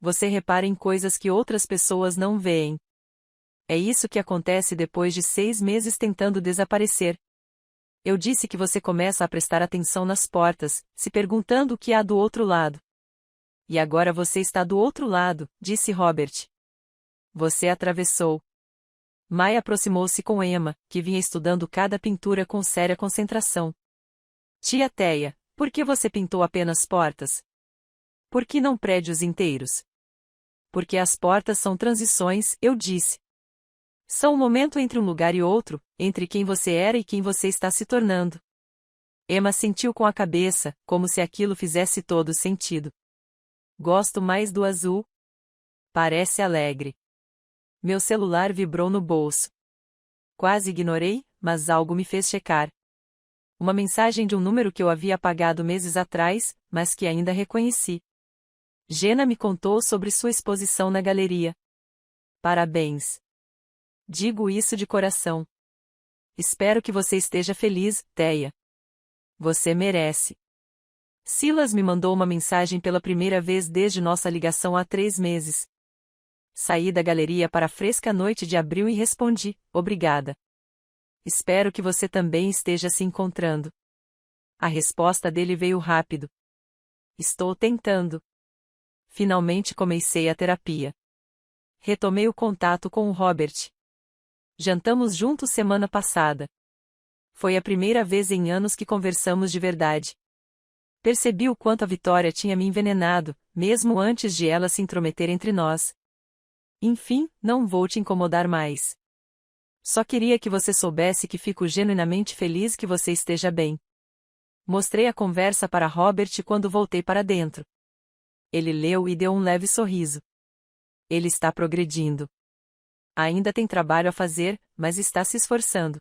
Você repara em coisas que outras pessoas não veem. É isso que acontece depois de 6 meses tentando desaparecer. Eu disse que você começa a prestar atenção nas portas, se perguntando o que há do outro lado. E agora você está do outro lado, disse Robert. Você atravessou. Maia aproximou-se com Emma, que vinha estudando cada pintura com séria concentração. Tia Teia, por que você pintou apenas portas? Por que não prédios inteiros? Porque as portas são transições, eu disse. São um momento entre um lugar e outro, entre quem você era e quem você está se tornando. Emma sentiu com a cabeça, como se aquilo fizesse todo sentido. Gosto mais do azul. Parece alegre. Meu celular vibrou no bolso. Quase ignorei, mas algo me fez checar. Uma mensagem de um número que eu havia apagado meses atrás, mas que ainda reconheci. Gena me contou sobre sua exposição na galeria. Parabéns. Digo isso de coração. Espero que você esteja feliz, Teia. Você merece. Silas me mandou uma mensagem pela primeira vez desde nossa ligação há 3 meses. Saí da galeria para a fresca noite de abril e respondi, obrigada. Espero que você também esteja se encontrando. A resposta dele veio rápido. Estou tentando. Finalmente comecei a terapia. Retomei o contato com o Robert. Jantamos juntos semana passada. Foi a primeira vez em anos que conversamos de verdade. Percebi o quanto a Vitória tinha me envenenado, mesmo antes de ela se intrometer entre nós. Enfim, não vou te incomodar mais. Só queria que você soubesse que fico genuinamente feliz que você esteja bem. Mostrei a conversa para Robert quando voltei para dentro. Ele leu e deu um leve sorriso. Ele está progredindo. Ainda tem trabalho a fazer, mas está se esforçando.